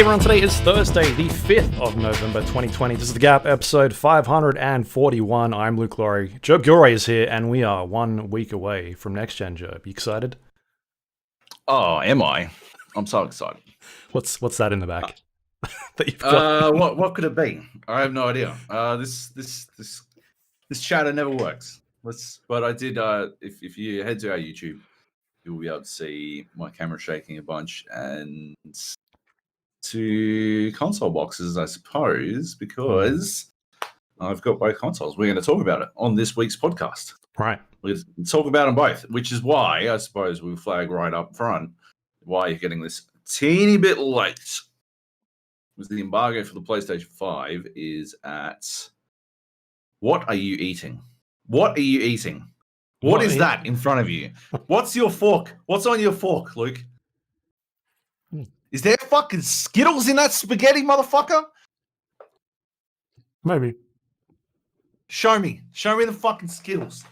everyone, today is Thursday, the 5th of November 2020. This is The Gap, episode 541. I'm Luke Lawrie. Joab Gilroy is here, and we are 1 week away from next gen, Joab. You excited? Oh, am I? I'm so excited. What's that in the back? That you've got? What could it be? I have no idea. This shadow never works. But I did. If you head to our YouTube, you'll be able to see my camera shaking a bunch and two console boxes, I suppose, because I've got both consoles. We're going to talk about it on this week's podcast. Right. We'll talk about them both, which is why I suppose we'll flag right up front why you're getting this teeny bit late. Because the embargo for the PlayStation 5 is at... What are you eating? What are you eating? What is that in front of you? What's your fork? What's on your fork, Luke? Is there fucking Skittles in that spaghetti, motherfucker? Maybe. Show me. Show me the fucking Skittles.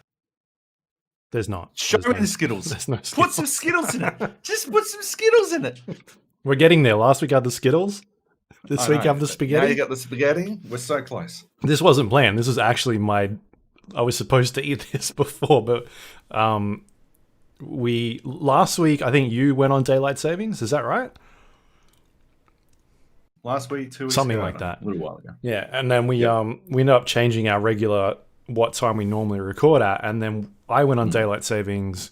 There's not. Show me the Skittles. There's no Skittles. Put some Skittles in it. Just put some Skittles in it. We're getting there. Last week I had the Skittles. This week I have the spaghetti. Now you got the spaghetti. We're so close. This wasn't planned. This was actually I was supposed to eat this before, but last week I think you went on daylight savings. Is that right? Last week, 2 weeks something ago, like that. A little while ago. Yeah, and then we ended up changing our regular what time we normally record at, and then I went on daylight savings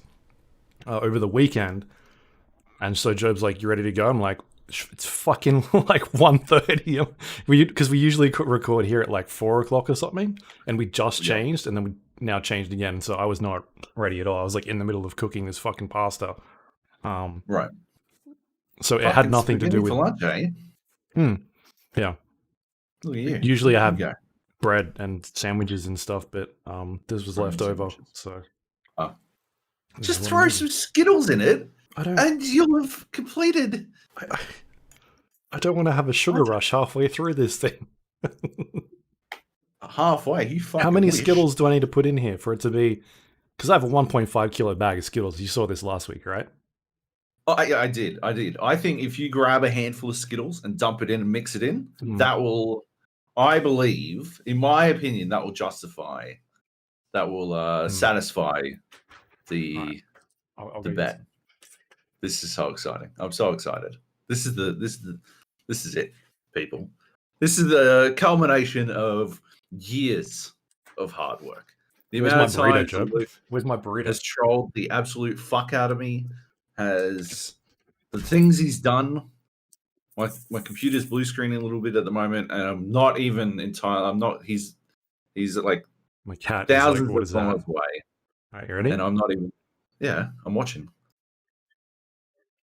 over the weekend, and so Joab's like, "You ready to go?" I'm like, "It's fucking like 1:30." Because we usually record here at like 4 o'clock or something, and we just changed, and then we now changed again. So I was not ready at all. I was like in the middle of cooking this fucking pasta. Right. So it had nothing to do with lunch, eh? Yeah. Look at you. Usually I have bread and sandwiches and stuff, but this was left over. So just throw some Skittles in it, and you'll have completed. I don't want to have a sugar rush halfway through this thing. Halfway? You fucking How many wish. Skittles do I need to put in here for it to be? Because I have a 1.5 kilo bag of Skittles. You saw this last week, right? Oh, I did. I think if you grab a handful of Skittles and dump it in and mix it in, that will, I believe, in my opinion, that will justify, satisfy the bet. This is so exciting. I'm so excited. This is it, people. This is the culmination of years of hard work. The Where's amount my of burrito, time Joab? Where's my burrito? has trolled the absolute fuck out of me. Has the things he's done. My computer's blue screening a little bit at the moment, and I'm not even entirely. I'm not. He's like My cat thousands is like, of miles away. All right, you ready? And I'm not even. Yeah, I'm watching.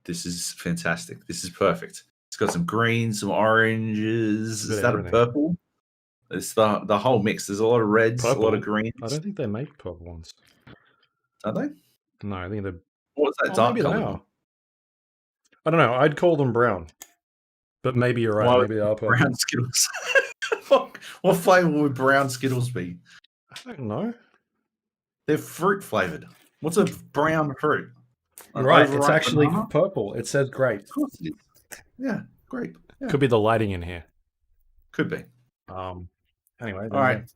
This is fantastic. This is perfect. It's got some green, some oranges. Is that a purple? It's the whole mix. There's a lot of reds, Purple? a lot of greens. I don't think they make purple ones. Are they? No, I think they're... What's that dark maybe they color? are. I don't know. I'd call them brown. But maybe you're right. Maybe they are purple. Brown Skittles. What flavor would brown Skittles be? I don't know. They're fruit flavored. What's a brown fruit? Right, it's actually purple. It says grape. Of course it is. Yeah, grape. Yeah. Could be the lighting in here. Could be. Anyway, all right. I'm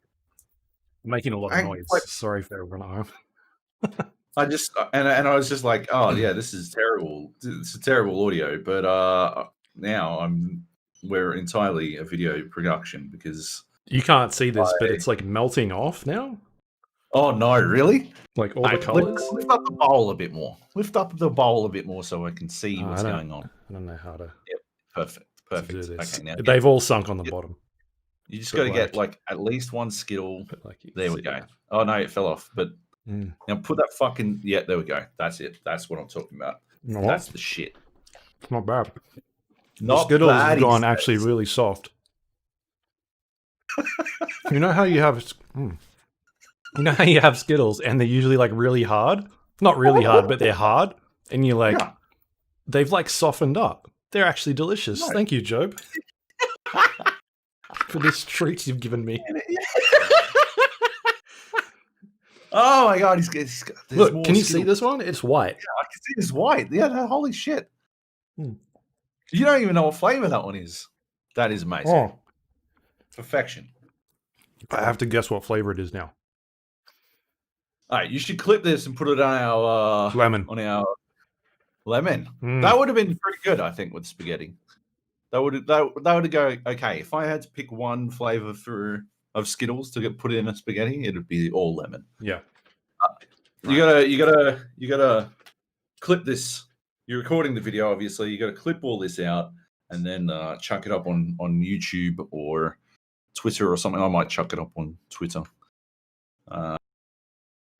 making a lot of noise. Sorry for everyone at home. I just I was just like, oh yeah, this is terrible. It's a terrible audio, but now we're entirely a video production because you can't see this, but it's like melting off now. Oh no, really? Like all the colors? Lift up the bowl a bit more. Lift up the bowl a bit more so I can see what's going on. I don't know how to. Yep, perfect. To do this. Okay, now they've all sunk on the bottom. You just got to get like at least one Skittle. There we go. That. Oh no, it fell off. But now put that fucking there we go. That's it. That's what I'm talking about. No, that's the shit. It's not bad. Not the Skittles bad, have gone actually really soft. You know how you have Skittles and they're usually like really hard? Not really hard, but they're hard. And you're like, they've like softened up. They're actually delicious. No. Thank you, Joab, for this treat you've given me. Oh my god, he's got look, can you see this one? It's white. Yeah, I can see it's white. Yeah, holy shit. You don't even know what flavor that one is. That is amazing. Oh, Perfection. I have to guess what flavor it is now. All right, you should clip this and put it on our Lemon. On our lemon. Mm. That would have been pretty good, I think, with spaghetti. That would go okay. If I had to pick one flavor of Skittles to get put in a spaghetti, it would be all lemon. Yeah. You gotta clip this. You're recording the video, obviously. You gotta clip all this out and then chuck it up on YouTube or Twitter or something. I might chuck it up on Twitter.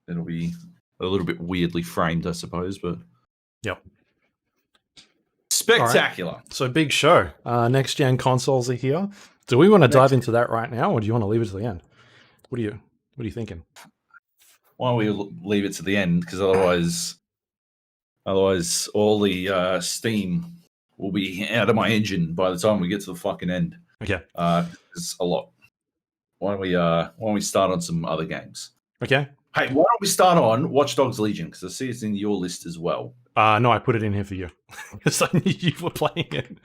It'll be a little bit weirdly framed, I suppose, but Yep. spectacular. Right. So big show. Next gen consoles are here. Do we want to dive into that right now, or do you want to leave it to the end? What are you thinking? Why don't we leave it to the end? Because otherwise all the steam will be out of my engine by the time we get to the fucking end. Okay. It's a lot. Why don't we start on some other games? Okay. Hey, why don't we start on Watch Dogs Legion? Because I see it's in your list as well. No, I put it in here for you because I knew you were playing it.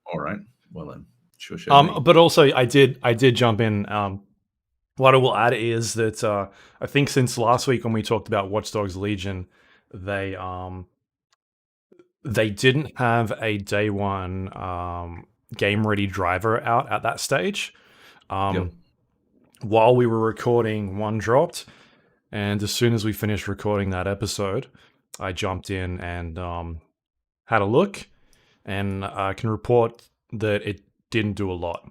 All right. Well then, sure. But also I did jump in. What I will add is that I think since last week when we talked about Watch Dogs Legion, they didn't have a day one game ready driver out at that stage. Yep. While we were recording, one dropped, and as soon as we finished recording that episode, I jumped in and had a look, and I can report that it didn't do a lot.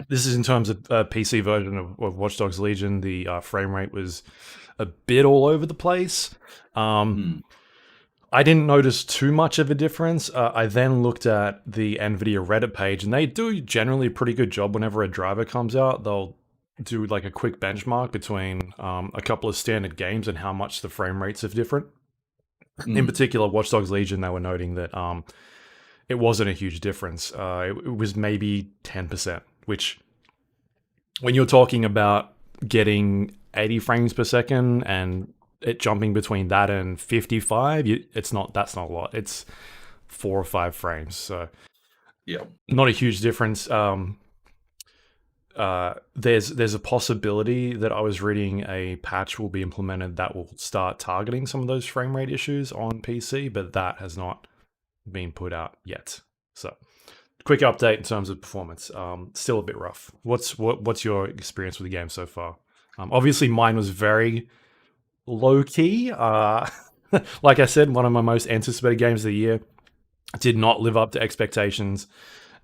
This is in terms of PC version of Watch Dogs Legion. The frame rate was a bit all over the place. I didn't notice too much of a difference. I then looked at the NVIDIA Reddit page, and they do generally a pretty good job whenever a driver comes out. They'll do like a quick benchmark between a couple of standard games and how much the frame rates are different. In particular, Watch Dogs Legion, they were noting that it wasn't a huge difference. It was maybe 10%, which when you're talking about getting 80 frames per second and it jumping between that and 55, that's not a lot. It's 4 or 5 frames. So yeah, not a huge difference. There's a possibility that I was reading a patch will be implemented that will start targeting some of those frame rate issues on PC, but that has not been put out yet. So quick update in terms of performance. Still a bit rough. What's your experience with the game so far? Obviously mine was very low key. Like I said, one of my most anticipated games of the year. Did not live up to expectations,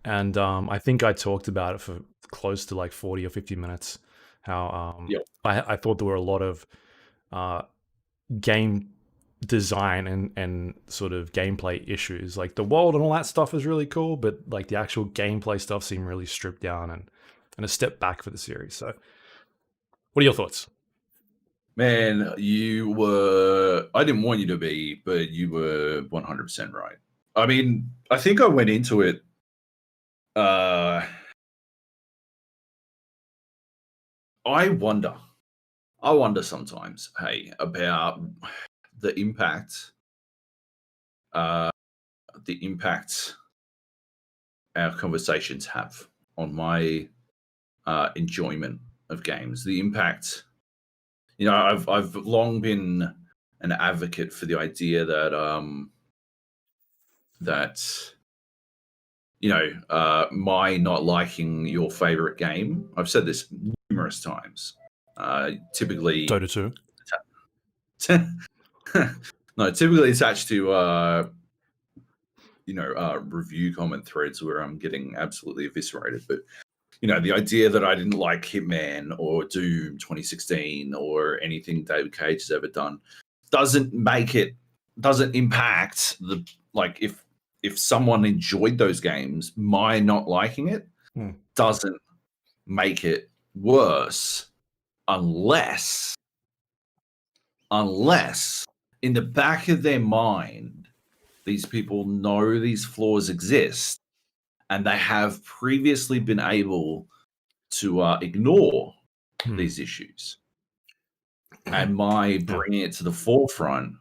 and I think I talked about it for close to like 40 or 50 minutes. How I thought there were a lot of game design and sort of gameplay issues. Like the world and all that stuff is really cool, but like the actual gameplay stuff seemed really stripped down and a step back for the series. So what are your thoughts? Man, I didn't want you to be, but you were 100% right. I mean, I think I went into it I wonder sometimes, hey, about the impact our conversations have on my enjoyment of games. The impact, I've long been an advocate for the idea that my not liking your favorite game. I've said this numerous times. Typically, Dota 2. No, typically attached to review comment threads where I'm getting absolutely eviscerated. But the idea that I didn't like Hitman or Doom 2016 or anything David Cage has ever done doesn't impact the, like, if someone enjoyed those games, my not liking it doesn't make it worse unless in the back of their mind, these people know these flaws exist and they have previously been able to ignore these issues. And my bringing it to the forefront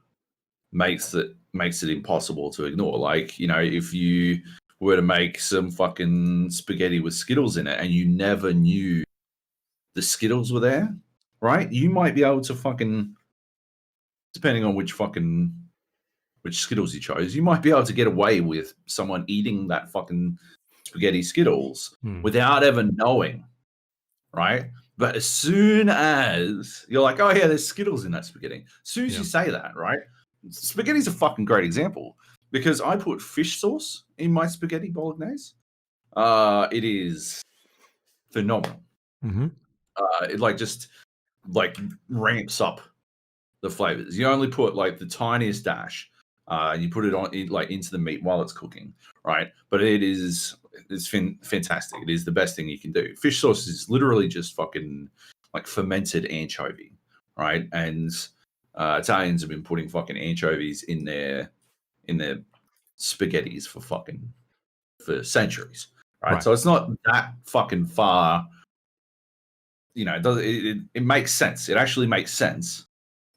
makes it makes it impossible to ignore. Like, you know, if you were to make some fucking spaghetti with Skittles in it and you never knew the Skittles were there, right? You might be able to fucking, depending on which Skittles you chose, you might be able to get away with someone eating that fucking spaghetti Skittles without ever knowing, right? But as soon as you're like, oh yeah, there's Skittles in that spaghetti, as soon as you say that, right? Spaghetti's a fucking great example because I put fish sauce in my spaghetti bolognese. It is phenomenal. It like ramps up the flavors. You only put like the tiniest dash, and you put it on into the meat while it's cooking, right? But it's fantastic. It is the best thing you can do. Fish sauce is literally just fucking like fermented anchovy, right? And Italians have been putting fucking anchovies in their spaghettis for centuries, right? So it's not that fucking far. You know, it makes sense. It actually makes sense.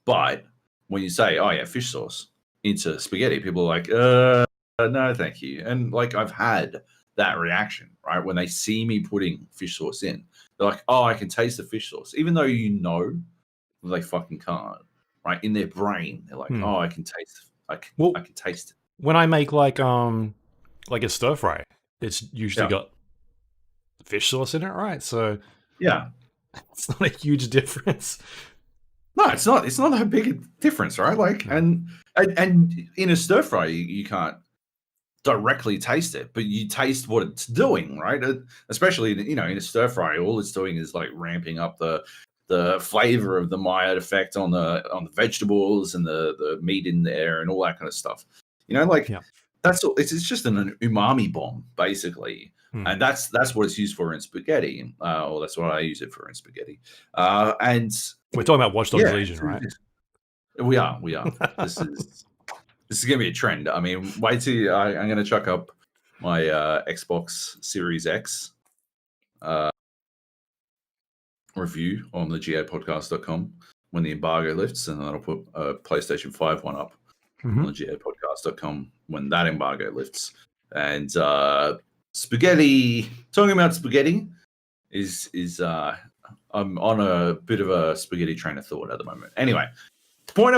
But when you say, oh yeah, fish sauce into spaghetti, people are like, no, thank you. And like I've had that reaction, right? When they see me putting fish sauce in, they're like, oh, I can taste the fish sauce. Even though you know they fucking can't, right? In their brain, they're like, oh, I can taste I can taste it. When I make like a stir fry, it's usually got fish sauce in it, right? So yeah, it's not a huge difference. No, it's not. It's not that big a difference, right? Like, and in a stir fry, you can't directly taste it, but you taste what it's doing, right? Especially, you know, in a stir fry, all it's doing is like ramping up the flavor of the Maillard effect on the vegetables and the meat in there and all that kind of stuff. You know, like that's all. It's just an umami bomb, basically. And that's what it's used for in spaghetti, or that's what I use it for in spaghetti. And we're talking about Watch Dogs Legion, right? We are. This is gonna be a trend. I mean, wait till I'm gonna chuck up my Xbox Series X review on the GApodcast.com when the embargo lifts, and then I'll put a PlayStation 5 one up on the GApodcast.com when that embargo lifts. And spaghetti. Talking about spaghetti is I'm on a bit of a spaghetti train of thought at the moment. Anyway, the point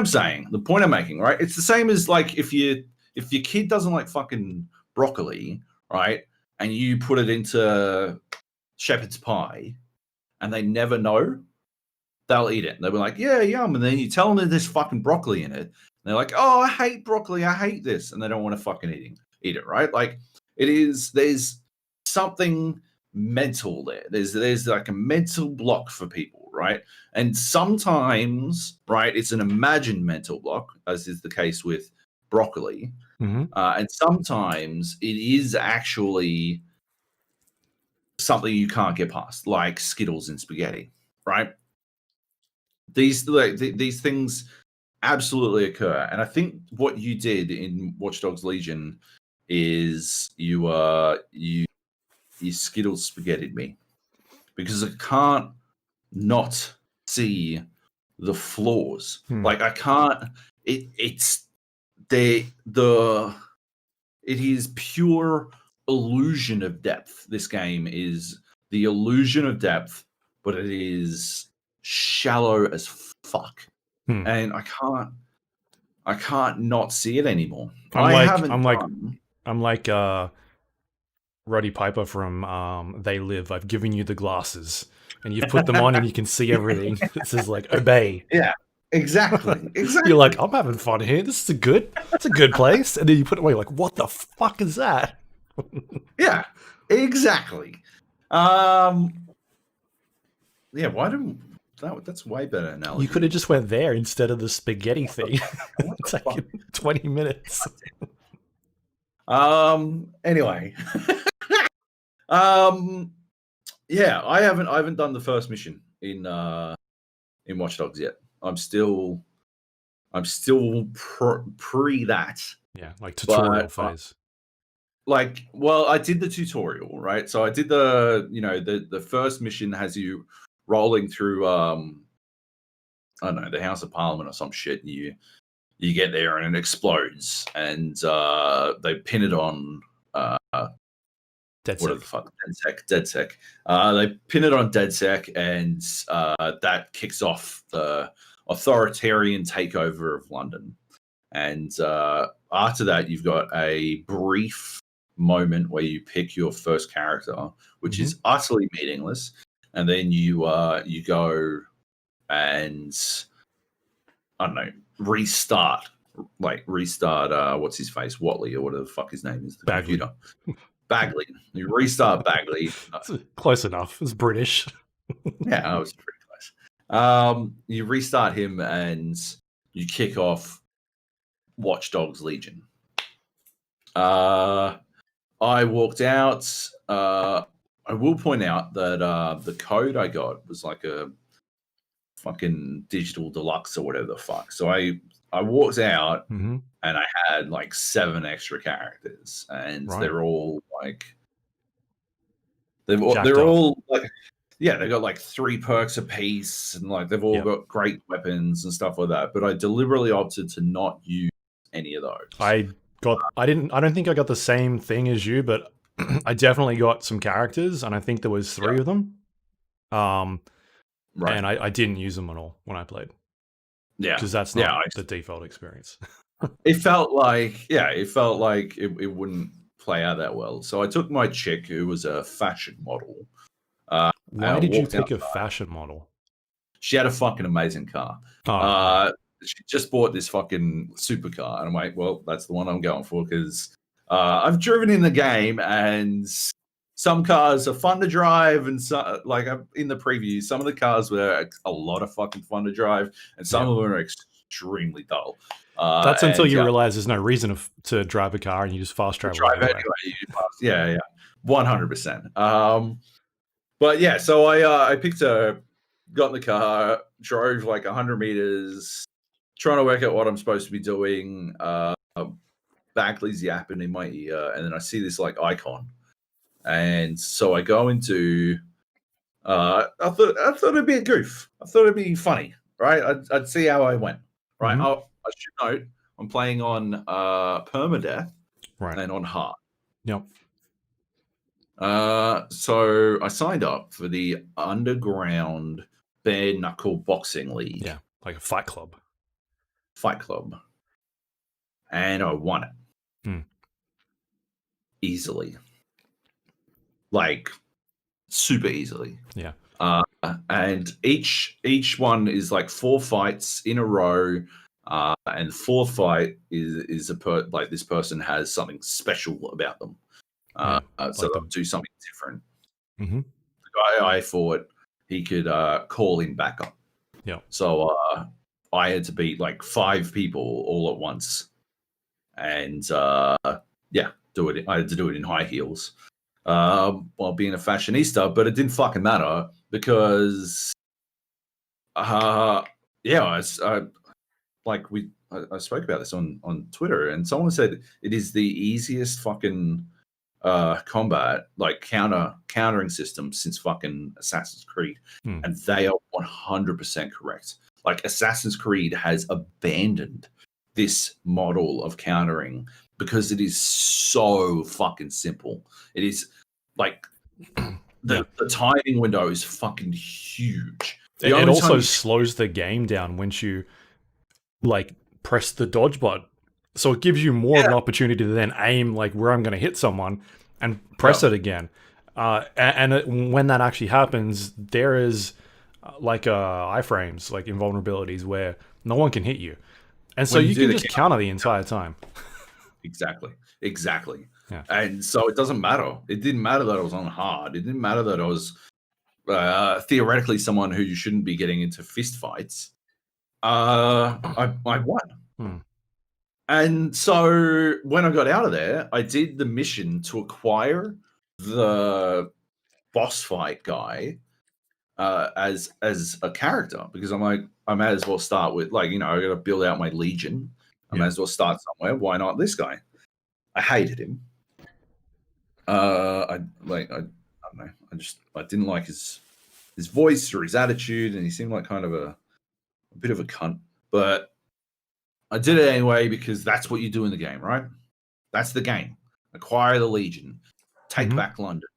I'm making, right? It's the same as like if your kid doesn't like fucking broccoli, right? And you put it into shepherd's pie and they never know, they'll eat it. They'll be like, yeah, yum. And then you tell them that there's fucking broccoli in it. And they're like, oh, I hate broccoli. I hate this. And they don't want to fucking eat it, right? Like there's something mental there. There's like a mental block for people, right? And sometimes, right, it's an imagined mental block, as is the case with broccoli. And sometimes it is actually something you can't get past, like Skittles in spaghetti, right? These things absolutely occur. And I think what you did in Watch Dogs Legion is you Skittles spaghettied me because I can't not see the flaws. Like I can't. It is pure illusion of depth. This game is the illusion of depth, but it is shallow as fuck, and I can't not see it anymore. I'm like Roddy Piper from They Live. I've given you the glasses, and you've put them on, and you can see everything. This is like obey. Yeah, exactly. You're like, I'm having fun here. It's a good place, and then you put it away. Like, what the fuck is that? Yeah, exactly. Yeah, why don't that's way better analogy. You could have just went there instead of the spaghetti thing. It's like 20 minutes. Anyway. Yeah, I haven't done the first mission in Watch Dogs yet. I'm still pre that. Yeah, like tutorial phase. I did the tutorial, right? So I did the first mission has you rolling through I don't know, the House of Parliament or some shit. you get there and it explodes, and they pin it on DedSec. What the fuck? DedSec. They pin it on DedSec, and that kicks off the authoritarian takeover of London. And after that, you've got a brief moment where you pick your first character, which is utterly meaningless, and then you go and I don't know, restart what's his face, Watley, or whatever the fuck his name is, the Bagley. computer. Bagley. You restart Bagley. Close enough. It's British. Yeah, I was pretty close. You restart him and you kick off Watch Dogs Legion. I walked out. I will point out that the code I got was like a fucking digital deluxe or whatever the fuck. So I walked out and I had like 7 extra characters, and they're all like they're all like, yeah, they got like 3 perks apiece, and like they've all got great weapons and stuff like that. But I deliberately opted to not use any of those. I don't think I got the same thing as you, but I definitely got some characters, and I think there was 3 of them. And I didn't use them at all when I played. Yeah, because that's not the default experience. It felt like it wouldn't play out that well. So I took my chick, who was a fashion model. Why did you pick a fashion model? She had a fucking amazing car. She just bought this fucking supercar, and I'm like, well, that's the one I'm going for, because I've driven in the game, and some cars are fun to drive, and so, like in the preview, some of the cars were a lot of fucking fun to drive, and some of them are extremely dull. That's until you realize there's no reason to drive a car, and you just fast travel. Yeah, 100%. But yeah, so I picked got in the car, drove like 100 meters, trying to work out what I'm supposed to be doing. Bagley's yapping in my ear, and then I see this like icon. And so I go into. I thought it'd be a goof. I thought it'd be funny, right? I'd see how I went, right? I should note I'm playing on permadeath, and on hard. Yep. So I signed up for the underground bare knuckle boxing league. Yeah, like a fight club. And I won it easily. Like super easily. Yeah. And each one is like 4 fights in a row, and the 4th fight is like this person has something special about them. So they'll do something different. The guy I fought, he could call in backup. Yeah. So I had to beat like 5 people all at once, and do it. I had to do it in high heels. While being a fashionista, but it didn't fucking matter, because I spoke about this on Twitter, and someone said it is the easiest fucking combat, like countering system since fucking Assassin's Creed, and they are 100% correct. Like Assassin's Creed has abandoned this model of countering because it is so fucking simple. It is like the timing window is fucking huge. It also slows the game down once you like press the dodge button, so it gives you more of an opportunity to then aim like where I'm going to hit someone and press it again. When that actually happens, there is like iframes, like invulnerabilities where no one can hit you, and so you can just counter the entire time. Exactly. Yeah. And so it doesn't matter. It didn't matter that I was on hard. It didn't matter that I was theoretically someone who you shouldn't be getting into fist fights. I won. And so when I got out of there, I did the mission to acquire the boss fight guy as a character, because I'm like, I may as well start with, like, I got to build out my legion. I may as well start somewhere. Why not this guy? I hated him. I don't know. I didn't like his voice or his attitude, and he seemed like kind of a bit of a cunt. But I did it anyway because that's what you do in the game, right? That's the game. Acquire the Legion, take back London.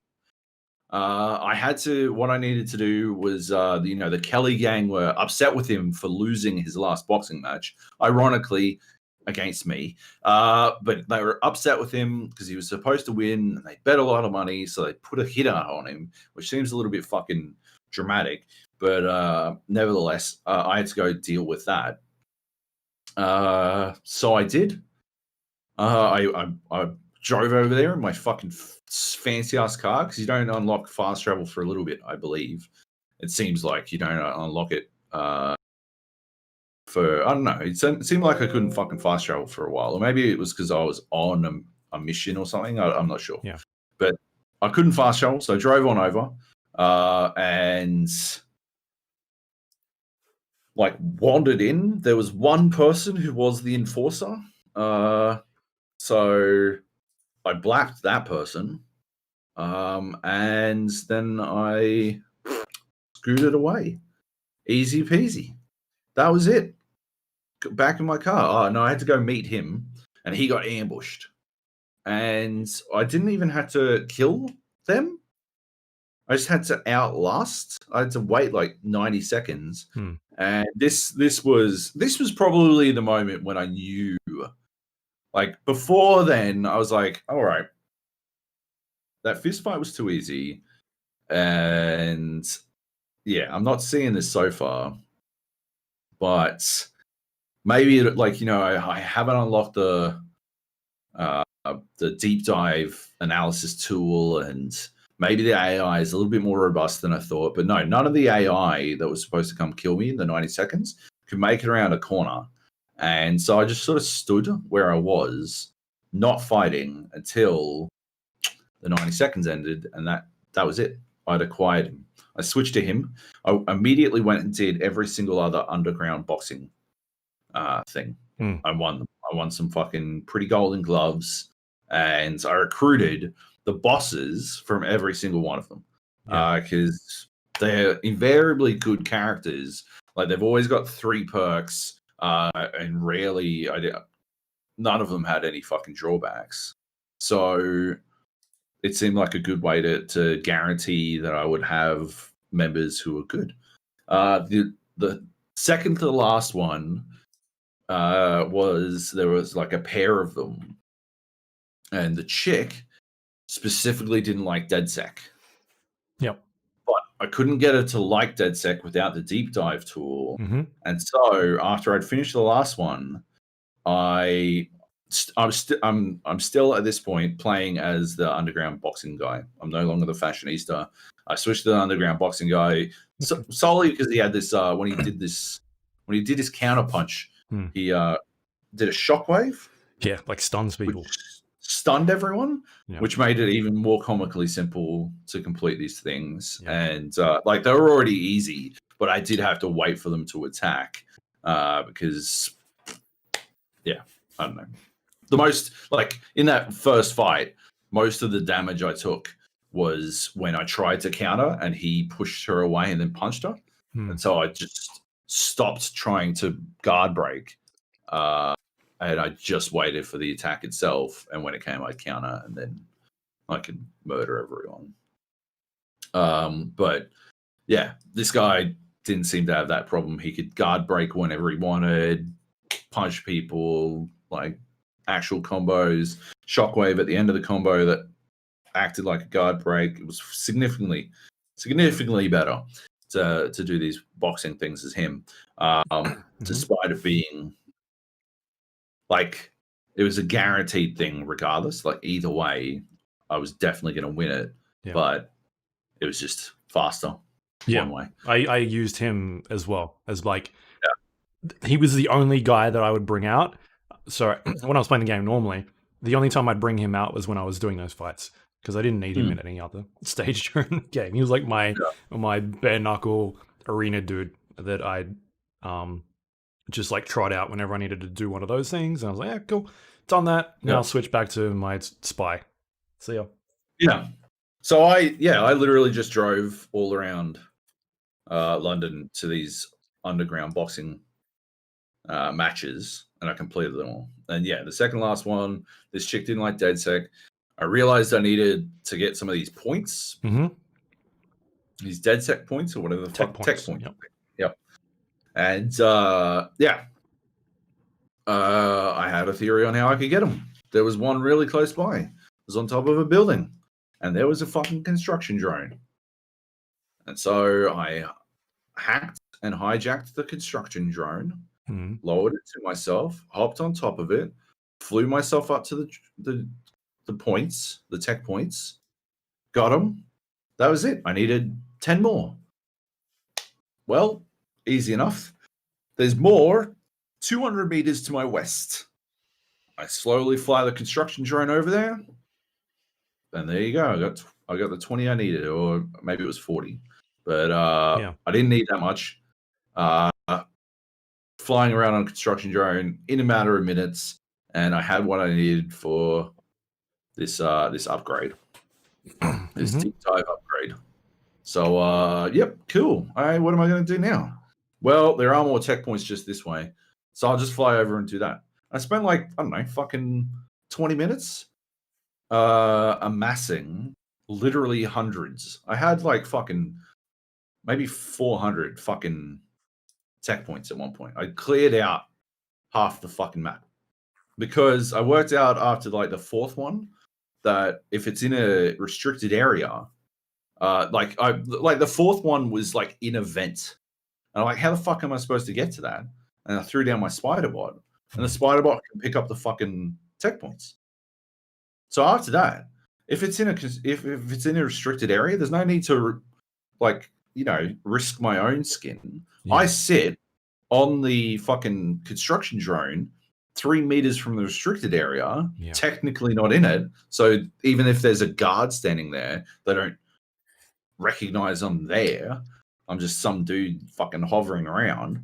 I had to. What I needed to do was, the Kelly gang were upset with him for losing his last boxing match. Ironically, against me, but they were upset with him because he was supposed to win, and they bet a lot of money, so they put a hit out on him, which seems a little bit fucking dramatic. But nevertheless, I had to go deal with that. So I did. I drove over there in my fucking fancy ass car because you don't unlock fast travel for a little bit, I believe. It seems like you don't unlock it for, I don't know. It seemed like I couldn't fucking fast travel for a while, or maybe it was because I was on a mission or something. I'm not sure. Yeah, but I couldn't fast travel, so I drove on over and like wandered in. There was one person who was the enforcer. So I blacked that person, and then I scooted away. Easy peasy. That was it. Back in my car. Oh, no, I had to go meet him, and he got ambushed. And I didn't even have to kill them. I just had to outlast. I had to wait like 90 seconds. And this was probably the moment when I knew. Like before then, I was like, all right, that fist fight was too easy. And yeah, I'm not seeing this so far. But maybe I haven't unlocked the deep dive analysis tool, and maybe the AI is a little bit more robust than I thought. But no, none of the AI that was supposed to come kill me in the 90 seconds could make it around a corner. And so I just sort of stood where I was, not fighting until the 90 seconds ended, and that was it. I'd acquired him. I switched to him. I immediately went and did every single other underground boxing thing. I won them. I won some fucking pretty golden gloves, and I recruited the bosses from every single one of them because they're invariably good characters. Like they've always got 3 perks. And rarely, none of them had any fucking drawbacks. So it seemed like a good way to guarantee that I would have members who were good. The second to the last one was like a pair of them, and the chick specifically didn't like DedSec. Yep. But I couldn't get her to like DedSec without the deep dive tool. And so after I'd finished the last one, I'm still at this point playing as the underground boxing guy. I'm no longer the fashionista. I switched to the underground boxing guy solely because he had this when he did his counter punch, he did a shockwave. Yeah, like stuns people. Stunned everyone, which made it even more comically simple to complete these things. And like they were already easy, but I did have to wait for them to attack because I don't know. The most, like in that first fight, most of the damage I took was when I tried to counter and he pushed her away and then punched her. And so I just stopped trying to guard break. And I just waited for the attack itself. And when it came, I'd counter and then I could murder everyone. But yeah, this guy didn't seem to have that problem. He could guard break whenever he wanted, punch people, like actual combos, shockwave at the end of the combo that acted like a guard break. It was significantly better to do these boxing things as him, despite it being like it was a guaranteed thing regardless. Like either way, I was definitely going to win it, but it was just faster one way. I used him as well as like he was the only guy that I would bring out. So when I was playing the game normally, the only time I'd bring him out was when I was doing those fights because I didn't need him at any other stage during the game. He was like my bare knuckle arena dude that I'd just like trot out whenever I needed to do one of those things. And I was like, yeah, cool, done that. Now I'll switch back to my spy. See ya. Yeah. So I literally just drove all around London to these underground boxing matches, and I completed them all. And yeah, the second last one, this chick didn't like DedSec. I realized I needed to get some of these points, these DedSec points or whatever the Tech fuck tech points. points. Yep. And yeah, I had a theory on how I could get them. There was one really close by. It was on top of a building, and there was a fucking construction drone. And so I hacked and hijacked the construction drone, lowered it to myself, hopped on top of it, flew myself up to the points, the tech points, got them. That was it. I needed 10 more. Well, easy enough. There's more 200 meters to my west. I slowly fly the construction drone over there, and there you go. I got the 20 I needed, or maybe it was 40, but I didn't need that much. Flying around on a construction drone in a matter of minutes, and I had what I needed for this upgrade, this deep dive upgrade. So yep, cool. All right, what am I going to do now? Well, there are more tech points just this way, so I'll just fly over and do that. I spent like, I don't know, fucking 20 minutes amassing literally hundreds. I had like fucking maybe 400 fucking tech points at one point. I cleared out half the fucking map because I worked out after like the fourth one that if it's in a restricted area, like the fourth one was like in a vent, and I'm like, how the fuck am I supposed to get to that? And I threw down my spider bot, and the spider bot can pick up the fucking tech points. So after that, if it's in a restricted area, there's no need to like, you know, risk my own skin. Yeah. I sit on the fucking construction drone 3 meters from the restricted area, technically not in it. So even if there's a guard standing there, they don't recognize I'm there. I'm just some dude fucking hovering around.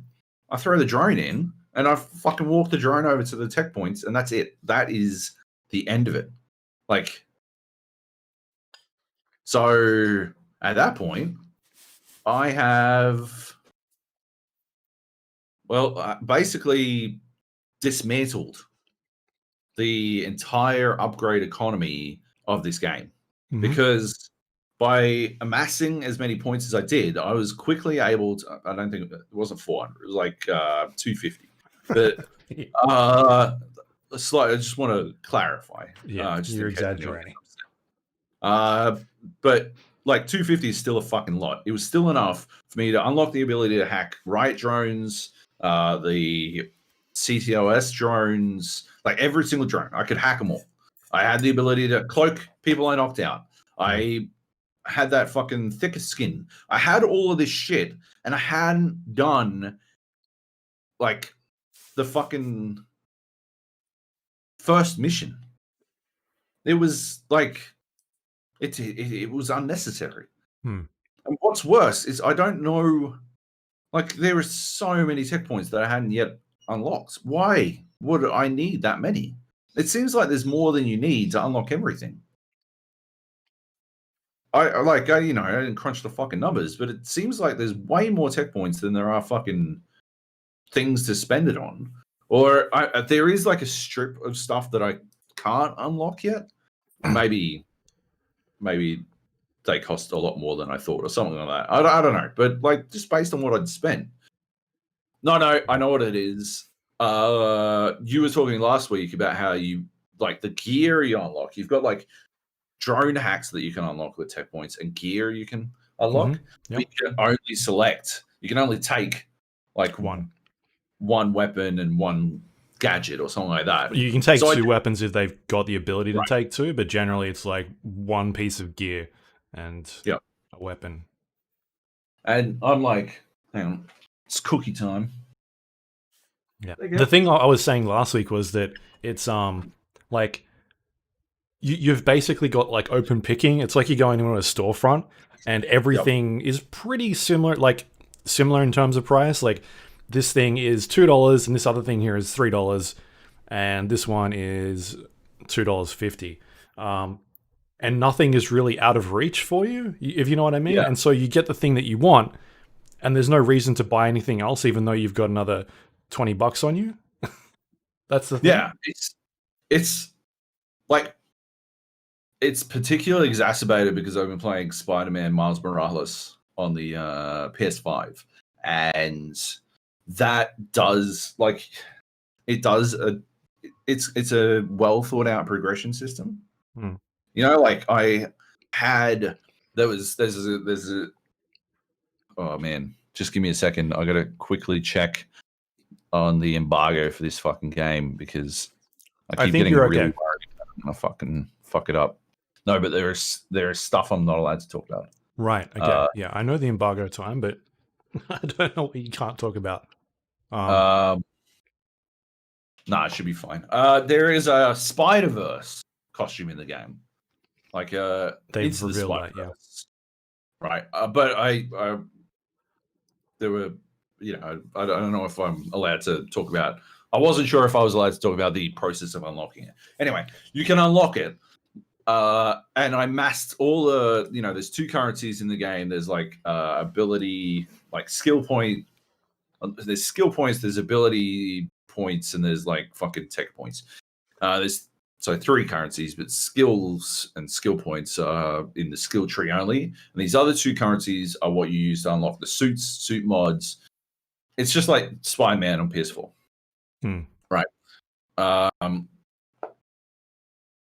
I throw the drone in, and I fucking walk the drone over to the tech points, and that's it. That is the end of it. Like, so at that point, I have, basically dismantled the entire upgrade economy of this game, because by amassing as many points as I did, I was quickly able to, I don't think it wasn't 400, it was like 250. But I just want to clarify. You're exaggerating. But like 250 is still a fucking lot. It was still enough for me to unlock the ability to hack riot drones, the CTOS drones, like every single drone. I could hack them all. I had the ability to cloak people I knocked out. I had that fucking thicker skin. I had all of this shit, and I hadn't done like the fucking first mission. It was like it was unnecessary. And what's worse is I don't know, like there are so many tech points that I hadn't yet unlocked. Why would I need that many? It seems like there's more than you need to unlock everything. I didn't crunch the fucking numbers, but it seems like there's way more tech points than there are fucking things to spend it on. Or there is like a strip of stuff that I can't unlock yet. Maybe they cost a lot more than I thought, or something like that. I don't know, but like just based on what I'd spent. No, I know what it is. You were talking last week about how you like the gear you unlock. You've got like drone hacks that you can unlock with tech points, and gear you can unlock. But you can only select. You can only take like one weapon and one gadget or something like that. You can take two weapons if they've got the ability to take two, but generally it's like one piece of gear and a weapon. And I'm like, hang on, it's cookie time. Yeah. The thing I was saying last week was that it's like you've basically got like open picking. It's like you're going into a storefront and everything is pretty similar, like similar in terms of price. Like this thing is $2 and this other thing here is $3 and this one is $2.50. And nothing is really out of reach for you, if you know what I mean. And so you get the thing that you want and there's no reason to buy anything else, even though you've got another $20 on you. That's the thing. Yeah, it's like it's particularly exacerbated because I've been playing Spider-Man Miles Morales on the PS5, and that does like it does a it's a well thought out progression system. You know, like I had there's a oh man, just give me a second. I gotta quickly check on the embargo for this fucking game because I keep getting really worried I'm gonna fucking fuck it up. No, but there is stuff I'm not allowed to talk about. Right. Okay. Yeah, I know the embargo time, but I don't know what you can't talk about. Nah, it should be fine. There is a Spider-Verse costume in the game. Like they've revealed that, yeah. Right. But I there were, you know, I don't know if I'm allowed to talk about. I wasn't sure if I was allowed to talk about the process of unlocking it. Anyway, you can unlock it. And I massed all the, you know, there's 2 currencies in the game. There's like ability, like skill point. There's skill points, there's ability points, and there's like fucking tech points. There's 3 currencies, but skills and skill points are in the skill tree only. And these other 2 currencies are what you use to unlock the suit mods. It's just like Spider-Man on PS4. Right.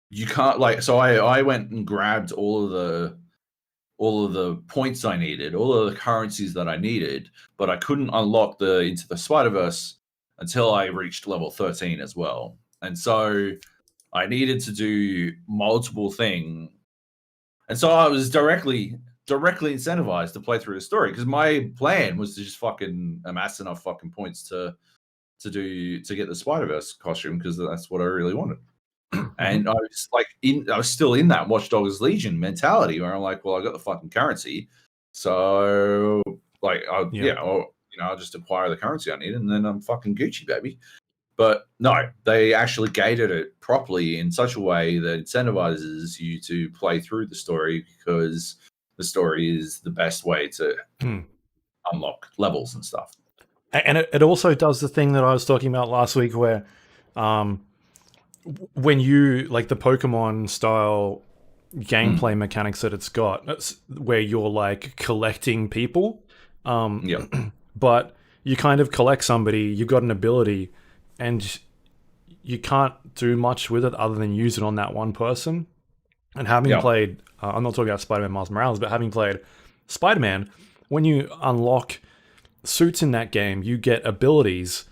You can't like so I went and grabbed all of the points I needed, all of the currencies that I needed, but I couldn't unlock Into the Spider-Verse until I reached level 13 as well. And so I needed to do multiple things. And so I was directly incentivized to play through the story because my plan was to just fucking amass enough fucking points to get the Spider-Verse costume because that's what I really wanted. And I was like I was still in that Watch Dogs Legion mentality where I'm like, well, I got the fucking currency, so like I'll just acquire the currency I need and then I'm fucking Gucci, baby. But no, they actually gated it properly in such a way that incentivizes you to play through the story because the story is the best way to unlock levels and stuff. And it also does the thing that I was talking about last week where when you like the Pokemon style gameplay mechanics that it's got, where you're like collecting people, but you kind of collect somebody, you've got an ability, and you can't do much with it other than use it on that one person. And having played, I'm not talking about Spider-Man Miles Morales, but having played Spider-Man, when you unlock suits in that game, you get abilities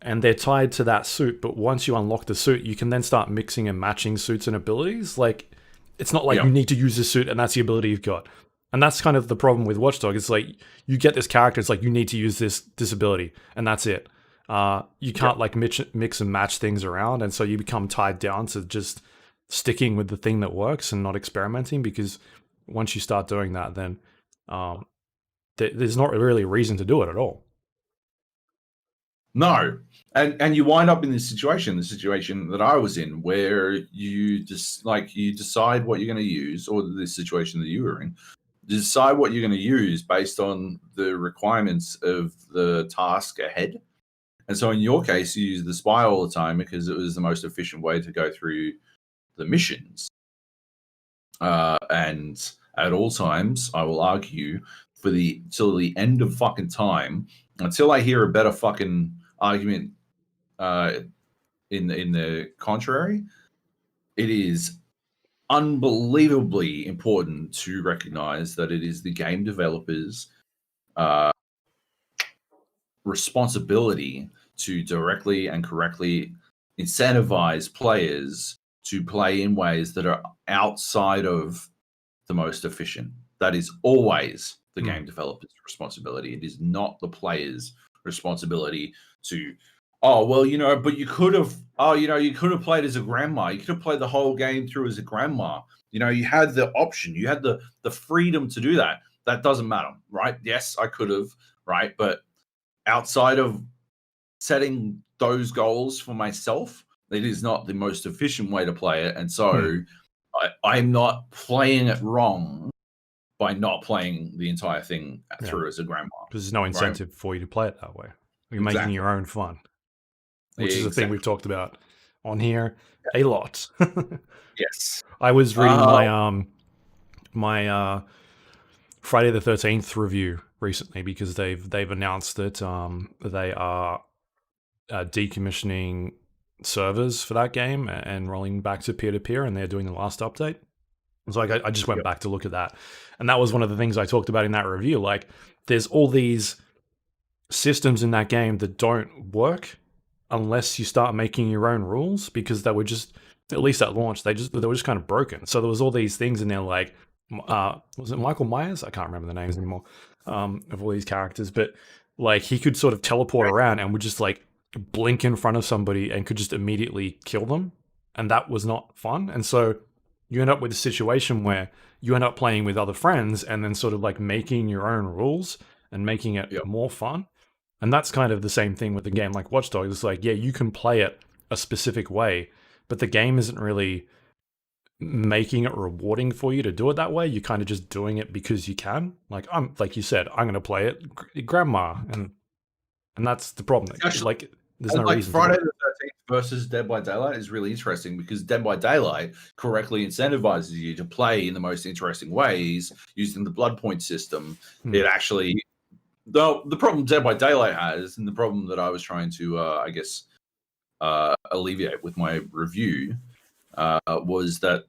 and they're tied to that suit, but once you unlock the suit, you can then start mixing and matching suits and abilities. Like, it's not like you need to use this suit and that's the ability you've got. And that's kind of the problem with Watch Dogs. It's like, you get this character, it's like, you need to use this ability, and that's it. You can't like mix and match things around, and so you become tied down to just sticking with the thing that works and not experimenting, because once you start doing that, then there's not really a reason to do it at all. No. And you wind up in the situation that I was in, where you just you decide what you're going to use, or the situation that you were in, decide what you're going to use based on the requirements of the task ahead. And so in your case, you use the spy all the time because it was the most efficient way to go through the missions. And at all times, I will argue till the end of fucking time, until I hear a better fucking argument in the contrary, it is unbelievably important to recognize that it is the game developers' responsibility to directly and correctly incentivize players to play in ways that are outside of the most efficient. That is always the game developer's responsibility. It is not the player's responsibility to, but you could have played as a grandma. You could have played the whole game through as a grandma. You had the option. You had the freedom to do that. That doesn't matter, right? Yes, I could have, right? But outside of setting those goals for myself, it is not the most efficient way to play it. And so I'm not playing it wrong by not playing the entire thing through as a grandma. Because there's no incentive for you to play it that way. You're making your own fun. which is a thing we've talked about on here a lot. Yes. I was reading my Friday the 13th review recently because they've announced that they are decommissioning servers for that game and rolling back to peer-to-peer, and they're doing the last update. So I just went back to look at that, and that was one of the things I talked about in that review. Like, there's all these systems in that game that don't work unless you start making your own rules, because they were just, at least at launch, they were just kind of broken. So there was all these things in there, like was it Michael Myers? I can't remember the names anymore of all these characters, but like he could sort of teleport around and would just like blink in front of somebody and could just immediately kill them, and that was not fun. And so you end up with a situation where you end up playing with other friends and then sort of like making your own rules and making it more fun. And that's kind of the same thing with the game like Watch Dogs. It's like, yeah, you can play it a specific way, but the game isn't really making it rewarding for you to do it that way. You're kind of just doing it because you can. Like, like you said, I'm going to play it, grandma, and that's the problem. Actually, like, there's no like reason. Friday the 13th versus Dead by Daylight is really interesting because Dead by Daylight correctly incentivizes you to play in the most interesting ways using the blood point system. It actually, though, the problem Dead by Daylight has, and the problem that I was trying to, I guess, alleviate with my review, was that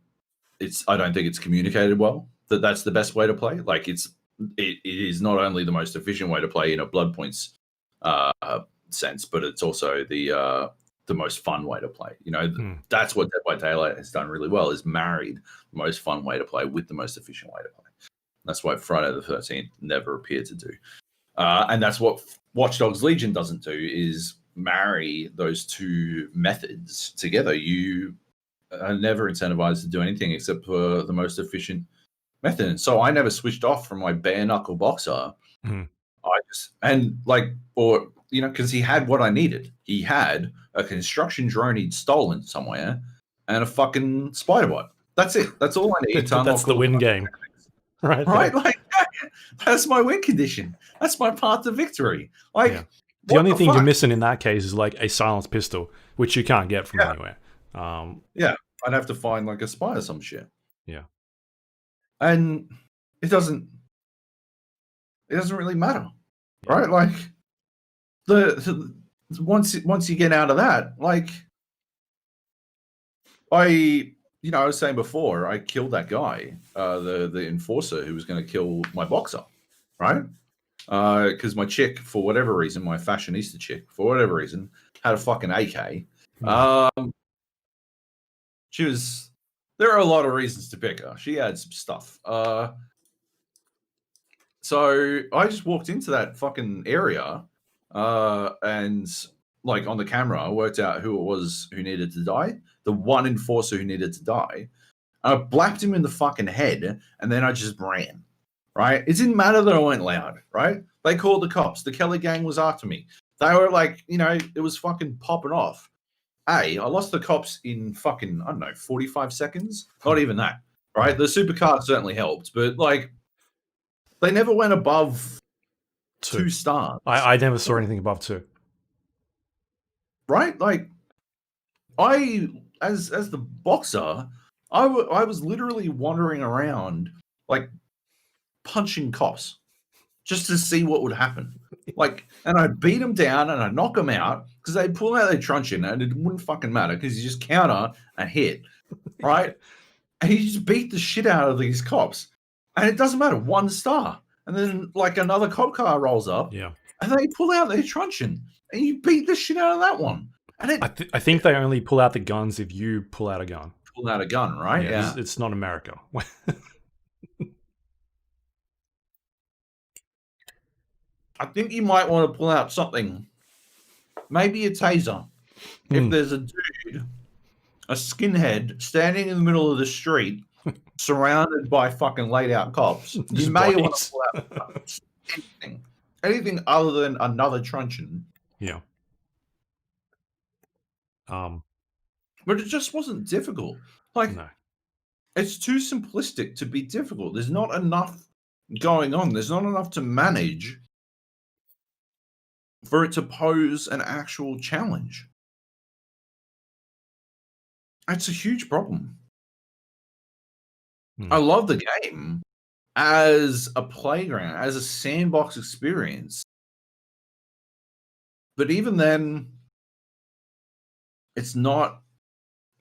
I don't think it's communicated well. That's the best way to play. Like, it is not only the most efficient way to play in a blood points sense, but it's also the most fun way to play. You know, that's what Dead by Daylight has done really well, is married the most fun way to play with the most efficient way to play. That's what Friday the 13th never appeared to do. And that's what Watch Dogs Legion doesn't do, is marry those two methods together. You are never incentivized to do anything except for the most efficient method. And so I never switched off from my bare knuckle boxer. I just, because he had what I needed. He had a construction drone he'd stolen somewhere and a fucking spider bot. That's it. That's all I need. That's the win game. Right. Like, that's my win condition. That's my path to victory. Like, the only thing you're missing in that case is like a silenced pistol, which you can't get from anywhere. I'd have to find like a spy or some shit. Yeah. And it doesn't really matter. Right? Like, once you get out of that, like, I was saying before, I killed that guy, the enforcer who was going to kill my boxer, right? Because my chick, for whatever reason, my fashionista chick, for whatever reason, had a fucking AK. There are a lot of reasons to pick her. She had some stuff. So I just walked into that fucking area, and like on the camera, I worked out who it was who needed to die. The one enforcer who needed to die. I blapped him in the fucking head, and then I just ran. Right? It didn't matter that I went loud. Right? They called the cops. The Kelly gang was after me. They were like, it was fucking popping off. I lost the cops in fucking, 45 seconds. Not even that. Right? The supercar certainly helped, but like, they never went above 2 stars. I never saw anything above 2. Right? Like, as the boxer, I was literally wandering around, like, punching cops just to see what would happen. Like, and I'd beat them down and I'd knock them out because they'd pull out their truncheon and it wouldn't fucking matter because you just counter and hit. Right? And you just beat the shit out of these cops. And it doesn't matter, 1 star. And then, like, another cop car rolls up. Yeah. And they pull out their truncheon. And you beat the shit out of that one. And I think they only pull out the guns if you pull out a gun. Pull out a gun, right? Yeah. It's not America. I think you might want to pull out something. Maybe a taser. If there's a dude, a skinhead, standing in the middle of the street, surrounded by fucking laid out cops, you may want to pull out anything other than another truncheon. Yeah. But it just wasn't difficult. Like, no. It's too simplistic to be difficult. There's not enough going on. There's not enough to manage for it to pose an actual challenge. It's a huge problem. Hmm. I love the game as a playground, as a sandbox experience. But even then, it's not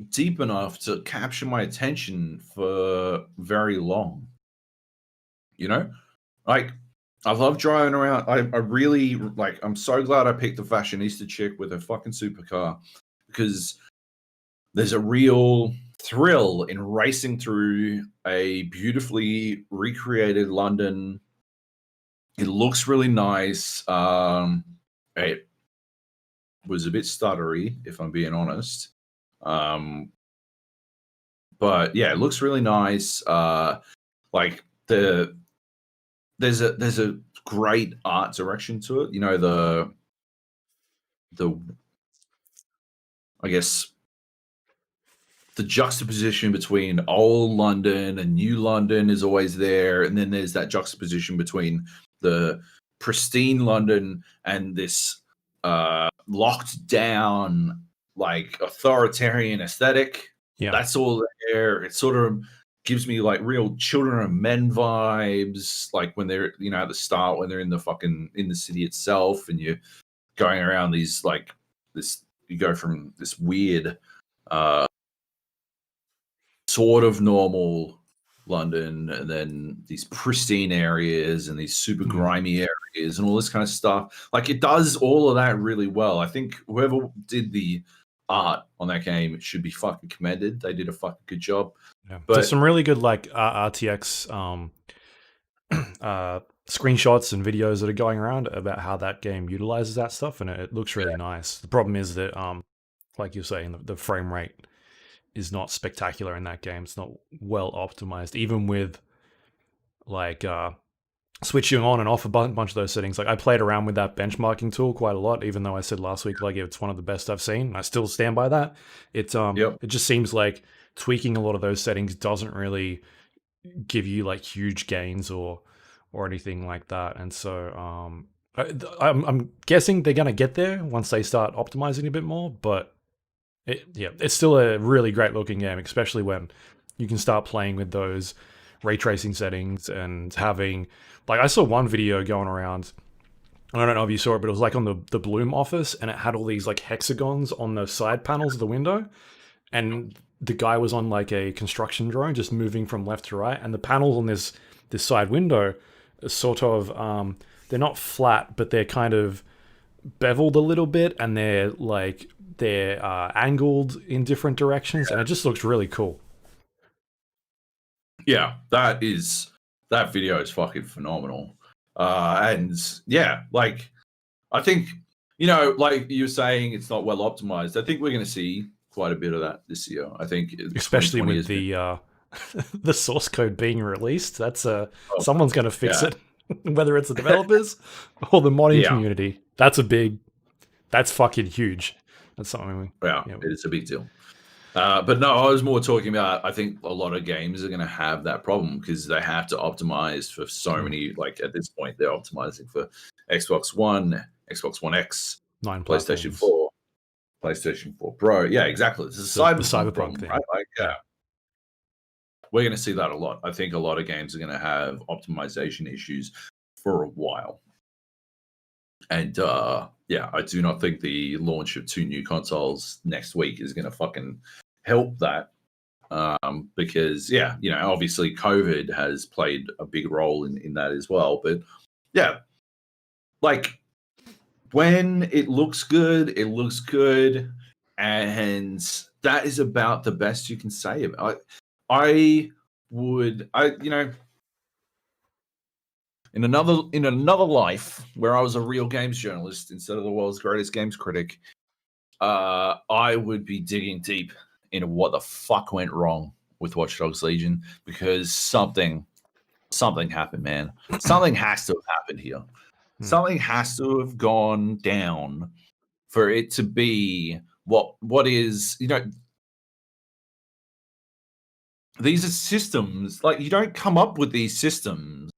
deep enough to capture my attention for very long. You know? Like, I love driving around. I really like. I'm so glad I picked the fashionista chick with her fucking supercar because there's a real thrill in racing through a beautifully recreated London. It looks really nice. It was a bit stuttery, if I'm being honest. But yeah, it looks really nice. Like there's a great art direction to it. You know, the I guess the juxtaposition between old London and new London is always there, and then there's that juxtaposition between the pristine London and this locked down, like authoritarian aesthetic. Yeah. That's all there. It sort of gives me like real Children of Men vibes, like when they're at the start when they're in the city itself, and you're going around these like this. You go from this weird sort of normal London, and then these pristine areas and these super grimy areas and all this kind of stuff. Like it does all of that really well. I think whoever did the art on that game should be fucking commended. They did a fucking good job. Yeah. But There's some really good like RTX screenshots and videos that are going around about how that game utilizes that stuff, and it looks really nice. The problem is that, like you're saying, the frame rate is not spectacular in that game. It's not well optimized, even with like switching on and off a bunch of those settings. Like I played around with that benchmarking tool quite a lot, even though I said last week like it's one of the best I've seen. I still stand by that. It just seems like tweaking a lot of those settings doesn't really give you like huge gains or anything like that. And so I'm guessing they're gonna get there once they start optimizing a bit more. But it's still a really great looking game, especially when you can start playing with those ray tracing settings and having like I saw one video going around. I don't know if you saw it, but it was like on the Bloom office, and it had all these like hexagons on the side panels of the window, and the guy was on like a construction drone just moving from left to right, and the panels on this side window are sort of they're not flat, but they're kind of beveled a little bit, and they're angled in different directions, and it just looks really cool. yeah, that video is fucking phenomenal. And yeah, like I think like you were saying, it's not well optimized. I think we're going to see quite a bit of that this year. I think, Especially with the the source code being released. That's someone's going to fix it, whether it's the developers or the modding community. That's fucking huge. That's something. It's a big deal. But no, I was more talking about, I think a lot of games are going to have that problem because they have to optimize for so many, like at this point, they're optimizing for Xbox One, Xbox One X, 9 PlayStation platforms. 4, PlayStation 4 Pro. Yeah, exactly. It's a cyberpunk problem, thing. right? Like, we're going to see that a lot. I think a lot of games are going to have optimization issues for a while. And I do not think the launch of 2 new consoles next week is going to fucking help that. Because obviously COVID has played a big role in that as well. But yeah, like when it looks good, and that is about the best you can say about it. In another life where I was a real games journalist instead of the world's greatest games critic, I would be digging deep into what the fuck went wrong with Watch Dogs Legion, because something happened, man. Something has to have happened here. Something has to have gone down for it to be what is, these are systems. Like, you don't come up with these systems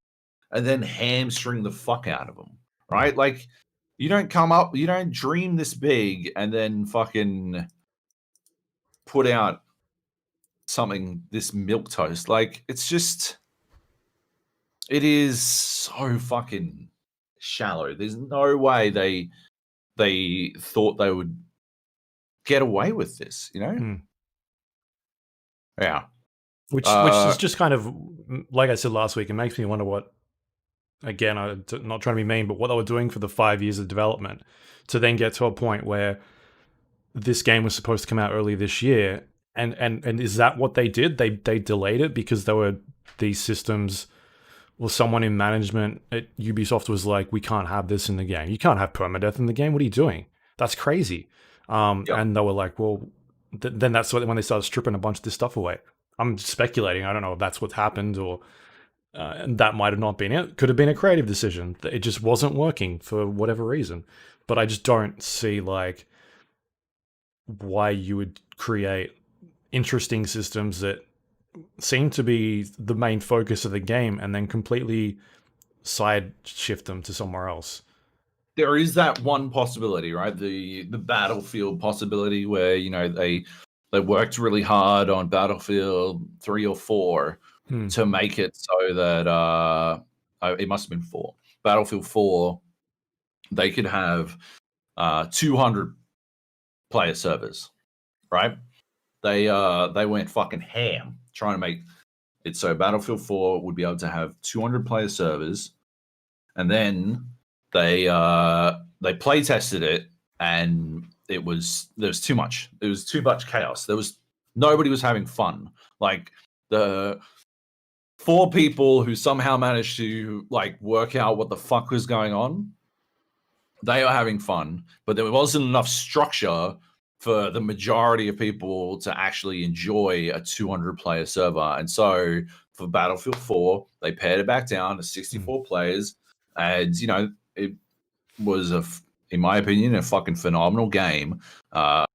and then hamstring the fuck out of them, right? Like, you don't dream this big and then fucking put out something this milquetoast. Like, it's just, it is so fucking shallow. There's no way they thought they would get away with this, you know? Yeah. Which is just kind of, like I said last week, it makes me wonder what, again, I'm not trying to be mean, but what they were doing for the 5 years of development to then get to a point where this game was supposed to come out early this year. And is that what they did? They delayed it because there were these systems, well, someone in management at Ubisoft was like, we can't have this in the game. You can't have permadeath in the game. What are you doing? That's crazy. And they were like, well, then that's when they started stripping a bunch of this stuff away. I'm speculating. I don't know if that's what's happened, or and that might have not been it. Could have been a creative decision. It just wasn't working for whatever reason. But I just don't see like why you would create interesting systems that seem to be the main focus of the game and then completely side shift them to somewhere else. There is that one possibility, right? The Battlefield possibility where, you know, they worked really hard on Battlefield 3 or 4 to make it so that it must have been 4. Battlefield 4, they could have 200 player servers, right? They went fucking ham trying to make it so Battlefield 4 would be able to have 200 player servers, and then they play tested it, and there was too much. There was too much chaos. Nobody was having fun. Like, the 4 people who somehow managed to like work out what the fuck was going on, they are having fun, but there wasn't enough structure for the majority of people to actually enjoy a 200 player server. And so for Battlefield 4, they pared it back down to 64 players. And, you know, it was, in my opinion, a fucking phenomenal game. Was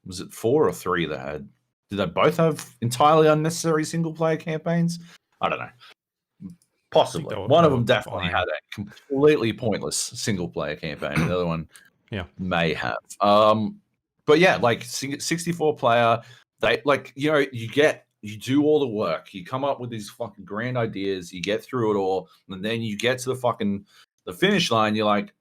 it 4 or 3 that had? Did they both have entirely unnecessary single player campaigns? I don't know. Possibly. One of them definitely had a completely pointless single player campaign. The other one may have. But yeah, like 64 player, they like, you know, you do all the work, you come up with these fucking grand ideas, you get through it all, and then you get to the finish line, you're like,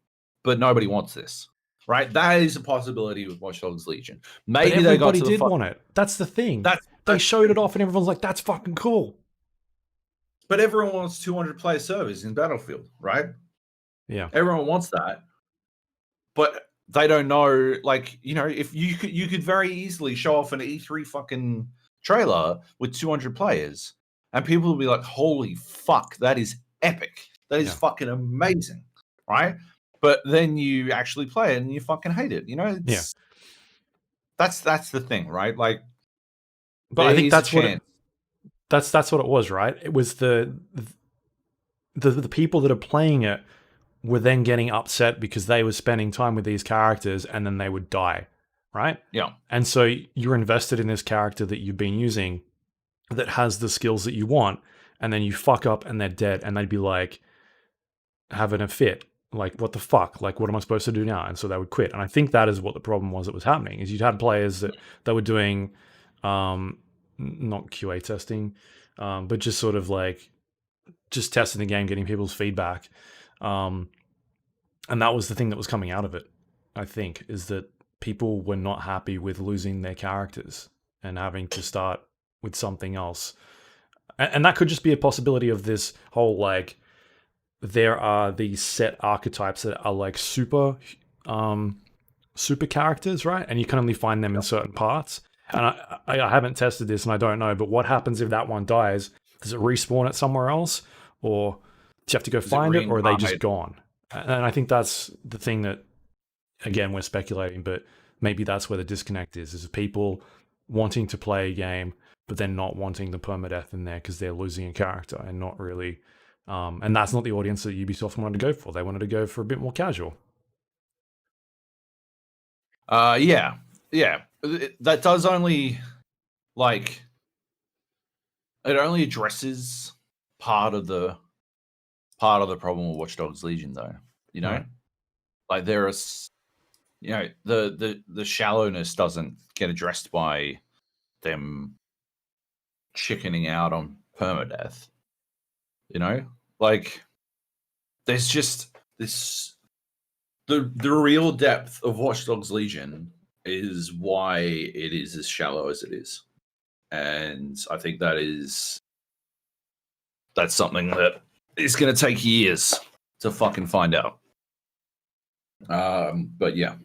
but nobody wants this. Right? That is a possibility with Watch Dogs Legion. Maybe but everybody did want it. That's the thing. They showed it off and everyone's like, that's fucking cool. But everyone wants 200 player servers in Battlefield, right? Yeah. Everyone wants that. But they don't know, like, you know, if you could very easily show off an E3 fucking trailer with 200 players and people will be like, holy fuck, that is epic. That is fucking amazing, right? But then you actually play it and you fucking hate it, you know? That's the thing, right? Like, but I think that's what that's what it was, right? It was the people that are playing it were then getting upset because they were spending time with these characters and then they would die, right? Yeah. And so you're invested in this character that you've been using that has the skills that you want, and then you fuck up and they're dead, and they'd be like having a fit. Like, what the fuck? Like, what am I supposed to do now? And so they would quit. And I think that is what the problem was that was happening, is you'd had players that they were doing not QA testing, but just sort of like just testing the game, getting people's feedback. And that was the thing that was coming out of it, I think, is that people were not happy with losing their characters and having to start with something else. And that could just be a possibility of this whole, like, there are these set archetypes that are like super characters, right? And you can only find them in certain parts. And I haven't tested this and I don't know, but what happens if that one dies? Does it respawn it somewhere else? Or do you have to go find it, or are they just gone? And I think that's the thing that, again, we're speculating, but maybe that's where the disconnect is people wanting to play a game, but then not wanting the permadeath in there because they're losing a character and not really... and that's not the audience that Ubisoft wanted to go for. They wanted to go for a bit more casual. Yeah. That does only, like, it only addresses part of the problem with Watch Dogs Legion, though. You know, like, there is, you know, the shallowness doesn't get addressed by them chickening out on permadeath. You know, like there's just this the real depth of Watch Dogs Legion is why it is as shallow as it is, and I think that's something that is going to take years to fucking find out. But yeah.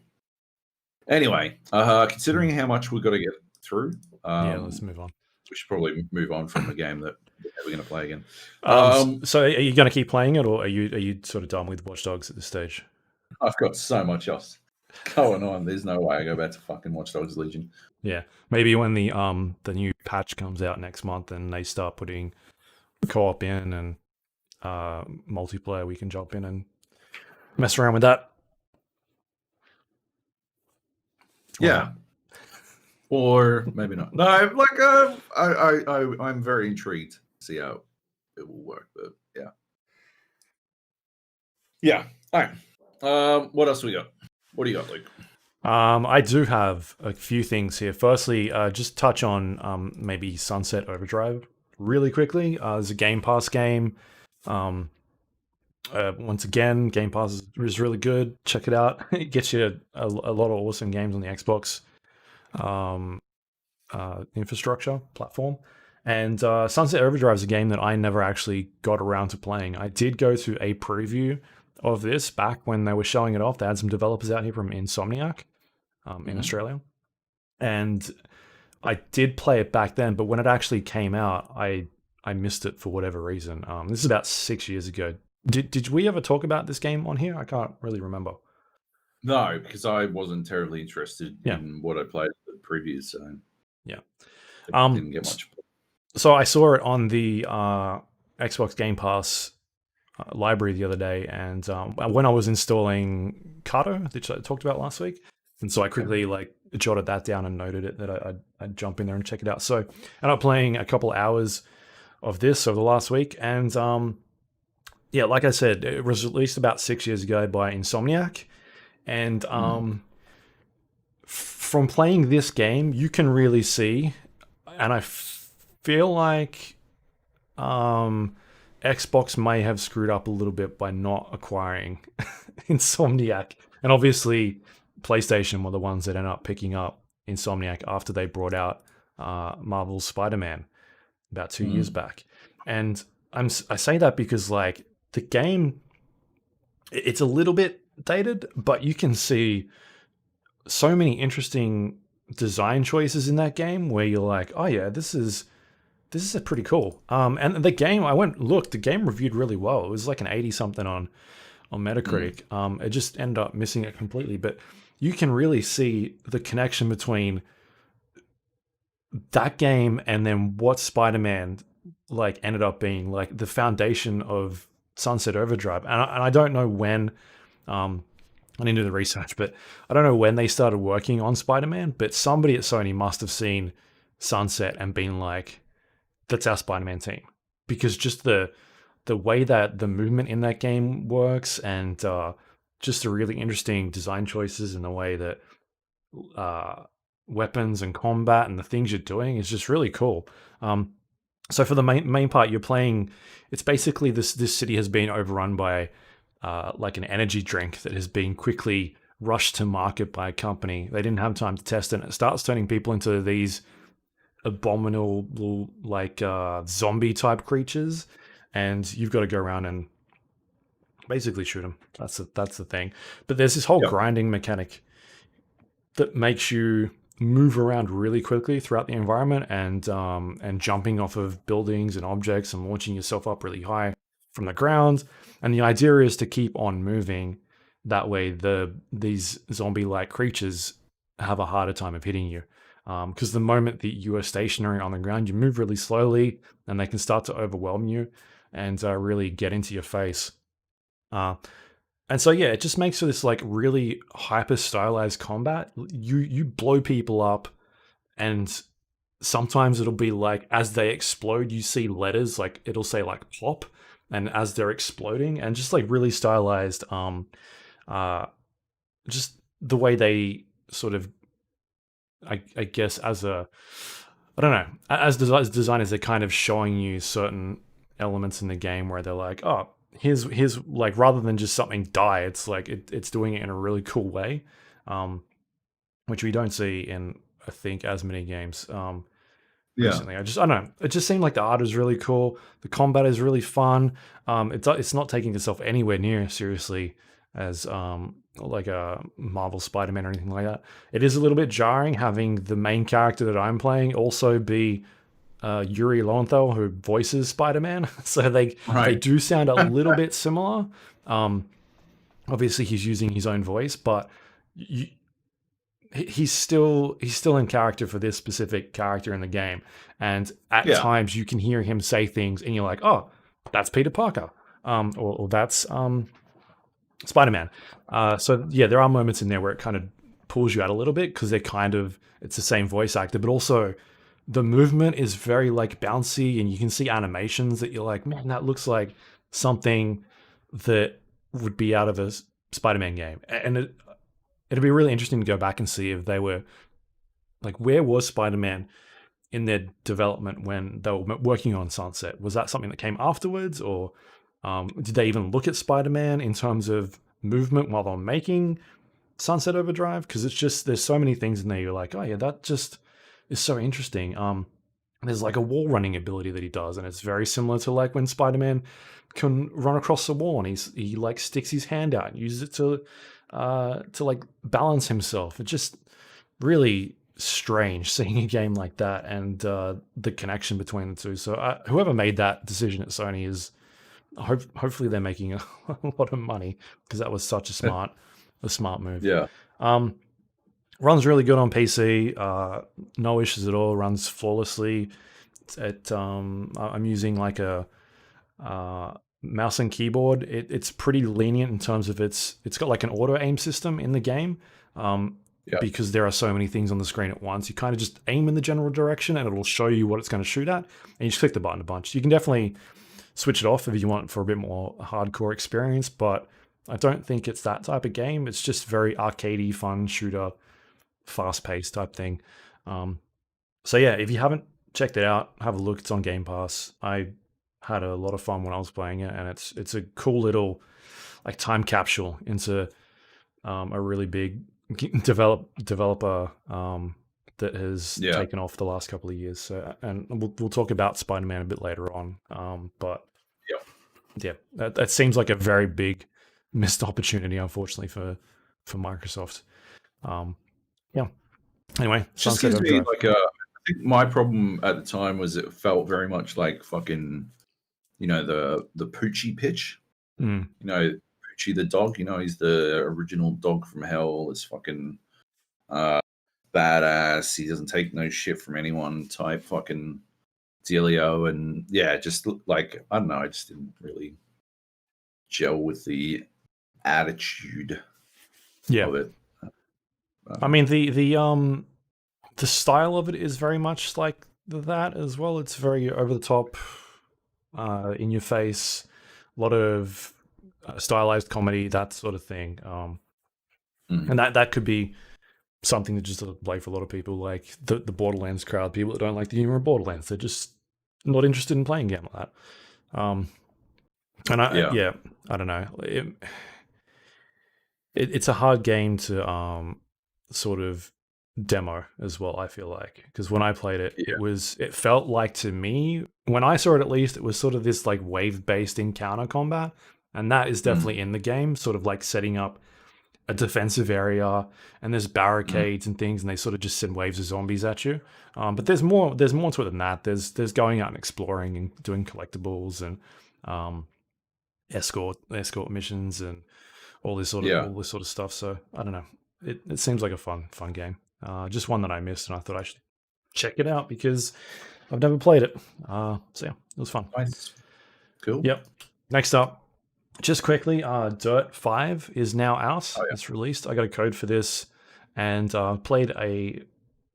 Anyway, considering how much we've got to get through, let's move on. We should probably move on from the game that we're going to play again. So, are you going to keep playing it, or are you sort of done with Watch Dogs at this stage? I've got so much else going on. There's no way I go back to fucking Watch Dogs Legion. Yeah, maybe when the new patch comes out next month and they start putting co-op in and multiplayer, we can jump in and mess around with that. Yeah. Or maybe not. No, like I'm very intrigued to see how it will work. But yeah. Yeah. All right. What else we got? What do you got, Luke? I do have a few things here. Firstly, just touch on maybe Sunset Overdrive really quickly. There's a Game Pass game. Once again, Game Pass is really good. Check it out. It gets you a lot of awesome games on the Xbox infrastructure platform. And Sunset Overdrive is a game that I never actually got around to playing. I did go to a preview of this back when they were showing it off. They had some developers out here from Insomniac in Australia. And I did play it back then, but when it actually came out, I missed it for whatever reason. This is about 6 years ago. Did we ever talk about this game on here? I can't really remember. No, because I wasn't terribly interested in what I played at the previews. So yeah, didn't get much. So I saw it on the Xbox Game Pass library the other day, and when I was installing Kato, which I talked about last week, and so I quickly jotted that down and noted it that I'd jump in there and check it out. So I ended up playing a couple hours of this over the last week, and yeah, like I said, it was released about 6 years ago by Insomniac, and from playing this game, you can really see, and I feel like Xbox may have screwed up a little bit by not acquiring Insomniac, and obviously PlayStation were the ones that ended up picking up Insomniac after they brought out Marvel's Spider-Man about 2 years back. And I say that because the game, it's a little bit dated, but you can see so many interesting design choices in that game where you're like, oh yeah, this is pretty cool. And the game, the game reviewed really well. It was like an 80 something on Metacritic. It just ended up missing it completely, but you can really see the connection between that game and then what Spider-Man ended up being the foundation of Sunset Overdrive. And I don't know when, I didn't do the research, but I don't know when they started working on Spider-Man, but somebody at Sony must have seen Sunset and been like, that's our Spider-Man team. Because just the way that the movement in that game works, and just the really interesting design choices and the way that weapons and combat and the things you're doing is just really cool. So for the main part, you're playing, it's basically this city has been overrun by an energy drink that has been quickly rushed to market by a company. They didn't have time to test it, and it starts turning people into these abominable zombie type creatures, and you've got to go around and basically shoot them. That's the thing. But there's this whole grinding mechanic that makes you move around really quickly throughout the environment, and jumping off of buildings and objects and launching yourself up really high from the ground. And the idea is to keep on moving. That way these zombie-like creatures have a harder time of hitting you. Because the moment that you are stationary on the ground, you move really slowly, and they can start to overwhelm you and really get into your face. And so yeah, it just makes for this really hyper stylized combat. You blow people up, and sometimes it'll be as they explode, you see letters, it'll say pop, and as they're exploding, and just really stylized. Just the way they sort of, I guess, as a I don't know. As designers, they're kind of showing you certain elements in the game where they're like, oh, here's like rather than just something die, it's like it's doing it in a really cool way, which we don't see in I think as many games. Yeah. Recently. I don't know. It just seemed like the art is really cool. The combat is really fun. It's not taking itself anywhere near seriously as like a Marvel Spider-Man or anything like that. It is a little bit jarring having the main character that I'm playing also be Yuri Lowenthal, who voices Spider-Man. So they Right. do sound a little bit similar. Um, Obviously, he's using his own voice, but you, he's still in character for this specific character in the game, and at Yeah. times you can hear him say things and you're like, oh, that's Peter Parker, or that's Spider-Man. So yeah, there are moments in there where it kind of pulls you out a little bit because it's the same voice actor, but also the movement is very like bouncy and you can see animations that you're like, man, that looks like something that would be out of a Spider-Man game. And it'd be really interesting to go back and see if they were like, where was Spider-Man in their development when they were working on Sunset? Was that something that came afterwards, or did they even look at Spider-Man in terms of movement while they were making Sunset Overdrive? Because it's just there's so many things in there you're like, oh yeah, that just is so interesting. There's like a wall running ability that he does, and it's very similar to like when Spider-Man can run across the wall and he like sticks his hand out and uses it to like balance himself. It's just really strange seeing a game like that and the connection between the two. So whoever made that decision at Sony is hopefully they're making a lot of money because that was such a smart move. Yeah. Runs really good on PC. No issues at all. Runs flawlessly. I'm using like a mouse and keyboard. It's pretty lenient in terms of it's got like an auto aim system in the game. Yeah. Because there are so many things on the screen at once. You kind of just aim in the general direction and it'll show you what it's going to shoot at, and you just click the button a bunch. You can definitely switch it off if you want for a bit more hardcore experience, but I don't think it's that type of game. It's just very arcadey, fun shooter, fast-paced type thing. So yeah, if you haven't checked it out, have a look. It's on Game Pass. I had a lot of fun when I was playing it, and it's a cool little like time capsule into a really big developer that has taken off the last couple of years. So, and we'll talk about Spider-Man a bit later on. But yeah, that seems like a very big missed opportunity, unfortunately for Microsoft. Yeah. Anyway, Just Sunset gives me Overdrive. like I think my problem at the time was it felt very much like fucking, the Poochie pitch. Mm. Poochie the dog. He's the original dog from hell. It's fucking badass. He doesn't take no shit from anyone. Type fucking dealio, and yeah, just like I don't know. I just didn't really gel with the attitude of it. I mean the style of it is very much like that as well. It's very over the top, in your face, a lot of stylized comedy, that sort of thing. And that could be something that just doesn't play for a lot of people, like the Borderlands crowd, people that don't like the humor of Borderlands. They're just not interested in playing a game like that. And I don't know. It's a hard game to sort of demo as well, I feel like, because when I played it, it felt like, to me, when I saw it at least, it was sort of this like wave-based encounter combat, and that is definitely in the game, sort of like setting up a defensive area, and there's barricades and things, and they sort of just send waves of zombies at you. But there's more to it than that. There's going out and exploring and doing collectibles and escort missions and all this sort of stuff. So I don't know. It seems like a fun game. Just one that I missed, and I thought I should check it out because I've never played it. So yeah, it was fun. Nice. Cool. Yep. Next up, just quickly, Dirt 5 is now out. Oh, yeah. It's released. I got a code for this, and played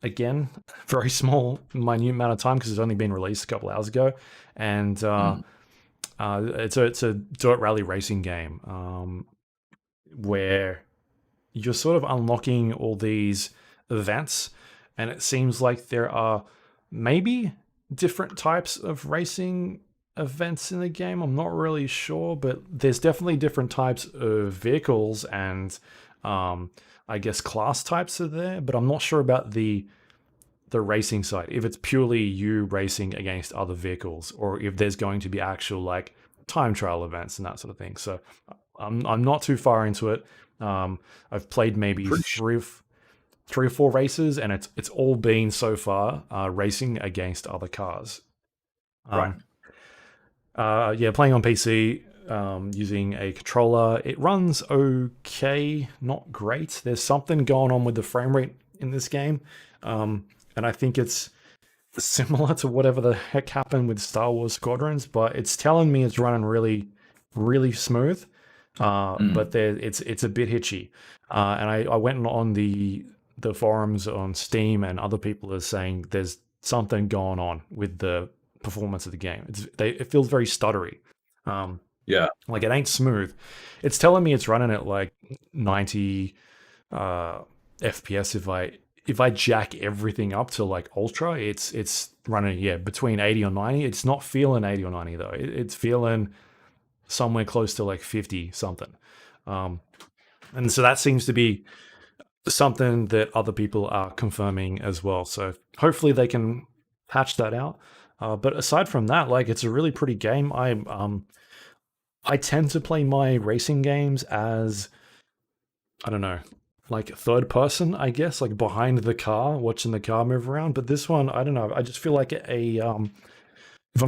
again, very small, minute amount of time because it's only been released a couple hours ago, and it's a dirt rally racing game where you're sort of unlocking all these events, and it seems like there are maybe different types of racing events in the game. I'm not really sure, but there's definitely different types of vehicles and I guess class types are there. But I'm not sure about the racing side. If it's purely you racing against other vehicles, or if there's going to be actual like time trial events and that sort of thing. So I'm not too far into it. I've played maybe Pretty sure. three or four races, and it's all been so far racing against other cars. Right. Um, yeah, playing on PC using a controller. It runs okay, not great. There's something going on with the frame rate in this game, and I think it's similar to whatever the heck happened with Star Wars Squadrons, but it's telling me it's running really, really smooth. But it's a bit hitchy, and I went on the forums on Steam, and other people are saying there's something going on with the performance of the game. It feels very stuttery. Yeah. Like it ain't smooth. It's telling me it's running at like 90 FPS. If I jack everything up to like ultra, it's running between 80 or 90. It's not feeling 80 or 90 though. It's feeling somewhere close to like 50 something. And so that seems to be something that other people are confirming as well. So hopefully they can patch that out. But aside from that, like it's a really pretty game. I tend to play my racing games as, I don't know, like third person, I guess, like behind the car, watching the car move around. But this one, I don't know. I just feel like if I'm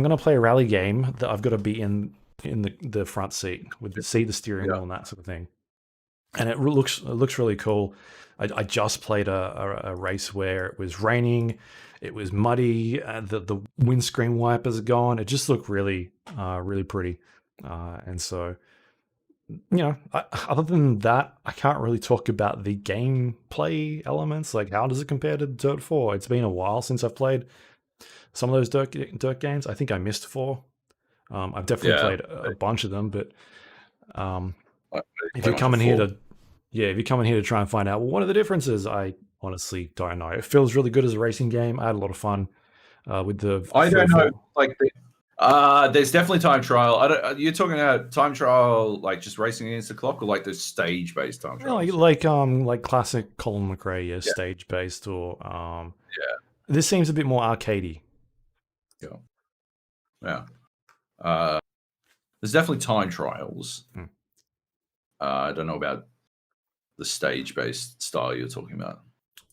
gonna play a rally game, that I've got to be in the front seat with the steering Yeah. wheel, and that sort of thing. And it looks really cool. I just played a race where it was raining, it was muddy, the windscreen wipers are gone. It just looked really really pretty, and so other than that, I can't really talk about the gameplay elements. Like, how does it compare to Dirt 4? It's been a while since I've played some of those Dirt games. I think I missed 4. I've definitely Yeah. played a bunch of them, but um, I if play you're much of coming here 4. to, yeah, if you're coming here to try and find out, well, what are the differences? I honestly don't know. It feels really good as a racing game. I had a lot of fun with the I three or don't know. four. Like, there's definitely time trial. You're talking about time trial, like just racing against the clock, or like the stage-based time Yeah, like trials? like classic Colin McRae, yeah, Yeah. stage based, or Yeah. this seems a bit more arcadey. Yeah. Yeah. Uh, there's definitely time trials. Hmm. I don't know about the stage-based style you're talking about.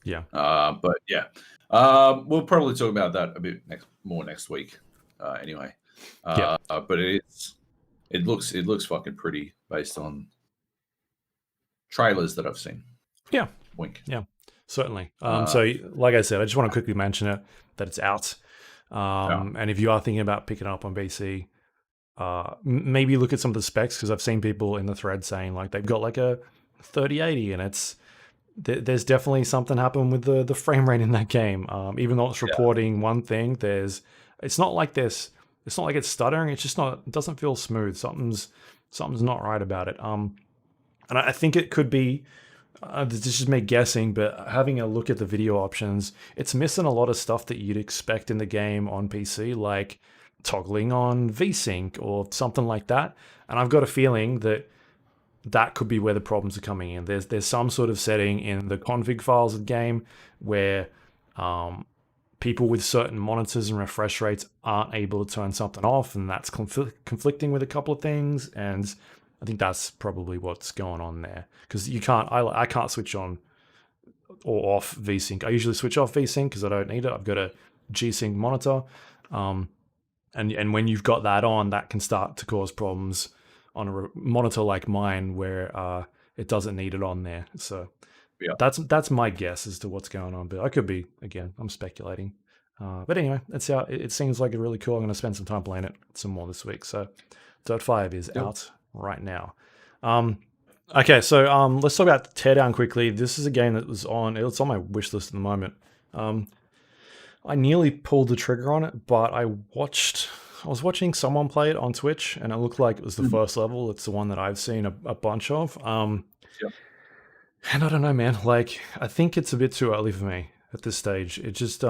Yeah. But yeah, we'll probably talk about that a bit more next week. Anyway, Yeah. but it looks fucking pretty based on trailers that I've seen. Yeah. Wink. Yeah. Certainly. Uh, So, like I said, I just want to quickly mention it that it's out. yeah, And if you are thinking about picking it up on PC, maybe look at some of the specs, because I've seen people in the thread saying like they've got like a 3080, and there's definitely something happened with the frame rate in that game. Even though it's yeah, reporting one thing, it's not like this. It's not like it's stuttering. It's just not. It doesn't feel smooth. Something's not right about it. And I think it could be. This is just me guessing, but having a look at the video options, it's missing a lot of stuff that you'd expect in the game on PC, like toggling on VSync or something like that. And I've got a feeling that could be where the problems are coming in. There's some sort of setting in the config files of the game where people with certain monitors and refresh rates aren't able to turn something off, and that's conflicting with a couple of things. And I think that's probably what's going on there, because I can't switch on or off VSync. I usually switch off VSync because I don't need it. I've got a G-Sync monitor, and when you've got that on, that can start to cause problems on a monitor like mine where it doesn't need it on there. So yeah. that's my guess as to what's going on, but I could be, again, I'm speculating. But anyway, that's out. It seems like a really cool. I'm going to spend some time playing it some more this week. So Dirt 5 is Yep. out right now. Okay, so let's talk about Teardown quickly. This is a game that it's on my wish list at the moment. I nearly pulled the trigger on it, but I was watching someone play it on Twitch, and it looked like it was the Mhm. first level. It's the one that I've seen a bunch of. Yep. And I don't know, man. Like, I think it's a bit too early for me at this stage. It just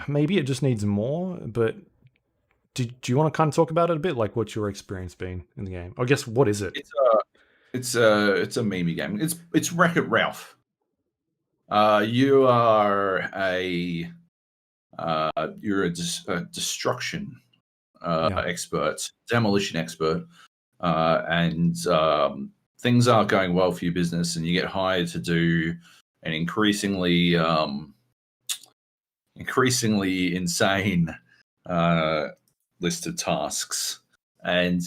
maybe it just needs more. But do you want to kind of talk about it a bit? Like, what's your experience been in the game? I guess what is it? It's a meme game. It's Wreck-It Ralph. You are a destruction Yeah. expert, demolition expert, and things aren't going well for your business, and you get hired to do an increasingly insane list of tasks, and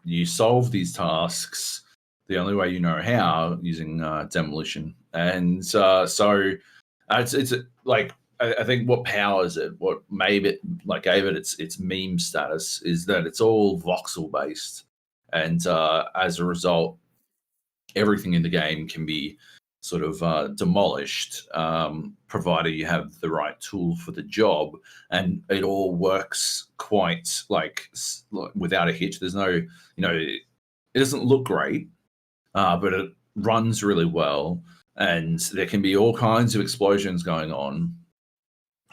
you solve these tasks the only way you know how, using demolition. And so it's like I think what powers it, what made it, like gave it its meme status, is that it's all voxel based, and as a result, everything in the game can be sort of demolished, provided you have the right tool for the job, and it all works quite like without a hitch. There's no, it doesn't look great, but it runs really well, and there can be all kinds of explosions going on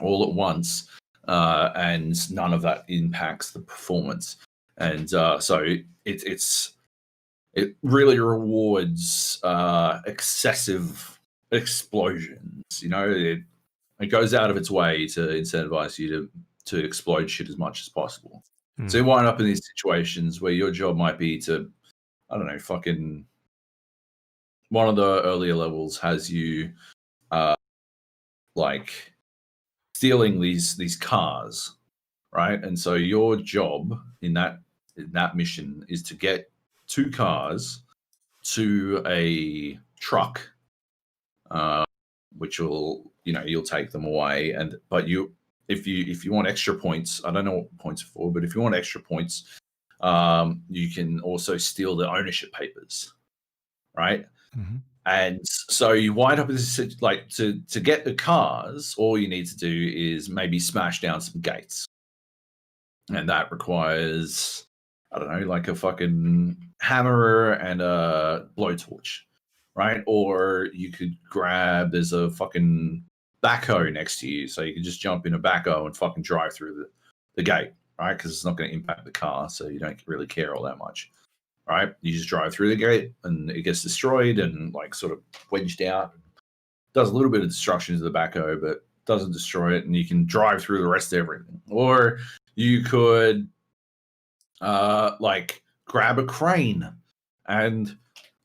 all at once, and none of that impacts the performance. And so it really rewards excessive explosions. It goes out of its way to incentivize you to explode shit as much as possible. So you wind up in these situations where your job might be to, I don't know, fucking one of the earlier levels has you like stealing these cars, right? And so your job in that mission is to get 2 cars to a truck, which will, you'll take them away. But if you want extra points, I don't know what points are for, but if you want extra points, you can also steal the ownership papers, right? Mm-hmm. And so you wind up in this, like, to get the cars, all you need to do is maybe smash down some gates. And that requires, I don't know, like a fucking hammer and a blowtorch, right? Or you could there's a fucking backhoe next to you, so you can just jump in a backhoe and fucking drive through the gate, right? Because it's not going to impact the car, so you don't really care all that much, right? You just drive through the gate, and it gets destroyed and like sort of wedged out. Does a little bit of destruction to the backhoe, but doesn't destroy it, and you can drive through the rest of everything. Or you could like grab a crane and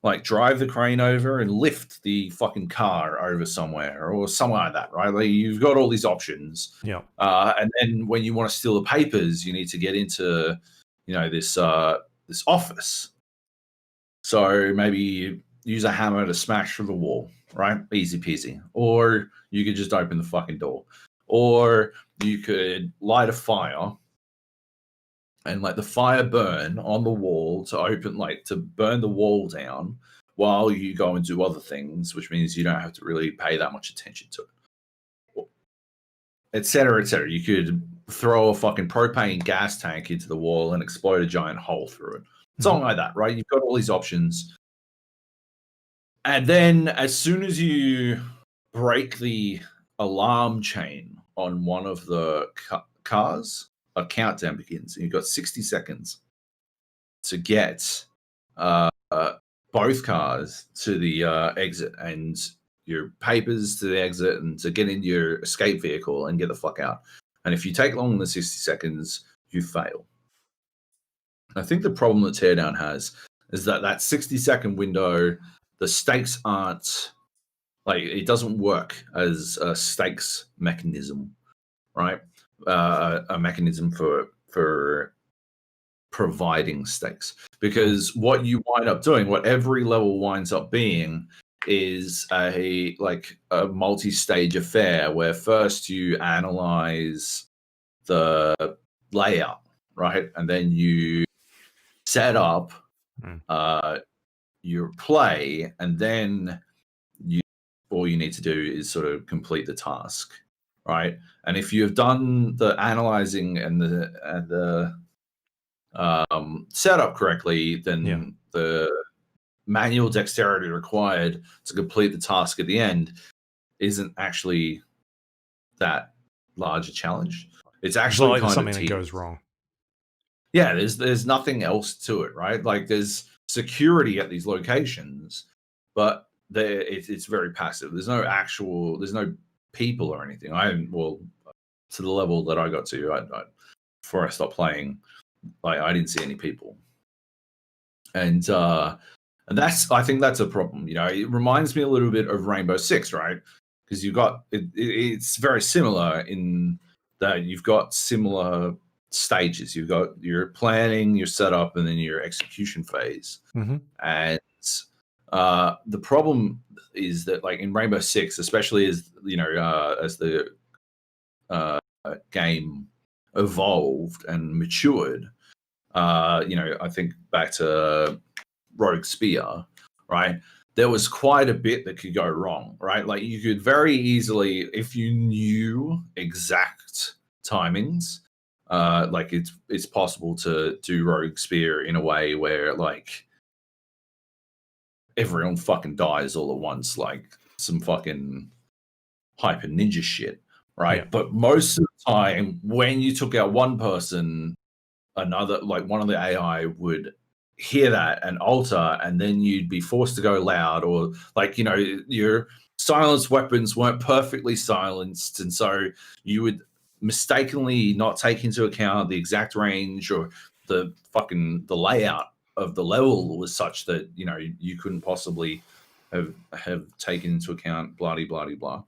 like drive the crane over and lift the fucking car over somewhere or something like that, right? Like, you've got all these options. Yeah. And then when you want to steal the papers, you need to get into, this office. So maybe you use a hammer to smash through the wall, right? Easy peasy. Or you could just open the fucking door. Or you could light a fire and let the fire burn on the wall to burn the wall down while you go and do other things, which means you don't have to really pay that much attention to it, et cetera, et cetera. You could throw a fucking propane gas tank into the wall and explode a giant hole through it. Something like that, right? You've got all these options. And then as soon as you break the alarm chain on one of the cars, a countdown begins, and you've got 60 seconds to get both cars to the exit and your papers to the exit, and to get into your escape vehicle and get the fuck out. And if you take longer than 60 seconds, you fail. I think the problem that Teardown has is that 60-second window, the stakes aren't, like, it doesn't work as a stakes mechanism, right? A mechanism for providing stakes, because what you wind up doing, what every level winds up being, is a multi-stage affair where first you analyze the layout, right, and then you set up your play, and then all you need to do is sort of complete the task, right? And if you've done the analyzing and the setup correctly, then the manual dexterity required to complete the task at the end isn't actually that larger challenge. It's It's not actually like there's kind of something that goes wrong. Yeah, there's nothing else to it, right? Like there's security at these locations, but it's very passive. There's no people or anything. To the level that I got to, before I stopped playing, I didn't see any people, and I think that's a problem. You know, it reminds me a little bit of Rainbow Six, right? Because it's very similar in that you've got similar stages. You've got your planning, your setup, and then your execution phase. Mm-hmm. And the problem is that, like in Rainbow Six, especially as as the game evolved and matured, I think back to Rogue Spear, right? There was quite a bit that could go wrong, right? Like you could very easily, if you knew exact timings, like it's possible to do Rogue Spear in a way where like everyone fucking dies all at once, like some fucking hyper ninja shit, right? Yeah. But most of the time, when you took out one person, another, like one of the AI would hear that and alter, and then you'd be forced to go loud, or like your silenced weapons weren't perfectly silenced, and so you would mistakenly not take into account the exact range, or the layout of the level was such that you couldn't possibly have taken into account blah blah blah.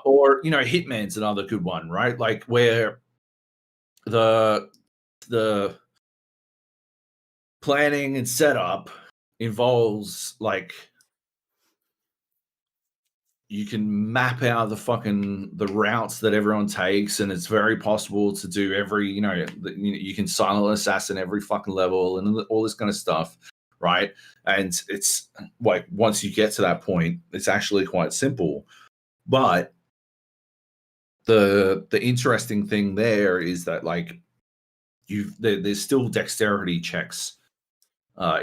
Or Hitman's another good one, right? Like where the planning and setup involves, like, you can map out the routes that everyone takes, and it's very possible to do every you can silent assassin every fucking level and all this kind of stuff, right? And it's like once you get to that point, it's actually quite simple. But the interesting thing there is that, like, there's still dexterity checks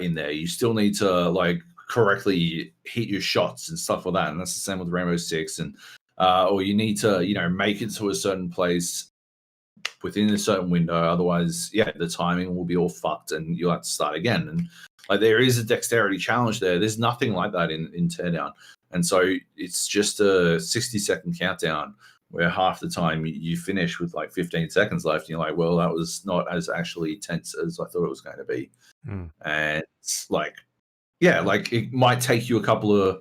in there. You still need to like correctly hit your shots and stuff like that, and that's the same with Rainbow Six. And or you need to make it to a certain place within a certain window, otherwise the timing will be all fucked and you'll have to start again. And like there is a dexterity challenge there. There's nothing like that in Teardown, and so it's just a 60-second countdown where half the time you finish with like 15 seconds left, and you're like, well, that was not as actually tense as I thought it was going to be. And it's like, like it might take you a couple of,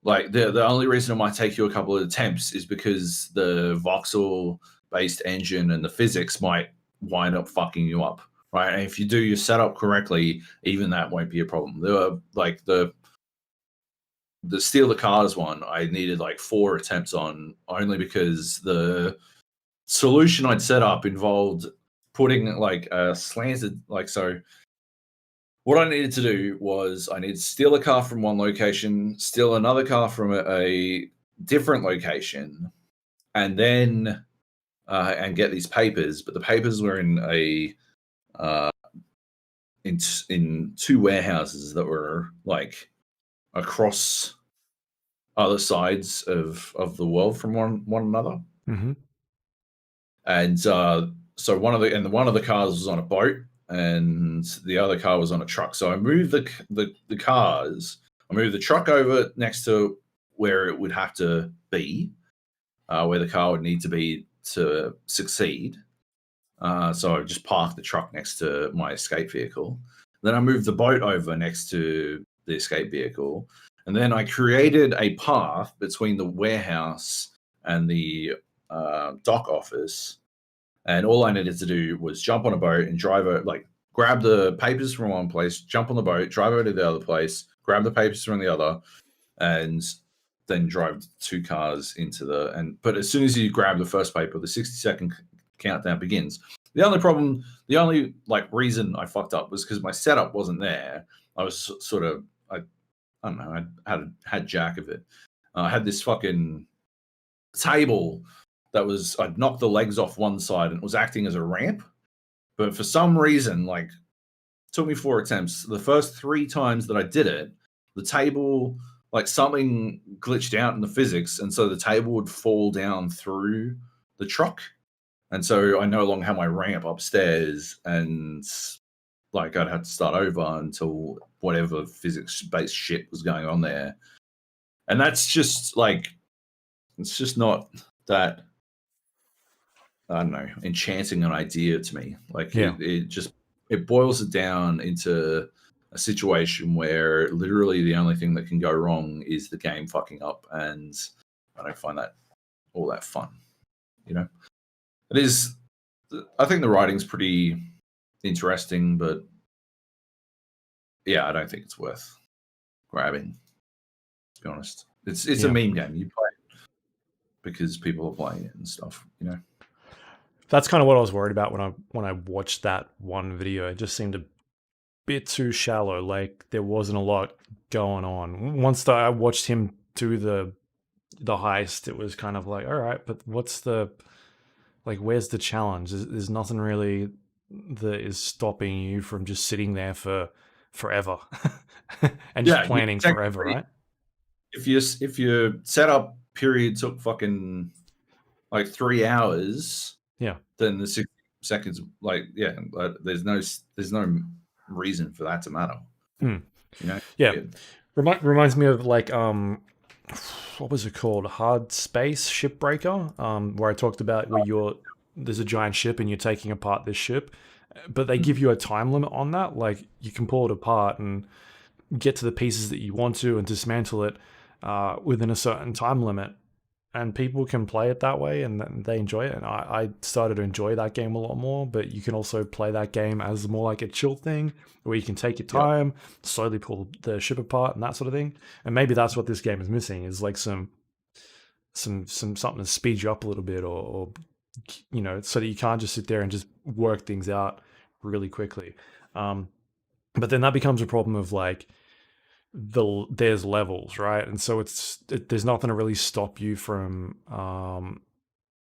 like the only reason it might take you a couple of attempts is because the voxel based engine and the physics might wind up fucking you up, right? And if you do your setup correctly, even that won't be a problem. There were like the steal the cars one, I needed like 4 attempts on, only because the solution I'd set up involved putting like a slanted, like, so what I needed to do was I needed to steal a car from one location, steal another car from a different location, and then and get these papers. But the papers were in in 2 warehouses that were like across other sides of the world from one another. Mm-hmm. And so one of the cars was on a boat, and the other car was on a truck. So I moved the cars. I moved the truck over next to where it would have to be, where the car would need to be to succeed. So I just parked the truck next to my escape vehicle. Then I moved the boat over next to the escape vehicle. And then I created a path between the warehouse and the dock office. And all I needed to do was jump on a boat and drive over, like grab the papers from one place, jump on the boat, drive over to the other place, grab the papers from the other, and then drive 2 cars into but as soon as you grab the first paper, the 60-second countdown begins. The only like reason I fucked up was because my setup wasn't there. I was sort of, I don't know, I had jack of it. I had this fucking table that was, I'd knocked the legs off one side and it was acting as a ramp. But for some reason, like, it took me 4 attempts. The first 3 times that I did it, the table, like something glitched out in the physics. And so the table would fall down through the truck, and so I no longer have my ramp upstairs, and like I'd have to start over until whatever physics-based shit was going on there, and that's just like it's just not that. I don't know, enchanting an idea to me. Like it boils it down into a situation where literally the only thing that can go wrong is the game fucking up, and I don't find that all that fun. You know, it is. I think the writing's pretty interesting, but yeah, I don't think it's worth grabbing. To be honest, it's a meme game. You play it because people are playing it and stuff. You know. That's kind of what I was worried about when I watched that one video. It just seemed a bit too shallow. Like there wasn't a lot going on. Once I watched him do the heist, it was kind of like, all right, but what's the like? Where's the challenge? There's nothing really that is stopping you from just sitting there for forever and just planning exactly. Forever, right? If your setup period took fucking like 3 hours. Yeah. Then the 60 seconds, like, there's no reason for that to matter. You know? Yeah. Reminds me of like what was it called? Hard Space Shipbreaker, where I talked about where there's a giant ship and you're taking apart this ship, but they give you a time limit on that. Like you can pull it apart and get to the pieces that you want to and dismantle it within a certain time limit. And people can play it that way and they enjoy it. And I started to enjoy that game a lot more, but you can also play that game as more like a chill thing where you can take your time, slowly pull the ship apart and that sort of thing. And maybe that's what this game is missing, is like some something to speed you up a little bit or you know, so that you can't just sit there and just work things out really quickly. But then that becomes a problem of like, there's levels, right? And so there's nothing to really stop you from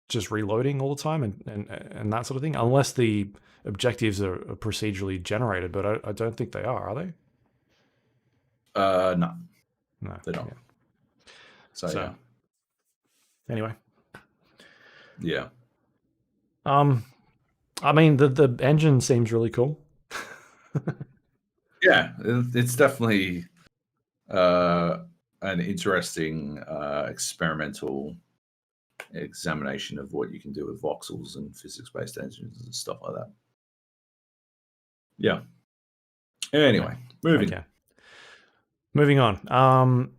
just reloading all the time and that sort of thing, unless the objectives are procedurally generated, but I don't think they are they? No, they don't. Yeah. So yeah. Anyway. Yeah. I mean the engine seems really cool. Yeah, it's definitely an interesting experimental examination of what you can do with voxels and physics-based engines and stuff like that. Yeah. Anyway, moving on.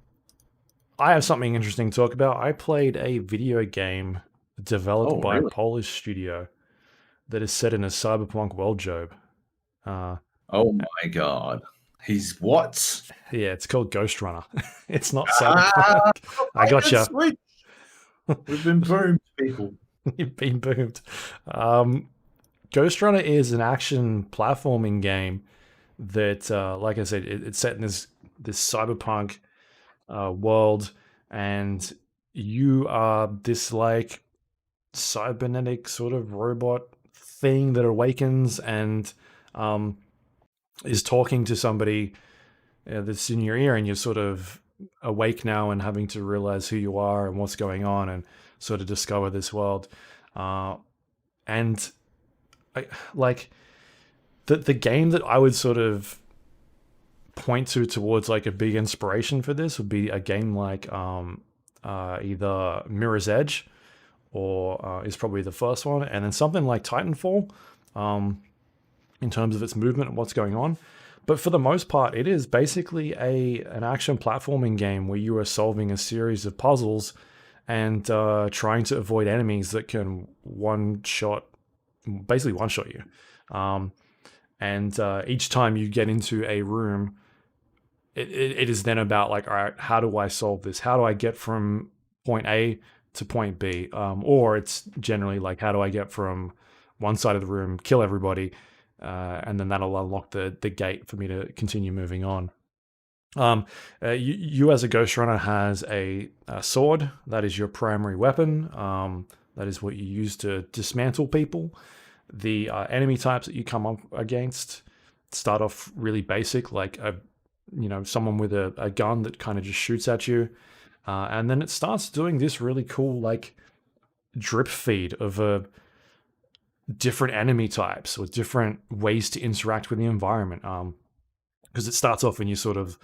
I have something interesting to talk about. I played a video game developed by a Polish studio that is set in a cyberpunk world, Joab. Oh my god. He's what? Yeah, it's called Ghostrunner. It's not cyberpunk. I gotcha. Sweet. We've been boomed, people. You've been boomed. Ghostrunner is an action platforming game that, like I said, it's set in this cyberpunk world, and you are this like cybernetic sort of robot thing that awakens and is talking to somebody that's in your ear, and you're sort of awake now and having to realize who you are and what's going on and sort of discover this world. And I like the game that I would sort of point towards like a big inspiration for this would be a game like either Mirror's Edge or is probably the first one, and then something like Titanfall in terms of its movement and what's going on. But for the most part, it is basically an action platforming game where you are solving a series of puzzles and trying to avoid enemies that can basically one-shot you. And each time you get into a room, it is then about like, all right, how do I solve this? How do I get from point A to point B? Or it's generally like, how do I get from one side of the room, kill everybody, and then that'll unlock the gate for me to continue moving on. You as a Ghostrunner has a sword. That is your primary weapon. That is what you use to dismantle people. The enemy types that you come up against start off really basic, like someone with a gun that kind of just shoots at you, and then it starts doing this really cool like drip feed of different enemy types or different ways to interact with the environment. Because it starts off when you sort of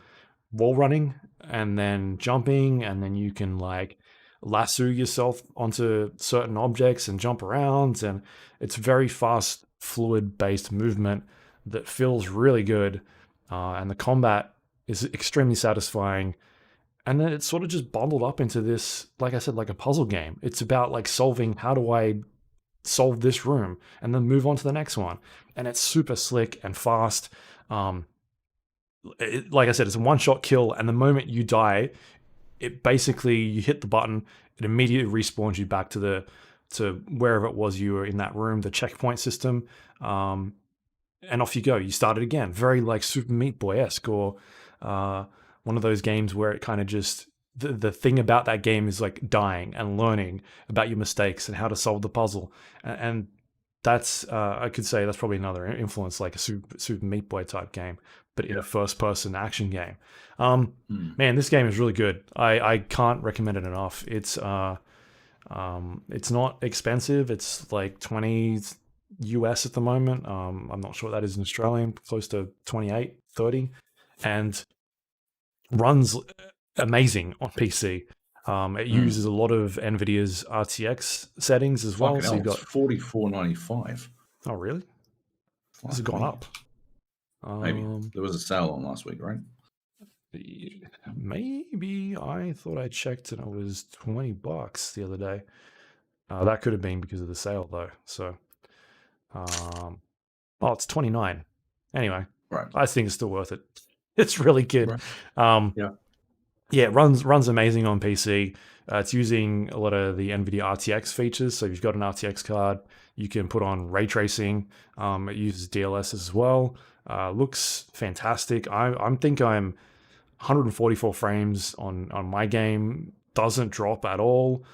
wall running and then jumping, and then you can like lasso yourself onto certain objects and jump around, and it's very fast, fluid based movement that feels really good, and the combat is extremely satisfying. And then it's sort of just bundled up into this, like I said, like a puzzle game. It's about like solving, how do I solve this room and then move on to the next one, and it's super slick and fast. Like I said, it's a one-shot kill, and the moment you die, it basically, you hit the button, it immediately respawns you back to wherever it was you were in that room, the checkpoint system, and off you go. You start it again, very like Super Meat Boy-esque, or one of those games where it kind of just, the thing about that game is like dying and learning about your mistakes and how to solve the puzzle, and that's I could say that's probably another influence, like a Super Meat Boy type game, but in a first person action game. Man, this game is really good. I can't recommend it enough. It's not expensive. It's like 20 US at the moment. I'm not sure what that is in Australian, close to 28, 30, and runs amazing on PC. It uses a lot of NVIDIA's RTX settings as well. Fucking So hell, you've got it's $44.95. Oh, really? This has gone up. Maybe there was a sale on last week, right? Maybe I thought I checked and it was $20 the other day. That could have been because of the sale though. So, oh, it's 29. Anyway, Right. I think it's still worth it. It's really good. Right. Yeah, it runs amazing on PC. It's using a lot of the NVIDIA RTX features. So if you've got an RTX card, you can put on ray tracing. It uses DLSS as well. Looks fantastic. I think I'm 144 frames on my game. Doesn't drop at all.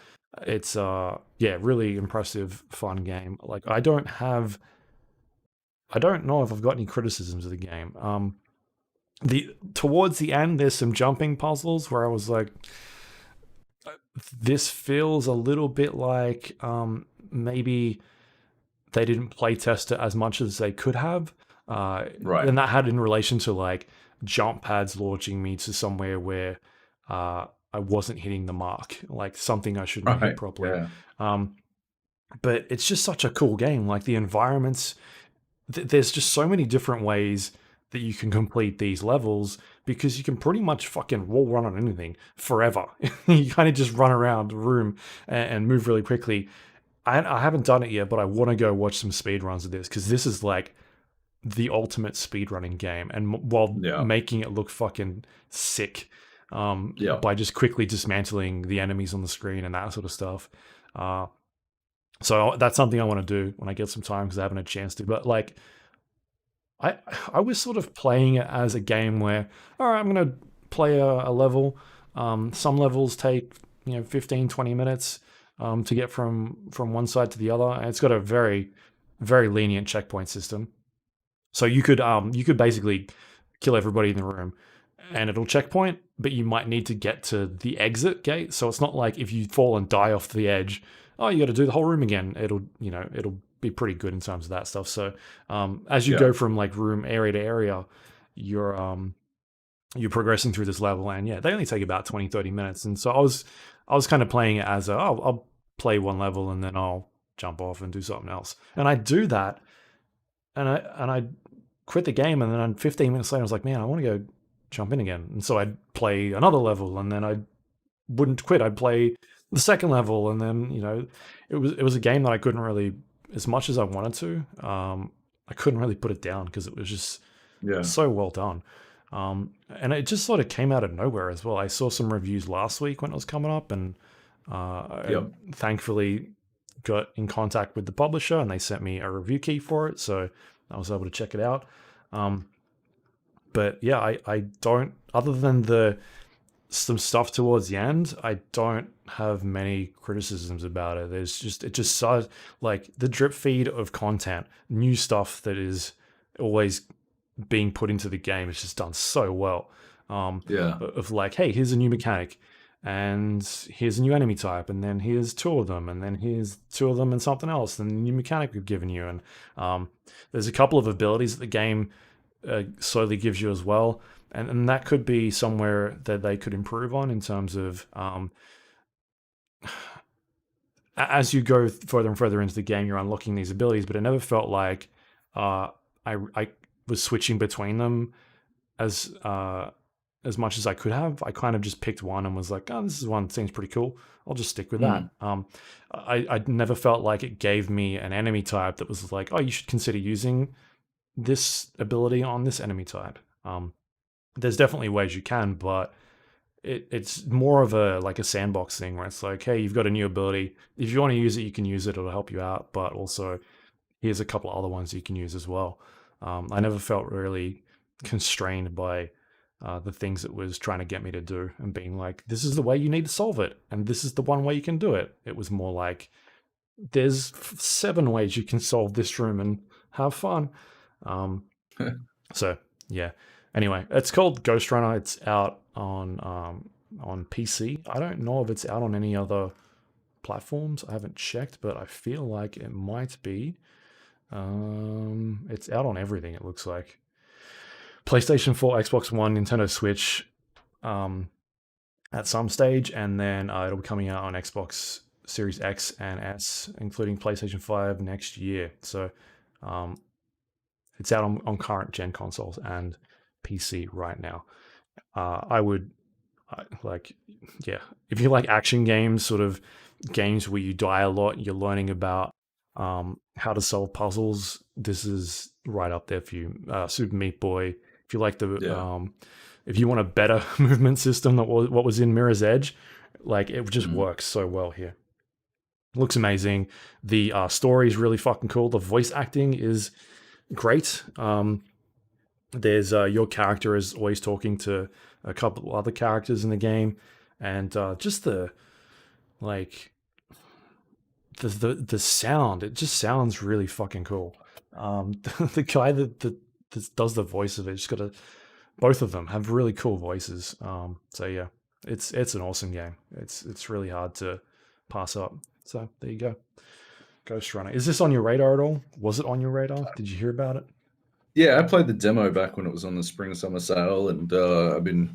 It's really impressive, fun game. Like I don't know if I've got any criticisms of the game. Towards the end, there's some jumping puzzles where I was like, this feels a little bit like maybe they didn't play test it as much as they could have. Right. And that had in relation to like jump pads launching me to somewhere where I wasn't hitting the mark, like something I shouldn't have hit properly. Yeah. But it's just such a cool game. Like the environments, there's just so many different ways that you can complete these levels, because you can pretty much fucking wall run on anything forever. You kind of just run around the room and move really quickly. I haven't done it yet, but I want to go watch some speed runs of this, because this is like the ultimate speedrunning game, and while making it look fucking sick, by just quickly dismantling the enemies on the screen and that sort of stuff. So that's something I want to do when I get some time, because I haven't had a chance to. But like, I was sort of playing it as a game where, all right, I'm going to play a level. Some levels take 15, 20 minutes to get from one side to the other, and it's got a very, very lenient checkpoint system. So you could basically kill everybody in the room, and it'll checkpoint, but you might need to get to the exit gate. So it's not like if you fall and die off the edge, oh, you got to do the whole room again. It'll be pretty good in terms of that stuff. So as you go from like room area to area, you're progressing through this level, and they only take about 20, 30 minutes. And so I was kind of playing it as I'll play one level and then I'll jump off and do something else. And I do that, and I quit the game, and then 15 minutes later I was like, man, I want to go jump in again. And so I'd play another level, and then I wouldn't quit. I'd play the second level, and then it was a game that I couldn't really, as much as I wanted to, I couldn't really put it down, because it was just so well done. And it just sort of came out of nowhere as well. I saw some reviews last week when it was coming up, and I thankfully got in contact with the publisher, and they sent me a review key for it, so I was able to check it out. But yeah, I don't, other than some stuff towards the end, I don't have many criticisms about it. It just saw like the drip feed of content, new stuff that is always being put into the game. It's just done so well. Of like, hey, here's a new mechanic. and here's a new enemy type, and then here's two of them, and then here's two of them and something else, and a new mechanic we've given you. And there's a couple of abilities that the game slowly gives you as well. And that could be somewhere that they could improve on in terms of as you go further and further into the game, you're unlocking these abilities, but it never felt like I was switching between them as much as I could have. I kind of just picked one and was like, oh, this is one that seems pretty cool. I'll just stick with that. I never felt like it gave me an enemy type that was like, oh, you should consider using this ability on this enemy type. There's definitely ways you can, but it's more of a sandbox thing where it's like, hey, you've got a new ability. If you want to use it, you can use it. It'll help you out. But also, here's a couple other ones you can use as well. I never felt really constrained by the things it was trying to get me to do and being like, this is the way you need to solve it. And this is the one way you can do it. It was more like, there's 7 ways you can solve this room and have fun. So yeah. Anyway, it's called Ghostrunner. It's out on PC. I don't know if it's out on any other platforms. I haven't checked, but I feel like it might be. It's out on everything. It looks like PlayStation 4, Xbox One, Nintendo Switch, at some stage, and then it'll be coming out on Xbox Series X and S, including PlayStation 5 next year. So, it's out on current gen consoles and PC right now. If you like action games, sort of games where you die a lot, you're learning about how to solve puzzles, this is right up there for you. Super Meat Boy. If you like if you want a better movement system than what was in Mirror's Edge, like it just works so well here. Looks amazing. The story is really fucking cool. The voice acting is great. There's your character is always talking to a couple other characters in the game, and just the sound, it just sounds really fucking cool. The guy that does the voice of it, just got both of them have really cool voices. So yeah, it's an awesome game. It's really hard to pass up. So there you go. Ghostrunner. Is this on your radar at all? Was it on your radar? Did you hear about it? Yeah, I played the demo back when it was on the spring summer sale, and I've been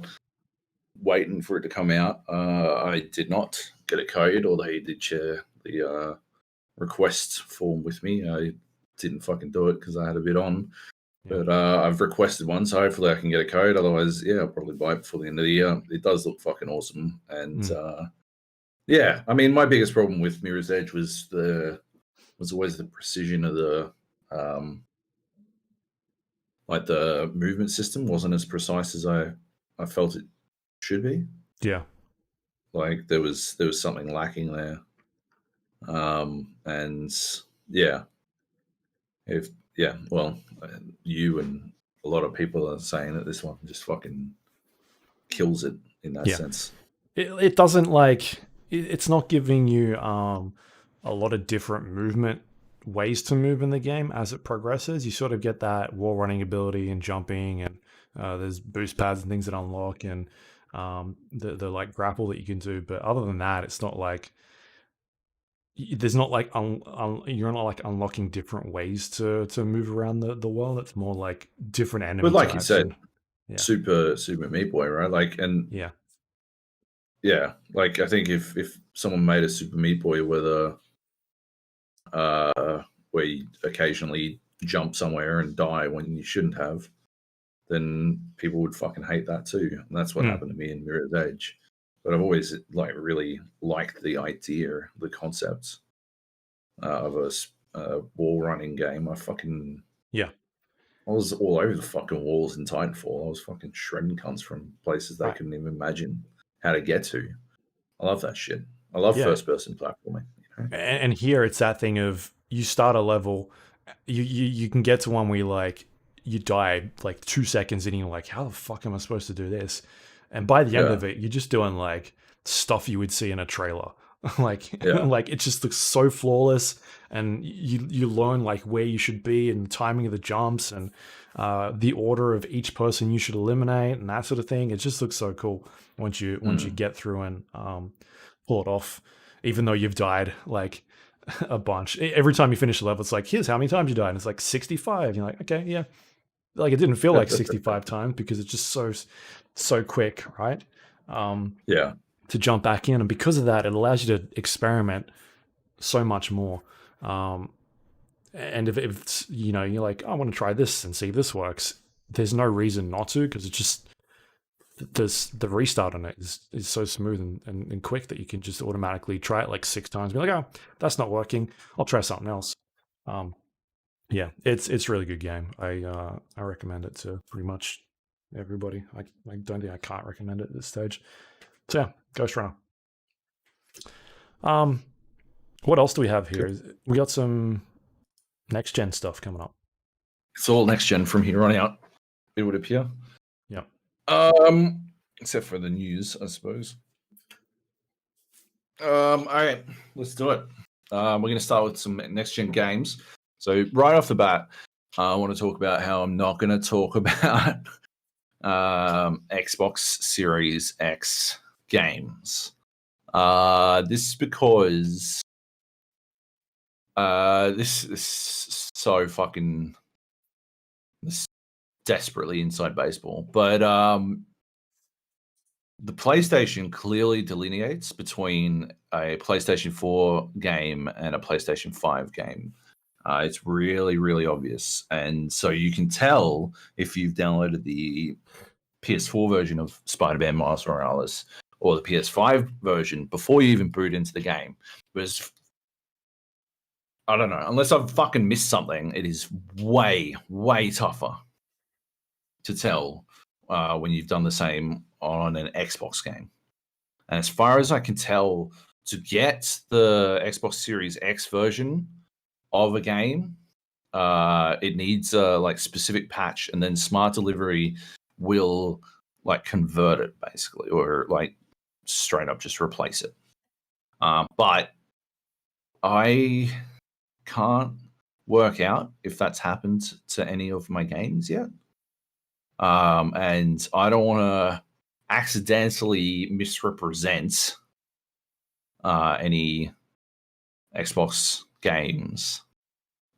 waiting for it to come out. I did not get a code, although he did share the request form with me. I didn't fucking do it because I had a bit on. Yeah. But I've requested one, so hopefully I can get a code. Otherwise, yeah, I'll probably buy it before the end of the year. It does look fucking awesome. And yeah, I mean, my biggest problem with Mirror's Edge was always the precision of the the movement system wasn't as precise as I felt it should be. Yeah. Like there was something lacking there. And yeah, you and a lot of people are saying that this one just fucking kills it in that sense. It doesn't it's not giving you a lot of different movement ways to move in the game as it progresses. You sort of get that wall running ability and jumping, and there's boost pads and things that unlock, and the like grapple that you can do. But other than that, it's not like there's not like you're not like unlocking different ways to move around the world. It's more like different enemies. But like you said, Super Meat Boy, right? Like, and yeah, like I think if someone made a Super Meat Boy where you occasionally jump somewhere and die when you shouldn't have, then people would fucking hate that too. And that's what happened to me in Mirror's Edge. But I've always really liked the idea, the concept of a wall running game. I was all over the fucking walls in Titanfall. I was fucking shredding cunts from places they couldn't even imagine how to get to. I love that shit. I love first person platforming. You know? And here it's that thing of you start a level, you can get to one where you die like 2 seconds and you're like, how the fuck am I supposed to do this? And by the end of it, you're just doing like stuff you would see in a trailer. like Yeah. like it just looks so flawless, and you learn like where you should be and the timing of the jumps and the order of each person you should eliminate and that sort of thing. It just looks so cool once you get through and pull it off, even though you've died like a bunch. Every time you finish a level, it's like, here's how many times you died, and it's like 65. And you're like, okay, yeah. Like it didn't feel like 65 times because it's just so quick, right? Yeah. To jump back in, and because of that, it allows you to experiment so much more. And if it's, you're like, I want to try this and see if this works, there's no reason not to, because it's just the restart on it is so smooth and quick that you can just automatically try it like 6 times, be like, oh, that's not working, I'll try something else. Yeah, it's a really good game. I recommend it to pretty much everybody. I don't think I can't recommend it at this stage. So yeah, Ghostrunner. What else do we have here? We got some next gen stuff coming up. It's all next gen from here on out, it would appear. Yeah. Except for the news, I suppose. All right, let's do it. We're going to start with some next gen games. So right off the bat, I want to talk about how I'm not going to talk about Xbox Series X games. This is because this is so fucking desperately inside baseball. But the PlayStation clearly delineates between a PlayStation 4 game and a PlayStation 5 game. It's really, really obvious. And so you can tell if you've downloaded the PS4 version of Spider-Man Miles Morales or the PS5 version before you even boot into the game. Because, I don't know, unless I've fucking missed something, it is way, way tougher to tell when you've done the same on an Xbox game. And as far as I can tell, to get the Xbox Series X version of a game, it needs a like specific patch, and then Smart Delivery will like convert it basically, or like straight up just replace it. But I can't work out if that's happened to any of my games yet. And I don't want to accidentally misrepresent any Xbox games.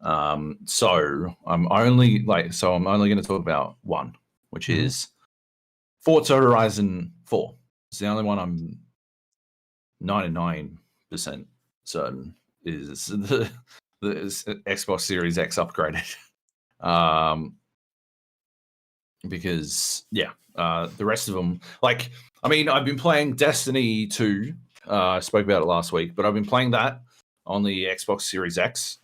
So I'm only going to talk about one, which is Forza Horizon 4. It's the only one I'm 99% certain is the Xbox Series X upgraded. Because the rest of them, like, I mean, I've been playing Destiny 2. I spoke about it last week, but I've been playing that on the Xbox Series X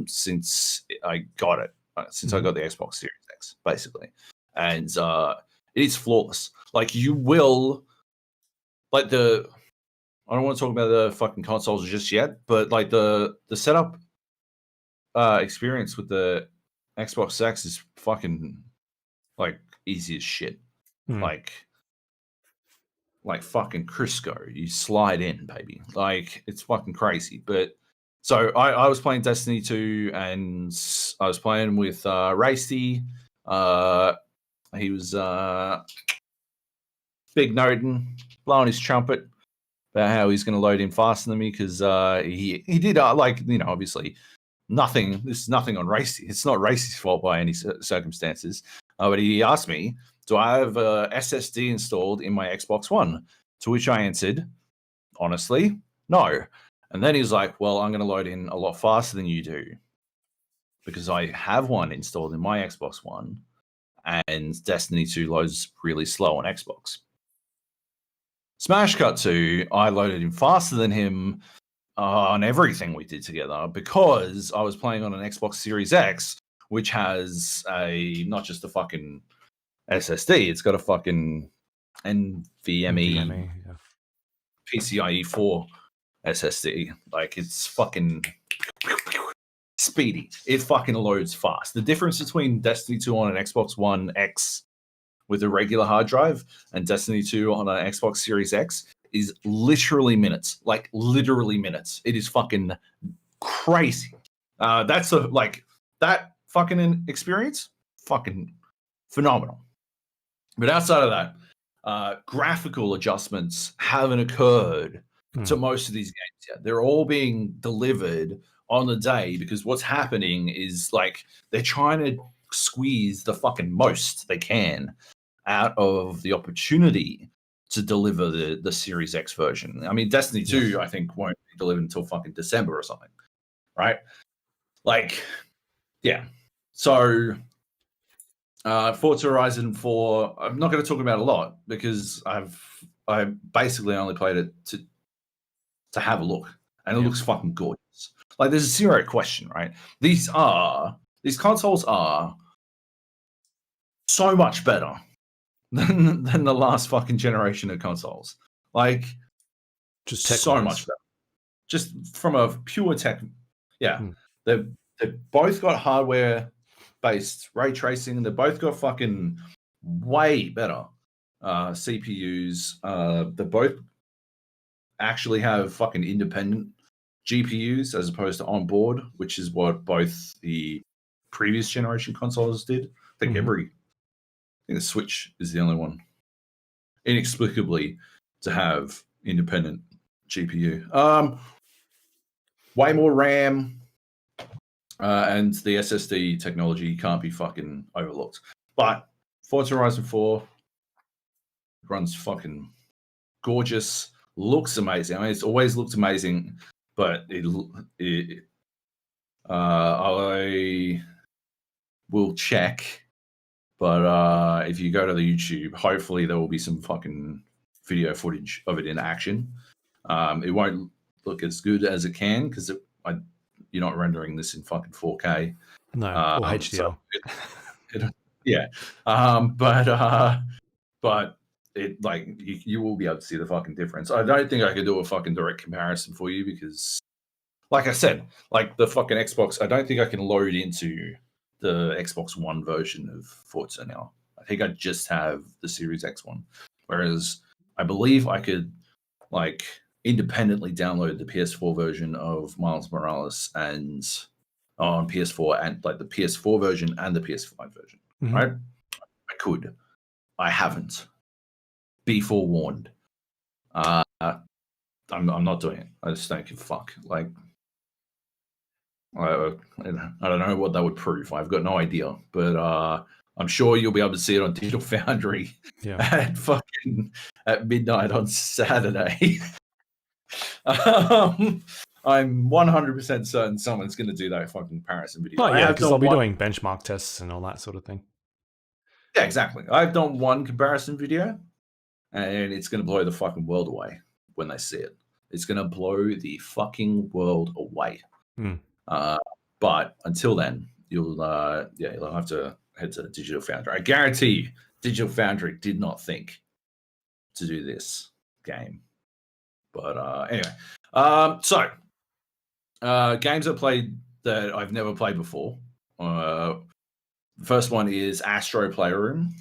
since I got it, since I got the Xbox Series X, basically. And it is flawless. Like, you will, like, I don't want to talk about the fucking consoles just yet, but like the setup experience with the Xbox X is fucking like easy as shit. Like fucking Crisco. You slide in, baby. Like, it's fucking crazy. But so I was playing Destiny 2, and I was playing with Racy. He was big noting, blowing his trumpet about how he's going to load in faster than me, because he did obviously nothing. This is nothing on Racy. It's not Racy's fault by any circumstances. But he asked me, do I have a SSD installed in my Xbox One? To which I answered, honestly, no. And then he's like, well, I'm going to load in a lot faster than you do, because I have one installed in my Xbox One, and Destiny 2 loads really slow on Xbox. Smash cut to, I loaded in faster than him on everything we did together, because I was playing on an Xbox Series X, which has not just a fucking SSD, it's got a fucking NVMe PCIe 4 SSD. Like, it's fucking speedy. It fucking loads fast. The difference between Destiny 2 on an Xbox One X with a regular hard drive and Destiny 2 on an Xbox Series X is literally minutes. Like literally minutes. It is fucking crazy. That's that fucking experience, fucking phenomenal. But outside of that, graphical adjustments haven't occurred to most of these games yet. They're all being delivered on the day because what's happening is like they're trying to squeeze the fucking most they can out of the opportunity to deliver the Series X version. I mean, Destiny 2, I think, won't be delivered until fucking December or something, right? Like, yeah. So, Forza Horizon 4, I'm not going to talk about a lot because I basically only played it to have a look, and it looks fucking gorgeous. Like, there's zero question, right? These consoles are so much better than the last fucking generation of consoles. Like, just so much better. Just from a pure tech, they've both got hardware-based ray tracing. They've both got fucking way better CPUs. They both actually have fucking independent GPUs as opposed to on board, which is what both the previous generation consoles did. I think the Switch is the only one inexplicably to have independent GPU. Way more RAM, and the SSD technology can't be fucking overlooked. But Forza Horizon 4 runs fucking gorgeous, looks amazing. I mean, it's always looked amazing, but I will check. But if you go to the YouTube, hopefully there will be some fucking video footage of it in action. It won't look as good as it can because you're not rendering this in fucking 4K. No, or HDR. But it like you will be able to see the fucking difference. I don't think I could do a fucking direct comparison for you because, like I said, like the fucking Xbox, I don't think I can load into the Xbox One version of Forza now. I think I just have the Series X one. Whereas I believe I could like independently download the PS4 version of Miles Morales and on PS4 and like the PS4 version and the PS5 version. Right? I could. I haven't. Be forewarned. I'm not doing it. I just don't give a fuck. Like, I don't know what that would prove. I've got no idea, but I'm sure you'll be able to see it on Digital Foundry at midnight on Saturday. I'm 100% certain someone's going to do that fucking comparison video. Oh yeah, because they'll be doing benchmark tests and all that sort of thing. Yeah, exactly. I've done one comparison video, and it's going to blow the fucking world away when they see it. It's going to blow the fucking world away. But until then, you'll have to head to Digital Foundry. I guarantee Digital Foundry did not think to do this game. But anyway, so games I played that I've never played before. The first one is Astro Playroom,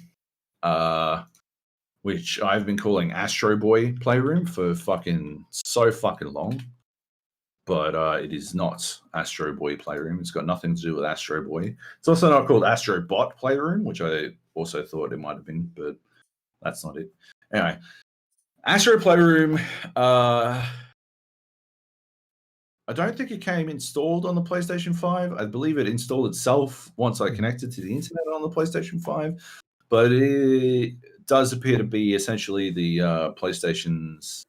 which I've been calling Astro Boy Playroom for so fucking long. But it is not Astro Boy Playroom. It's got nothing to do with Astro Boy. It's also not called Astro Bot Playroom, which I also thought it might have been, but that's not it. Anyway, Astro Playroom, I don't think it came installed on the PlayStation 5. I believe it installed itself once I connected to the internet on the PlayStation 5. But it does appear to be essentially the PlayStation's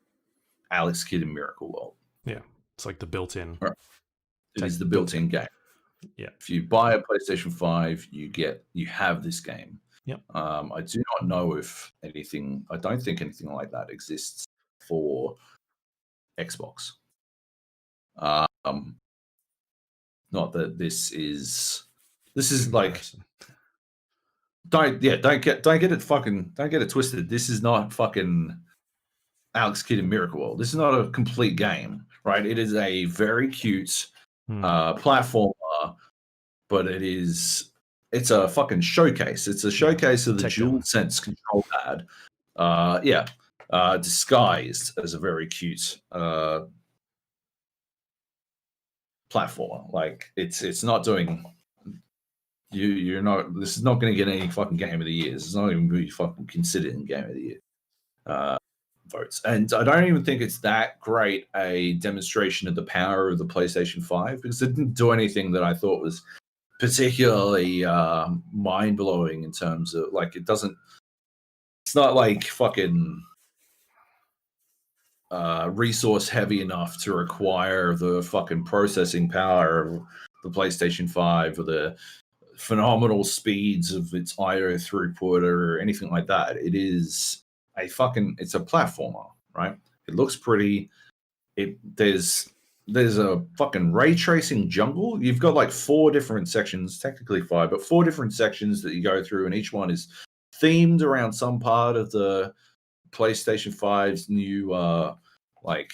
Alex Kidd in Miracle World. Yeah. It's like the built-in. Right. It is the built-in game. Yeah. If you buy a PlayStation 5, you have this game. Yep. I do not know if I don't think anything like that exists for Xbox. Not that this is like don't get it twisted. This is not fucking Alex Kidd in Miracle World. This is not a complete game, right? It is a very cute platformer, but it's a fucking showcase. It's a showcase of the DualSense control pad. disguised as a very cute platformer. Like it's not doing. You're not. This is not going to get any fucking game of the year. It's not even really fucking considered in game of the year votes. And I don't even think it's that great a demonstration of the power of the PlayStation 5 because it didn't do anything that I thought was particularly mind blowing in terms of like it doesn't. It's not like fucking resource heavy enough to require the fucking processing power of the PlayStation 5 or the phenomenal speeds of its IO throughput or anything like that. It is it's a platformer, right? It looks pretty. There's a fucking ray tracing jungle. You've got like 4 different sections, technically 5, but 4 different sections that you go through, and each one is themed around some part of the PlayStation 5's new like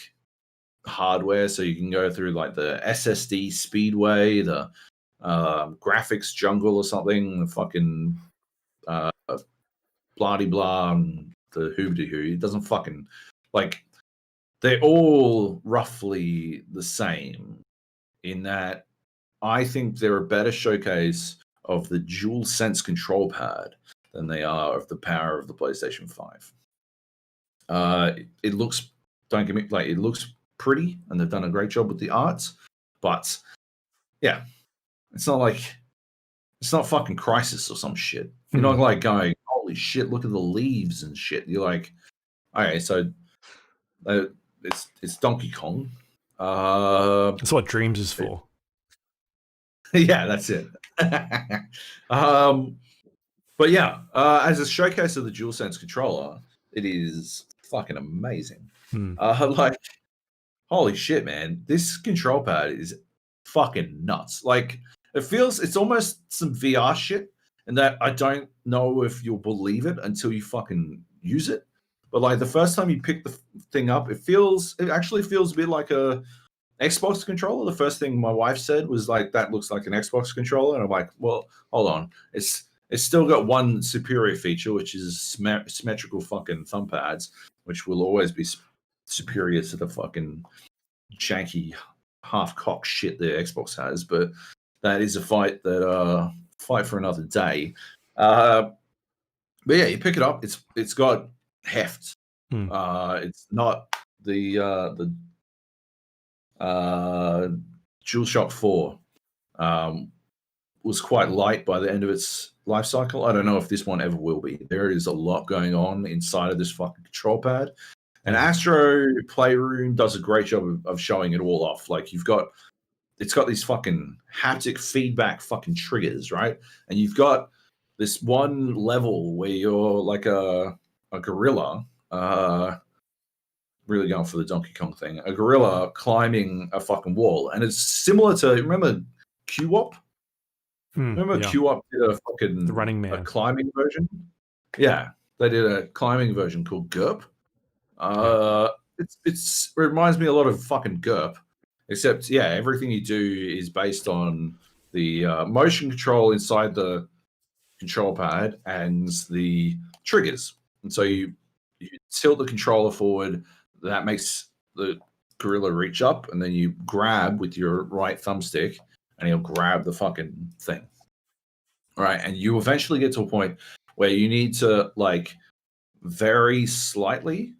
hardware. So you can go through like the SSD speedway, the graphics jungle or something, the fucking blah de blah, and the hoobity hoo. It doesn't fucking like they're all roughly the same in that I think they're a better showcase of the dual sense control pad than they are of the power of the PlayStation 5. It looks, don't get me, like it looks pretty, and they've done a great job with the arts, but yeah, it's not fucking Crisis or some shit. You're not like going, holy shit, look at the leaves and shit. You're like, okay, so it's Donkey Kong. That's what Dreams is for. Yeah, that's it. But yeah, as a showcase of the DualSense controller, it is fucking amazing. Like, holy shit, man, this control pad is fucking nuts. Like, it's almost some VR shit, and that I don't know if you'll believe it until you fucking use it. But like the first time you pick the thing up, it actually feels a bit like a Xbox controller. The first thing my wife said was like, that looks like an Xbox controller. And I'm like, well, hold on. It's still got one superior feature, which is symmetrical fucking thumb pads, which will always be superior to the fucking janky half-cock shit that Xbox has. But that is a fight for another day. But yeah, you pick it up. It's got heft. It's not the DualShock 4 was quite light by the end of its life cycle. I don't know if this one ever will be. There is a lot going on inside of this fucking control pad. And Astro Playroom does a great job of showing it all off. Like it's got these fucking haptic feedback fucking triggers, right? And you've got this one level where you're like a gorilla, really going for the Donkey Kong thing, a gorilla climbing a fucking wall. And it's similar to, remember QWOP? QWOP did a fucking The Running Man. a climbing version? Yeah, they did a climbing version called GURP. It reminds me a lot of fucking GURP, except yeah, everything you do is based on the motion control inside the control pad and the triggers. And so you tilt the controller forward, that makes the gorilla reach up, and then you grab with your right thumbstick and he'll grab the fucking thing. All right, and you eventually get to a point where you need to like very slightly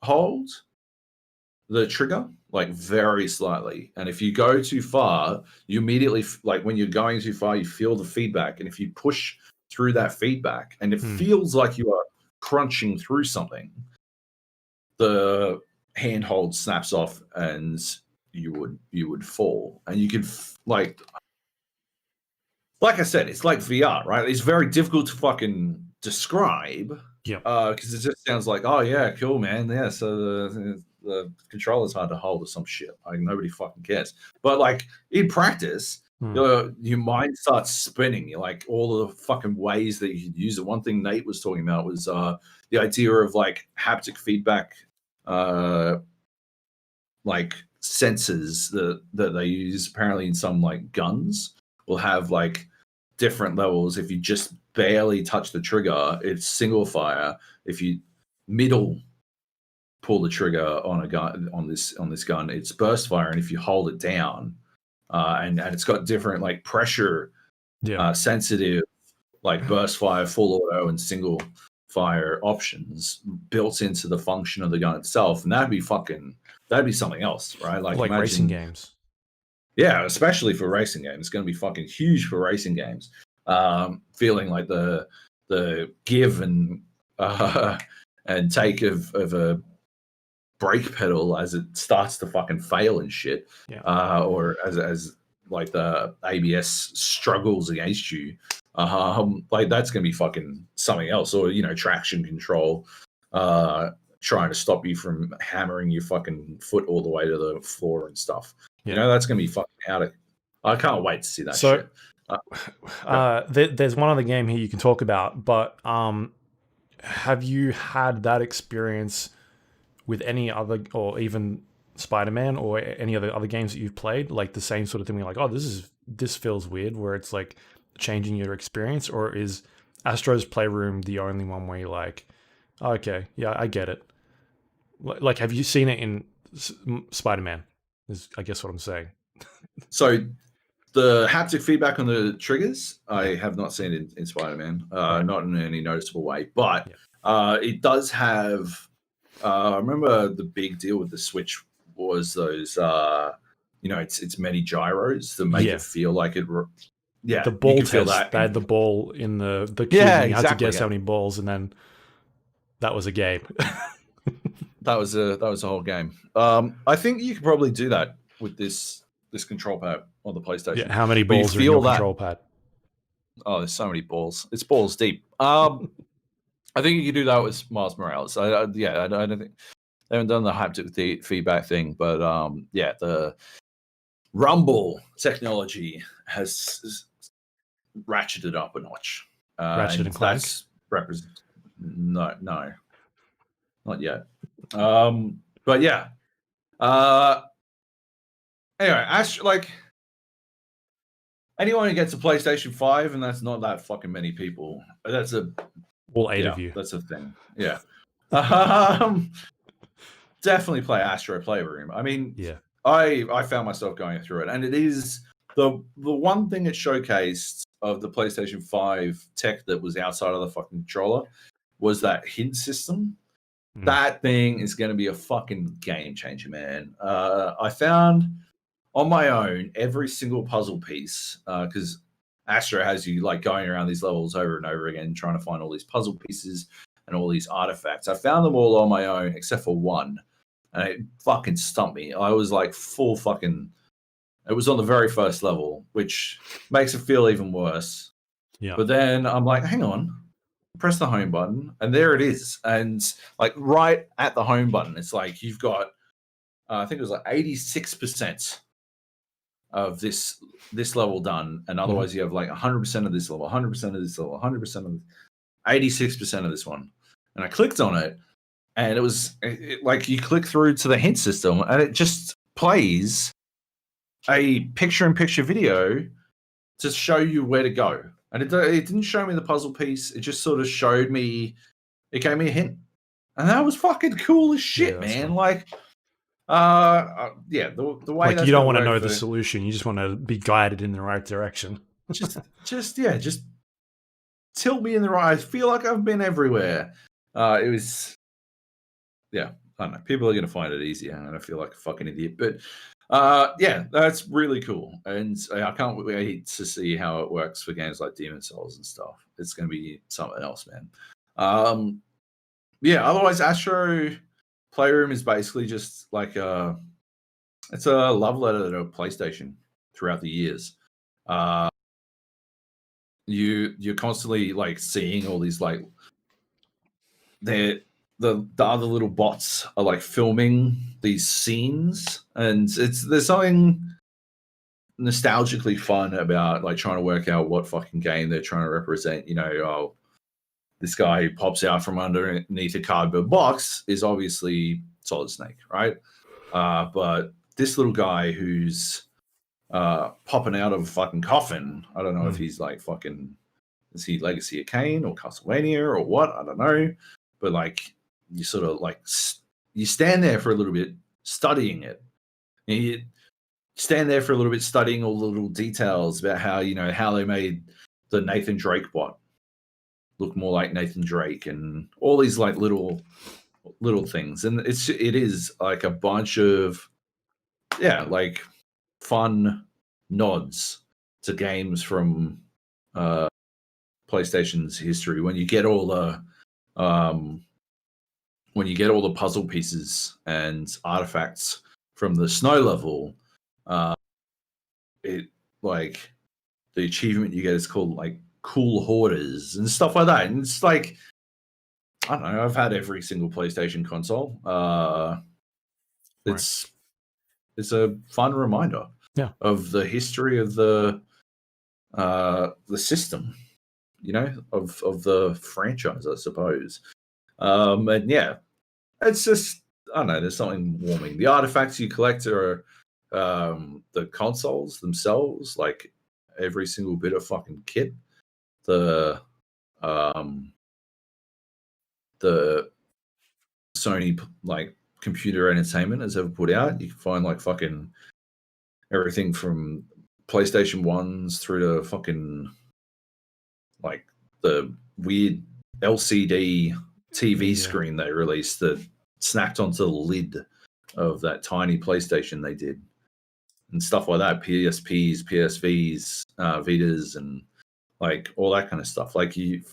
hold the trigger, like very slightly. And if you go too far, you immediately, like when you're going too far, you feel the feedback. And if you push through that feedback and it feels like you are crunching through something, the handhold snaps off and you would fall. And you could like I said, it's like VR, right? It's very difficult to fucking describe. Yeah. Because it just sounds like, oh yeah, cool, man. Yeah, so the controller's hard to hold or some shit. Like nobody fucking cares. But like in practice, your mind starts spinning. You're like all the fucking ways that you could use it. One thing Nate was talking about was the idea of like haptic feedback, like sensors that they use apparently in some like guns will have like different levels. If you just barely touch the trigger, it's single fire. If you middle pull the trigger on a gun on this gun, it's burst fire, and if you hold it down, and it's got different like pressure sensitive, like burst fire, full auto, and single fire options built into the function of the gun itself, and that'd be something else, right? Like imagine, racing games. Yeah, especially for racing games, it's going to be fucking huge for racing games. Feeling like the give and take of a brake pedal as it starts to fucking fail and shit, or as like the ABS struggles against you, like that's gonna be fucking something else. Or traction control, trying to stop you from hammering your fucking foot all the way to the floor and stuff. That's gonna be fucking out of. I can't wait to see that shit. There's one other game here you can talk about, but have you had that experience with any other, or even Spider-Man or any other games that you've played, like the same sort of thing? You're like, oh, this feels weird, where it's like changing your experience? Or is Astro's Playroom the only one where you're like, oh, okay, yeah, I get it? Like, have you seen it in Spider-Man? Is I guess what I'm saying. So the haptic feedback on the triggers, I have not seen it in Spider-Man, not in any noticeable way, but it does have. I remember the big deal with the Switch was those, it's many gyros that make it feel like it. The ball test. They had the ball in the cube. And you had to guess how many balls, and then that was a game. that was a whole game. I think you could probably do that with this control pad on the PlayStation. Yeah, how many balls are in your control pad? Oh, there's so many balls. It's balls deep. I think you could do that with Miles Morales. I don't think they haven't done the haptic feedback thing, but the Rumble technology has ratcheted up a notch. Ratchet and Clank? No, not yet. But yeah. Anyway, anyone who gets a PlayStation 5, and that's not that fucking many people. That's all 8 of you. That's a thing. Yeah. Definitely play Astro Playroom. I mean, I found myself going through it, and it is the one thing it showcased of the PlayStation 5 tech that was outside of the fucking controller was that hint system. That thing is going to be a fucking game changer, man. I found on my own every single puzzle piece, because Astro has you like going around these levels over and over again, trying to find all these puzzle pieces and all these artifacts. I found them all on my own except for one, and it fucking stumped me. I was like full fucking. It was on the very first level, which makes it feel even worse. Yeah. But then I'm like, hang on, press the home button, and there it is. And like right at the home button, it's like you've got, I think it was like 86% of this level done, and otherwise you have like 100% of this level, 100% of this level, 100% of 86% of this one. And I clicked on it, and it was like you click through to the hint system, and it just plays a picture-in-picture video to show you where to go. And it didn't show me the puzzle piece. It just sort of showed me. It gave me a hint, and that was fucking cool as shit, man. Cool. Like. The way like you don't want to know the solution, you just want to be guided in the right direction. just tilt me in the right. I feel like I've been everywhere. It was, I don't know. People are gonna find it easier, and I feel like a fucking idiot. But that's really cool, and I can't wait to see how it works for games like Demon's Souls and stuff. It's gonna be something else, man. Otherwise, Astro Playroom is basically just like it's a love letter to PlayStation throughout the years. You're constantly like seeing all these like the other little bots are like filming these scenes, and there's something nostalgically fun about like trying to work out what fucking game they're trying to represent. This guy who pops out from underneath a cardboard box is obviously Solid Snake, right? But this little guy who's popping out of a fucking coffin, I don't know if he's like fucking, is he Legacy of Kain or Castlevania or what? I don't know. But like, you sort of like you stand there for a little bit studying it. You stand there for a little bit studying all the little details about how, you know, how they made the Nathan Drake bot look more like Nathan Drake and all these like little things. And it is like a bunch of, yeah, like fun nods to games from PlayStation's history. When you get all the puzzle pieces and artifacts from the snow level, it like the achievement you get is called like cool hoarders and stuff like that. And it's like, I don't know, I've had every single PlayStation console. It's a fun reminder of the history of the system, you know, of the franchise, I suppose. And yeah, it's just, I don't know, there's something warming. The artifacts you collect are the consoles themselves, like every single bit of fucking kit. The Sony like computer entertainment has ever put out. You can find like fucking everything from PlayStation 1s through to fucking like the weird LCD TV screen they released that snapped onto the lid of that tiny PlayStation they did, and stuff like that. PSPs, PSVs, Vitas, and like all that kind of stuff. Like you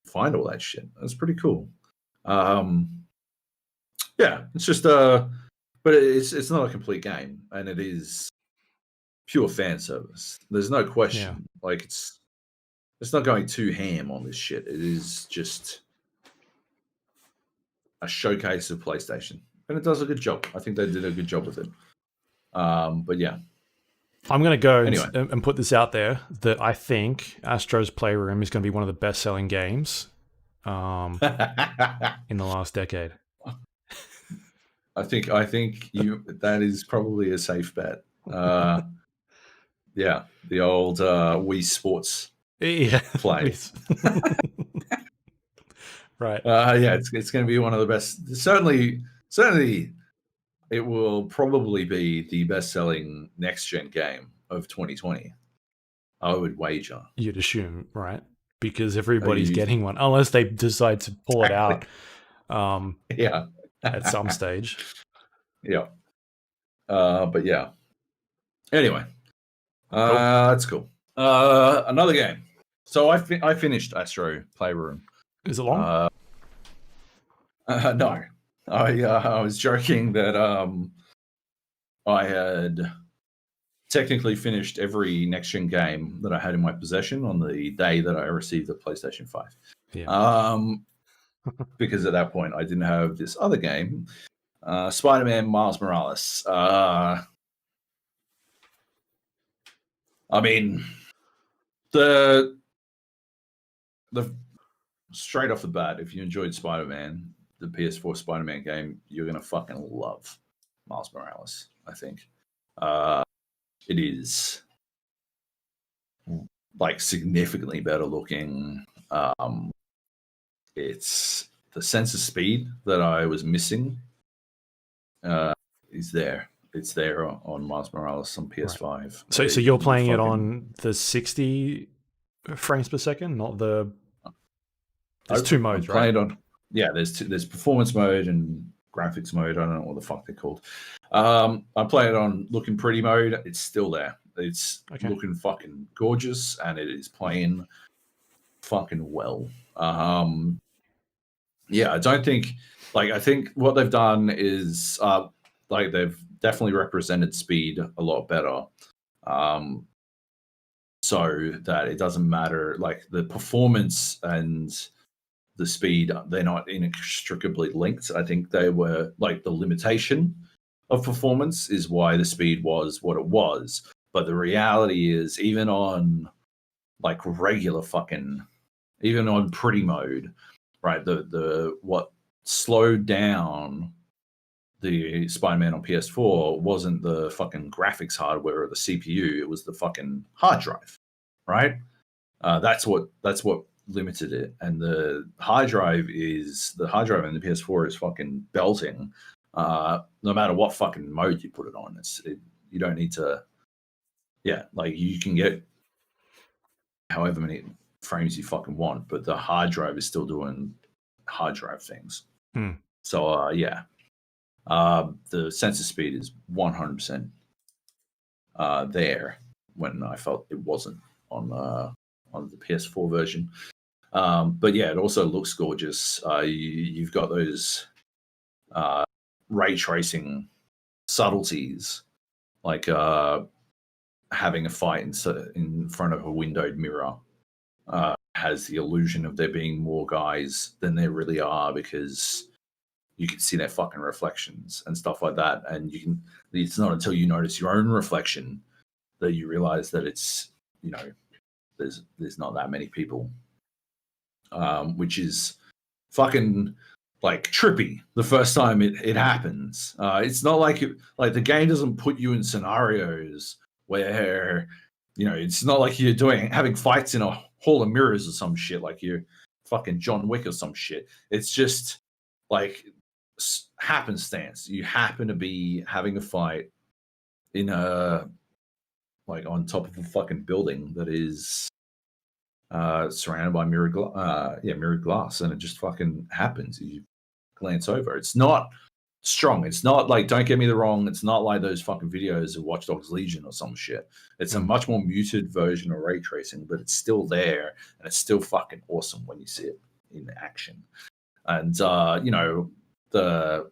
find all that shit. That's pretty cool. Yeah, it's just but it's not a complete game, and it is pure fan service. There's no question. Yeah. Like it's not going too ham on this shit. It is just a showcase of PlayStation, and it does a good job. I think they did a good job with it. But yeah, I'm going to go and put this out there that I think Astro's Playroom is going to be one of the best-selling games in the last decade. I think that is probably a safe bet. Yeah, the old Wii Sports play. Right. Yeah, it's going to be one of the best. Certainly, it will probably be the best-selling next-gen game of 2020. I would wager. You'd assume, right? Because everybody's getting one, unless they decide to pull it out. Yeah. At some stage. Yeah. But yeah. Anyway, that's cool. Another game. So I finished Astro Playroom. Is it long? No. I was joking that I had technically finished every next-gen game that I had in my possession on the day that I received the PlayStation 5. Yeah. Because at that point I didn't have this other game, Spider-Man Miles Morales. I mean, the straight off the bat, if you enjoyed Spider-Man, the PS4 Spider-Man game, you're gonna fucking love Miles Morales. I think it is like significantly better looking. It's the sense of speed that I was missing is there. It's there on Miles Morales on PS5. Right. So you're playing it on the 60 frames per second, not the. There's two modes, right? There's performance mode and graphics mode. I don't know what the fuck they're called. I play it on looking pretty mode. It's still there. It's looking fucking gorgeous, and it is playing fucking well. Yeah, I don't think I think what they've done is like they've definitely represented speed a lot better. So that it doesn't matter, like the performance and the speed, they're not inextricably linked. I think they were like the limitation of performance is why the speed was what it was. But the reality is even on like regular even on pretty mode, right? The what slowed down the Spider-Man on PS4 wasn't the fucking graphics hardware or the CPU. It was the fucking hard drive, right? That's what limited it, and the hard drive in the PS4 is fucking belting. No matter what fucking mode you put it on, you don't need to. Yeah, like you can get however many frames you fucking want, but the hard drive is still doing hard drive things. So yeah, the sensor speed is 100% there when I felt it wasn't on the PS4 version. But yeah, it also looks gorgeous. You've got those ray tracing subtleties, like having a fight in front of a windowed mirror has the illusion of there being more guys than there really are, because you can see their fucking reflections and stuff like that. And it's not until you notice your own reflection that you realize that it's, there's not that many people, which is fucking like trippy the first time it happens. It's not like the game doesn't put you in scenarios where, it's not like you're having fights in a hall of mirrors or some shit, like you're fucking John Wick or some shit. It's just like happenstance. You happen to be having a fight in on top of a fucking building that is surrounded by mirrored glass, and it just fucking happens. You glance over. It's not strong. It's not like, don't get me the wrong, it's not like those fucking videos of Watch Dogs Legion or some shit. It's a much more muted version of ray tracing, but it's still there, and it's still fucking awesome when you see it in action. And the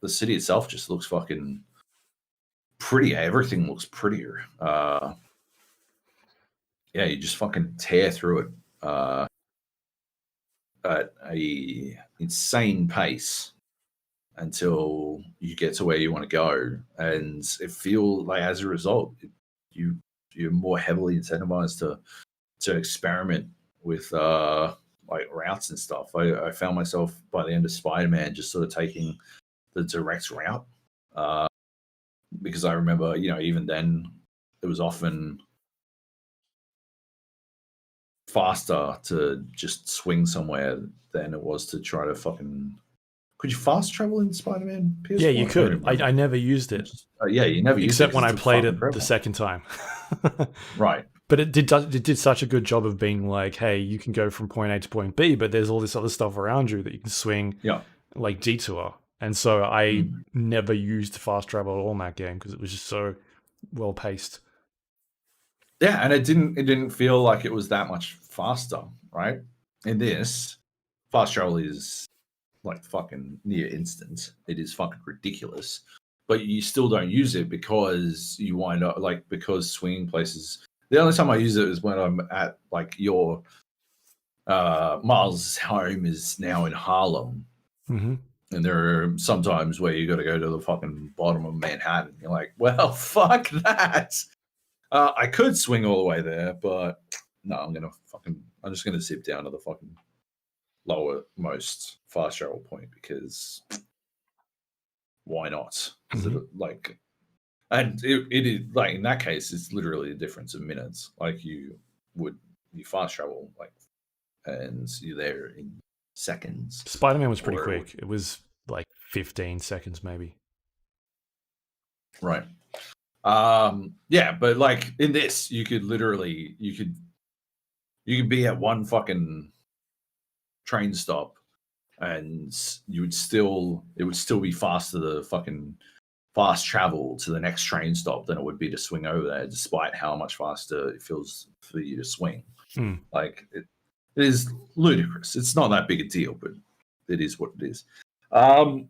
city itself just looks fucking pretty. Everything looks prettier. Yeah, you just fucking tear through it at a insane pace until you get to where you want to go, and it feels like, as a result, you're more heavily incentivized to experiment with like routes and stuff. I found myself by the end of Spider-Man just sort of taking the direct route, because I remember, even then it was often faster to just swing somewhere than it was to try to fucking. Could you fast travel in Spider-Man PS1? Yeah, you could. I never used it. Yeah, you never used except it when I played it the second time. Right. But it did such a good job of being like, hey, you can go from point A to point B, but there's all this other stuff around you that you can swing, like detour. And so I never used fast travel at all in that game because it was just so well paced. Yeah, and it didn't feel like it was that much faster, right? In this, fast travel is like fucking near instant. It is fucking ridiculous, but you still don't use it because you wind up because swinging places. The only time I use it is when I'm at like your Miles' home is now in Harlem, and there are some times where you got to go to the fucking bottom of Manhattan. You're like, well, fuck that. I could swing all the way there, but no, I'm just gonna zip down to the fucking lowermost fast travel point, because why not? Because and it is like, in that case, it's literally a difference of minutes. Like you fast travel and you're there in seconds. Spider-Man was pretty quick. It was like 15 seconds maybe. Right. Yeah, but like in this, you could be at one fucking train stop, and it would still be faster to fucking fast travel to the next train stop than it would be to swing over there, despite how much faster it feels for you to swing. Like it is ludicrous. It's not that big a deal, but it is what it is. And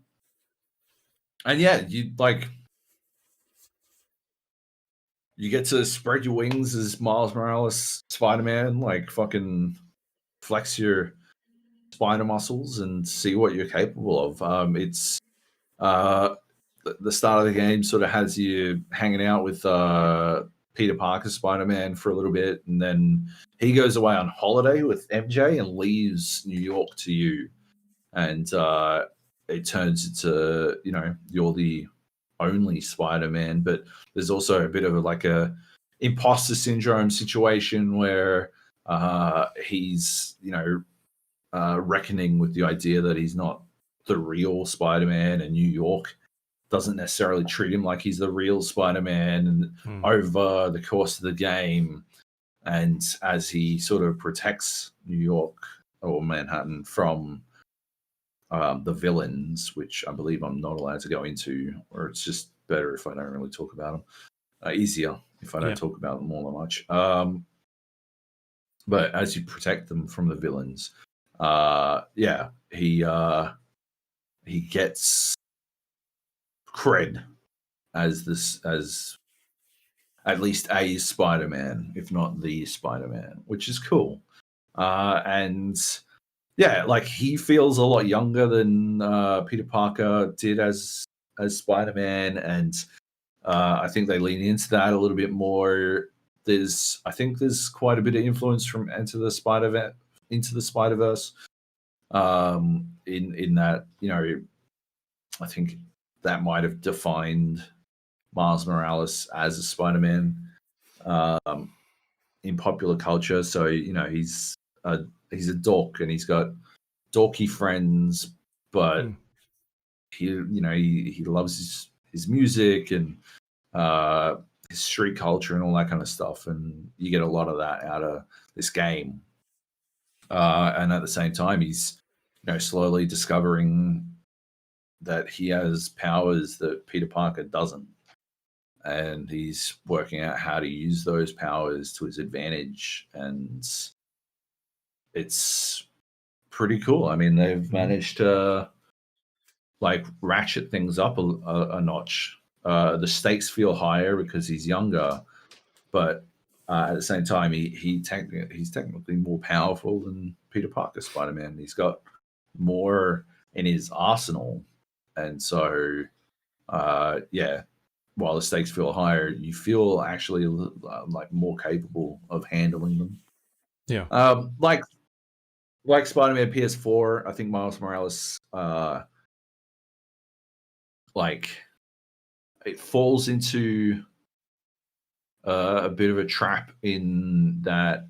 yeah, you get to spread your wings as Miles Morales Spider-Man, like fucking flex your spider muscles and see what you're capable of. It's the start of the game sort of has you hanging out with Peter Parker Spider-Man for a little bit, and then he goes away on holiday with MJ and leaves New York to you, and it turns into, you're the only Spider-Man, but there's also a bit of a imposter syndrome situation where He's reckoning with the idea that he's not the real Spider-Man, and New York doesn't necessarily treat him like he's the real Spider-Man. And over the course of the game, and as he sort of protects New York or Manhattan from the villains, which I believe I'm not allowed to go into, or it's just better if I don't really talk about them. Easier if I don't talk about them all that much. But as you protect them from the villains, he gets cred as at least a Spider-Man, if not the Spider-Man, which is cool. And yeah, like he feels a lot younger than Peter Parker did as Spider-Man, and I think they lean into that a little bit more. I think there's quite a bit of influence from Into the Spider-Verse, in that, I think that might have defined Miles Morales as a Spider-Man in popular culture. So he's a dork, and he's got dorky friends, but he loves his music and his street culture and all that kind of stuff, and you get a lot of that out of this game. And at the same time, he's slowly discovering that he has powers that Peter Parker doesn't, and he's working out how to use those powers to his advantage, and it's pretty cool. I mean, they've managed to like ratchet things up a notch. The stakes feel higher because he's younger, but at the same time, he's technically more powerful than Peter Parker Spider-Man. He's got more in his arsenal, and so while the stakes feel higher, you feel actually like more capable of handling them. Yeah. Like Spider-Man PS4, I think Miles Morales, like it falls into a bit of a trap in that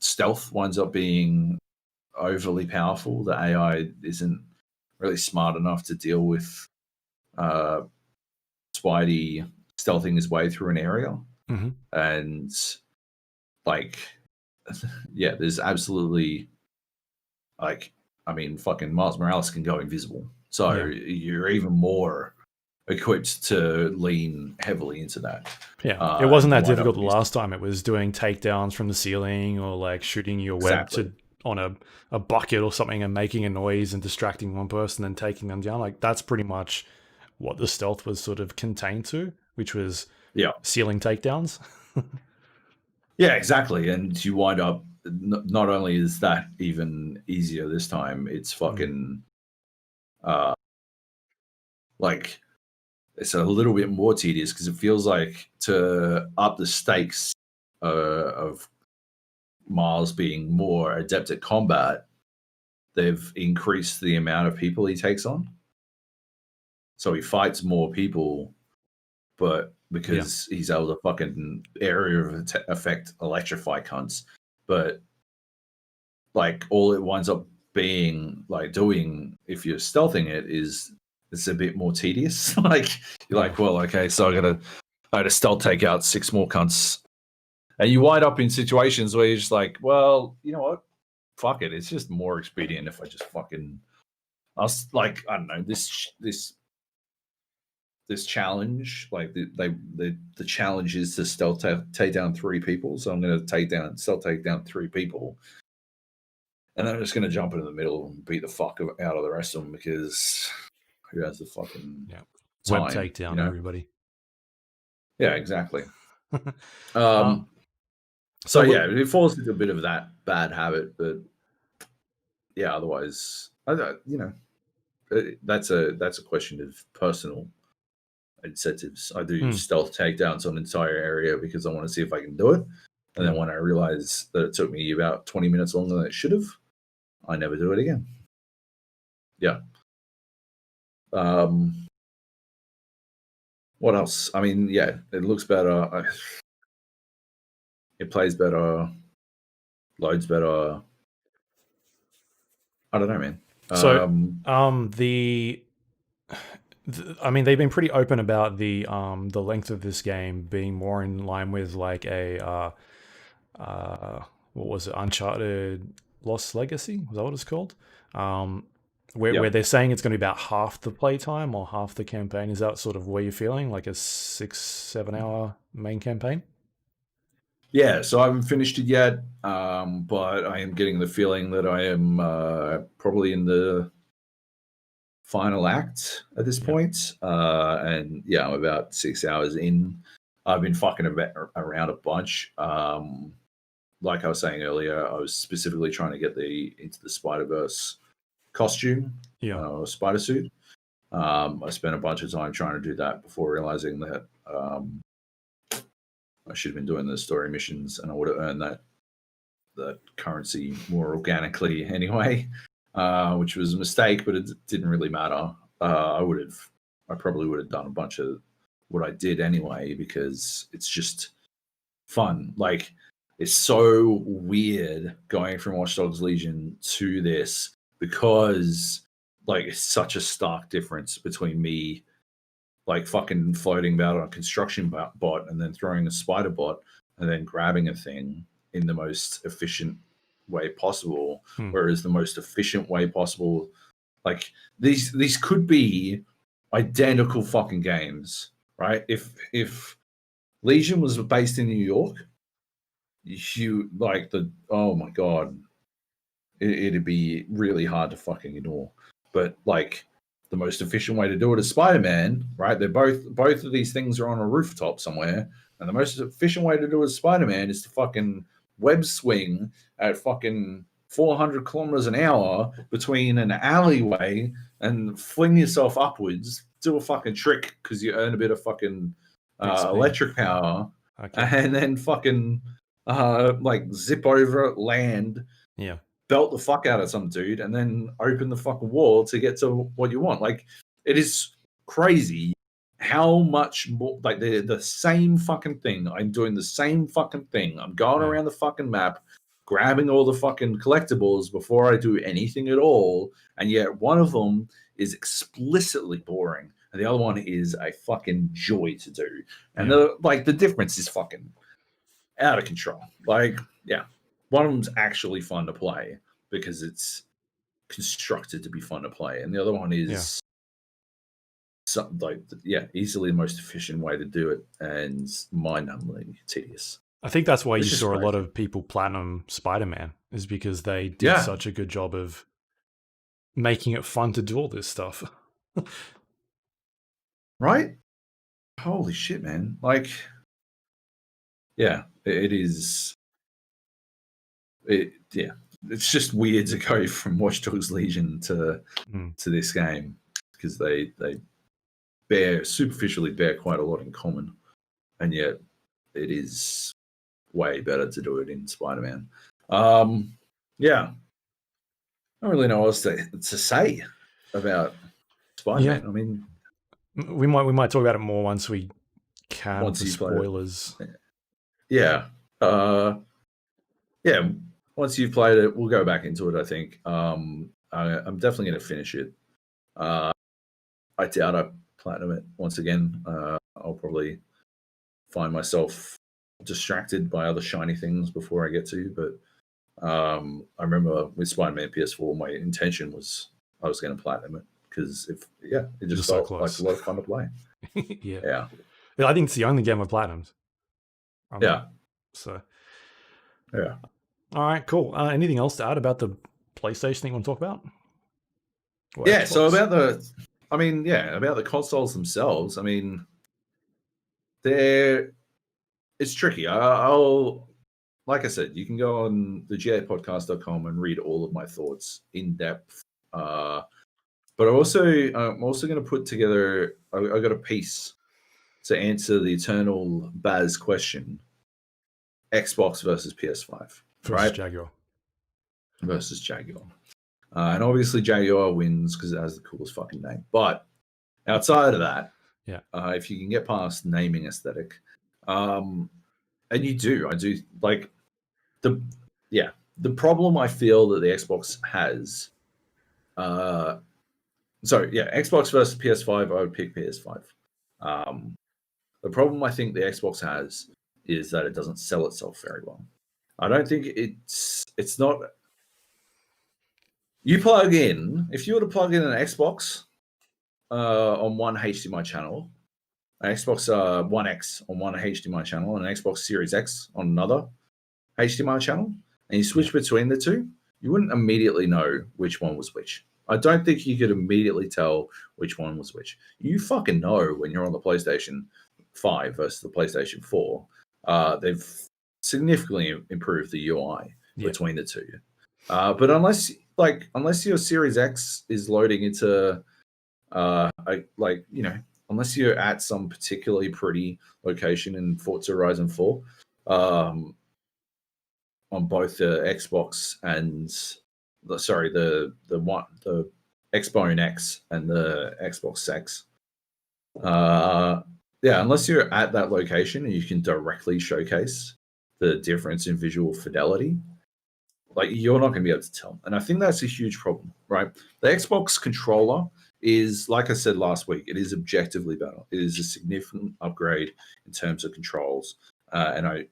stealth winds up being overly powerful. The AI isn't really smart enough to deal with Spidey stealthing his way through an area. And like, yeah, there's absolutely fucking Miles Morales can go invisible. So you're even more equipped to lean heavily into that. Yeah, it wasn't that difficult the last time. It was doing takedowns from the ceiling, or like shooting your web on a bucket or something and making a noise and distracting one person and taking them down. Like that's pretty much what the stealth was sort of contained to, which was ceiling takedowns. Yeah, exactly. And you wind up, not only is that even easier this time, it's fucking like it's a little bit more tedious because it feels like to up the stakes of Miles being more adept at combat, they've increased the amount of people he takes on. So he fights more people, but because he's able to fucking area of effect electrify cunts. But like all it winds up being like doing if you're stealthing it is it's a bit more tedious. Like you're like, well, okay, so I gotta stealth take out 6 more cunts. And you wind up in situations where you're just like, well, you know what? Fuck it. It's just more expedient if I just fucking I don't know, this challenge, like the challenge is to stealth take down 3 people. So I'm gonna stealth take down 3 people. And I'm just gonna jump into the middle and beat the fuck out of the rest of them because who has the fucking time, web takedown, everybody. Yeah, exactly. So yeah, it falls into a bit of that bad habit, but yeah, otherwise, that's a question of personal incentives. I do stealth takedowns on an entire area because I want to see if I can do it, and then when I realize that it took me about 20 minutes longer than it should have, I never do it again. Yeah. What else? I mean, yeah, it looks better. It plays better. Loads better. I don't know, man. So, I mean, they've been pretty open about the length of this game being more in line with like a what was it, Uncharted Lost Legacy? Was that what it's called? Where Yep. they're saying it's going to be about half the playtime or half the campaign. Is that sort of where you're feeling, like a 6-7 hour main campaign? Yeah, so I haven't finished it yet, but I am getting the feeling that I am probably in the final act at this point. And yeah, I'm about 6 hours in. I've been fucking around a bunch. Like I was saying earlier, I was specifically trying to get into the Spider-Verse costume, spider suit. I spent a bunch of time trying to do that before realizing that I should have been doing the story missions, and I would have earned that currency more organically anyway, which was a mistake, but it didn't really matter. I probably would have done a bunch of what I did anyway because it's just fun. Like, it's so weird going from Watch Dogs Legion to this because like it's such a stark difference between me like fucking floating about on a construction bot and then throwing a spider bot and then grabbing a thing in the most efficient way possible. Whereas the most efficient way possible, like these could be identical fucking games, right? If Legion was based in New York, you like oh my god, it'd be really hard to fucking ignore. But like the most efficient way to do it is Spider-Man, right? They're both of these things are on a rooftop somewhere, and the most efficient way to do it is Spider-Man is to fucking web swing at fucking 400 kilometers an hour between an alleyway and fling yourself upwards, do a fucking trick because you earn a bit of fucking electric power, and then fucking like zip over it, land, belt the fuck out of some dude, and then open the fucking wall to get to what you want. Like, it is crazy how much more, like, the same fucking thing. I'm doing the same fucking thing. I'm going around the fucking map, grabbing all the fucking collectibles before I do anything at all, and yet one of them is explicitly boring, and the other one is a fucking joy to do. And the difference is fucking out of control. Like, yeah. One of them's actually fun to play because it's constructed to be fun to play, and the other one is easily the most efficient way to do it and mind-numbingly tedious. I think that's why you saw a lot of people platinum Spider-Man, is because they did such a good job of making it fun to do all this stuff. Right? Holy shit, man. Like, yeah, it is. It's just weird to go from Watch Dogs Legion to this game because they superficially bear quite a lot in common, and yet it is way better to do it in Spider-Man. Yeah, I don't really know what else to say about Spider-Man. Yeah. I mean, we might talk about it more once we can for spoilers. Yeah. Yeah. Once you've played it, we'll go back into it, I think. I'm definitely going to finish it. I doubt I platinum it once again. I'll probably find myself distracted by other shiny things before I get to. But I remember with Spider-Man PS4, my intention was I was going to platinum it because it just felt like a lot of fun to play. Yeah. I think it's the only game of platinums. So. Yeah. All right, cool. Anything else to add about the PlayStation that you want to talk about? Or Xbox? So about the consoles themselves. I mean, it's tricky. I'll like I said, you can go on the gapodcast.com and read all of my thoughts in depth. But I'm also going to put together. I got a piece to answer the eternal Baz question: Xbox versus PS5, versus Jaguar. Versus Jaguar. And obviously Jaguar wins because it has the coolest fucking name. But outside of that, if you can get past naming aesthetic, and I do like the problem I feel that the Xbox has, Xbox versus PS5, I would pick PS5. The problem I think the Xbox has is that it doesn't sell itself very well. I don't think it's not. You plug in, if you were to plug in an Xbox on one HDMI channel, an Xbox One X on one HDMI channel, and an Xbox Series X on another HDMI channel, and you switch between the two, you wouldn't immediately know which one was which. I don't think you could immediately tell which one was which. You fucking know when you're on the PlayStation 5 versus the PlayStation 4. They've significantly improved the UI between the two. But unless your Series X is loading into unless you're at some particularly pretty location in Forza Horizon 4, on both the Xbox and the Xbone X and the Xbox X. Unless you're at that location and you can directly showcase the difference in visual fidelity, like, you're not going to be able to tell. And I think that's a huge problem, right? The Xbox controller is, like I said last week, it is objectively better. It is a significant upgrade in terms of controls, and I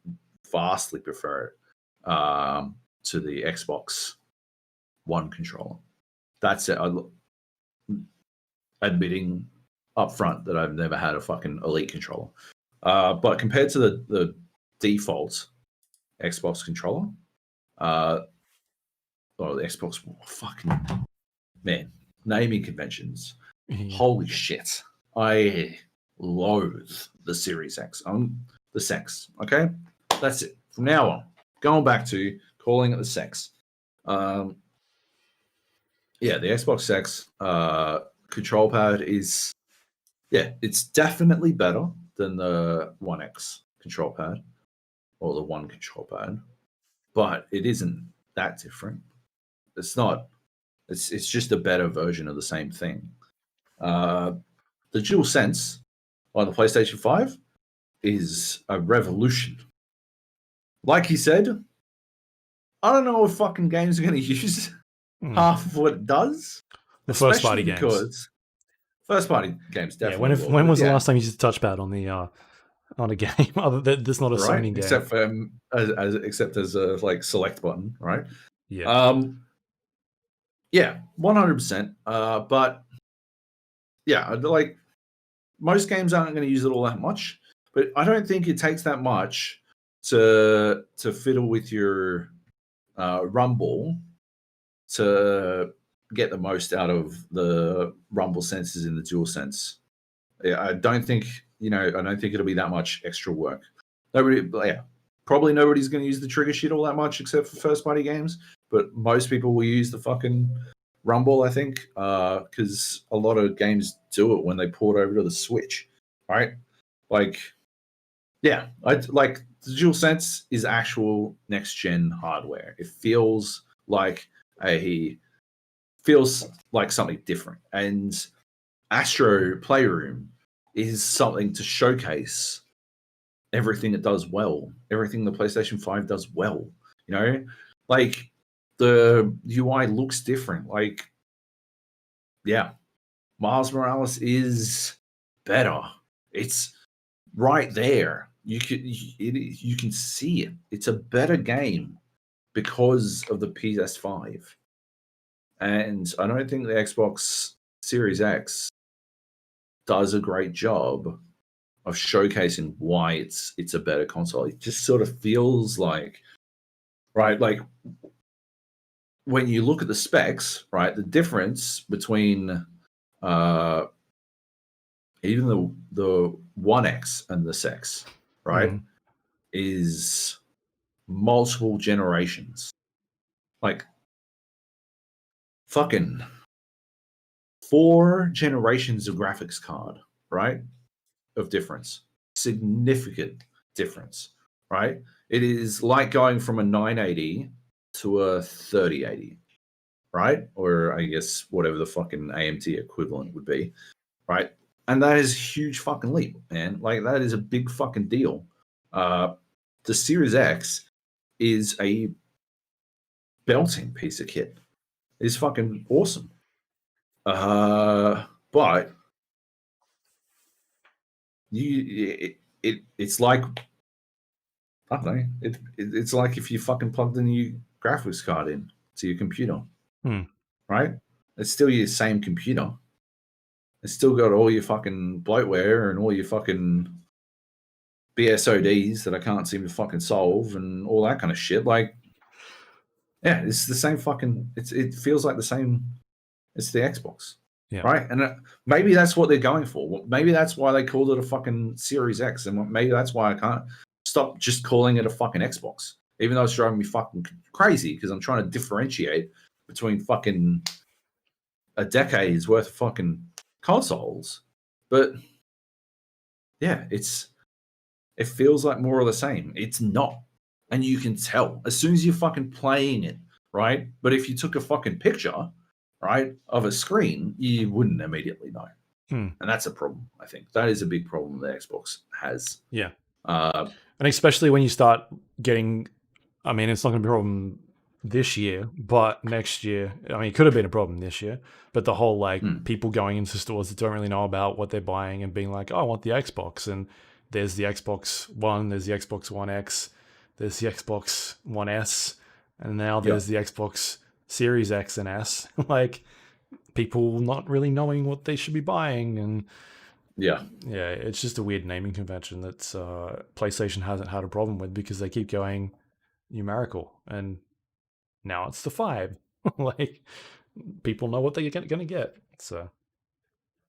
vastly prefer it to the Xbox One controller. That's it. Admitting up front that I've never had a fucking Elite controller. But compared to the default Xbox controller, the Xbox, fucking man, naming conventions. Holy shit. I loathe the Series X. The Sex. Okay? That's it. From now on, going back to calling it the Sex. The Xbox Sex control pad is, it's definitely better than the One X control pad or the One control pad, but it isn't that different. It's not. It's just a better version of the same thing. The DualSense on the PlayStation 5 is a revolution. Like he said, I don't know if fucking games are going to use half of what it does. The first party games. First party games, definitely. Yeah, when was the last time you used a touchpad on the on a game? Other than that's not a Sony game, except for except as a like select button, right? Yeah. 100%. But yeah, like, most games aren't going to use it all that much. But I don't think it takes that much to fiddle with your rumble to get the most out of the rumble sensors in the DualSense. I don't think it'll be that much extra work. Probably nobody's going to use the trigger shit all that much except for first party games, but most people will use the fucking rumble, I think, because a lot of games do it when they port over to the Switch, right? The DualSense is actual next gen hardware. It feels like something different, and Astro Playroom is something to showcase everything it does well, everything the PlayStation 5 does well. Like, the UI looks different. Miles Morales is better. It's right there. You can see it. It's a better game because of the PS5. And I don't think the Xbox Series X does a great job of showcasing why it's a better console. It just sort of feels like, right, like, when you look at the specs, right, the difference between even the One X and the Sex, right, is multiple generations. Like, fucking 4 generations of graphics card, right, of difference. Significant difference, right? It is like going from a 980 to a 3080, right? Or I guess whatever the fucking AMT equivalent would be, right? And that is a huge fucking leap, man. Like, that is a big fucking deal. The Series X is a belting piece of kit. It's fucking awesome. But it's like, I don't know. It's like if you fucking plugged a new graphics card in to your computer, right? It's still your same computer. It's still got all your fucking bloatware and all your fucking BSODs that I can't seem to fucking solve and all that kind of shit. Like, yeah, it's the same fucking. It feels like the same. It's the Xbox, right? And maybe that's what they're going for. Maybe that's why they called it a fucking Series X, and maybe that's why I can't stop just calling it a fucking Xbox, even though it's driving me fucking crazy because I'm trying to differentiate between fucking a decade's worth of fucking consoles. But yeah, it feels like more of the same. It's not. And you can tell as soon as you're fucking playing it, right? But if you took a fucking picture, right, of a screen, you wouldn't immediately know. And that's a problem, I think. That is a big problem the Xbox has. Yeah. And especially when you start getting, I mean, it's not going to be a problem this year, but next year, I mean, it could have been a problem this year, but the whole like people going into stores that don't really know about what they're buying and being like, oh, I want the Xbox. And there's the Xbox One, there's the Xbox One X, there's the Xbox One S, and now there's the Xbox Series X and S. Like, people not really knowing what they should be buying. And yeah, it's just a weird naming convention that PlayStation hasn't had a problem with because they keep going numerical, and now it's the 5. Like, people know what they're going to get. So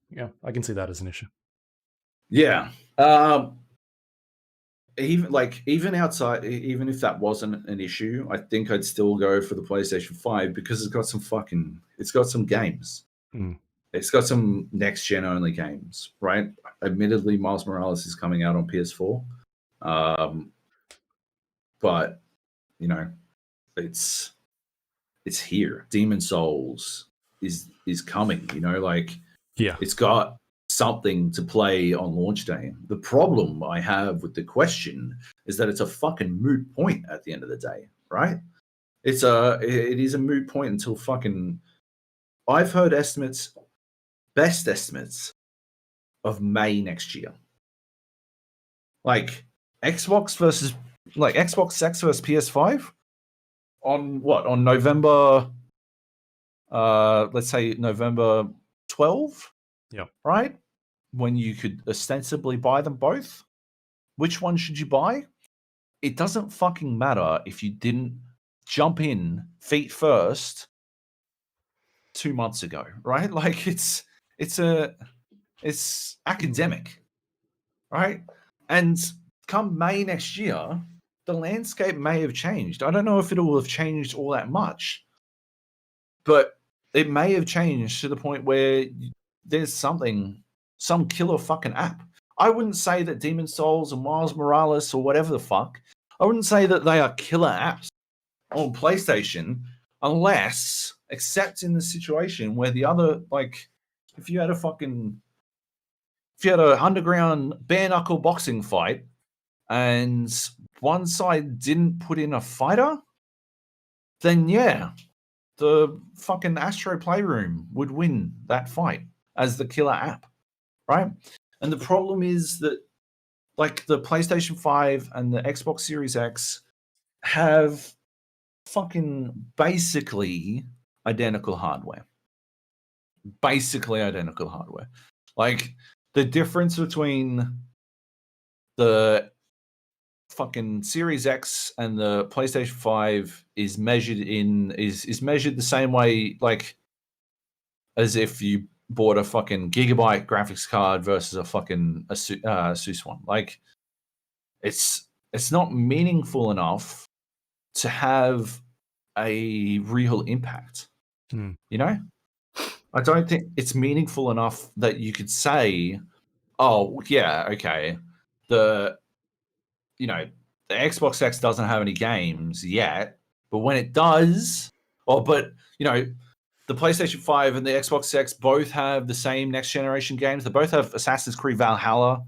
yeah, I can see that as an issue. Yeah. Even outside, even if that wasn't an issue, I think I'd still go for the PlayStation 5 because it's got some games. It's got some next gen only games, right? Admittedly, Miles Morales is coming out on PS4. But you know, it's here. Demon Souls is coming, you know, like it's got something to play on launch day. The problem I have with the question is that it's a fucking moot point at the end of the day, right? It is a moot point until fucking, I've heard best estimates of May next year. Like Xbox X versus PS5 on November, let's say November 12. Yeah. Right? When you could ostensibly buy them both. Which one should you buy? It doesn't fucking matter if you didn't jump in feet first 2 months ago, right? Like it's academic, right? And come May next year, the landscape may have changed. I don't know if it will have changed all that much, but it may have changed to the point where there's some killer fucking app. I wouldn't say that Demon Souls and Miles Morales or whatever the fuck, I wouldn't say that they are killer apps on PlayStation unless, except in the situation where the other, like, if you had a underground bare knuckle boxing fight and one side didn't put in a fighter, then yeah, the fucking Astro Playroom would win that fight as the killer app, right? And the problem is that, like, the PlayStation 5 and the Xbox Series X have fucking basically identical hardware. Like, the difference between the fucking Series X and the PlayStation 5 is measured the same way, like, as if you bought a fucking gigabyte graphics card versus a fucking Asus one. Like, it's not meaningful enough to have a real impact. You know, I don't think it's meaningful enough that you could say, oh yeah, okay, the Xbox X doesn't have any games yet, but when it does, the PlayStation 5 and the Xbox X both have the same next generation games. They both have Assassin's Creed Valhalla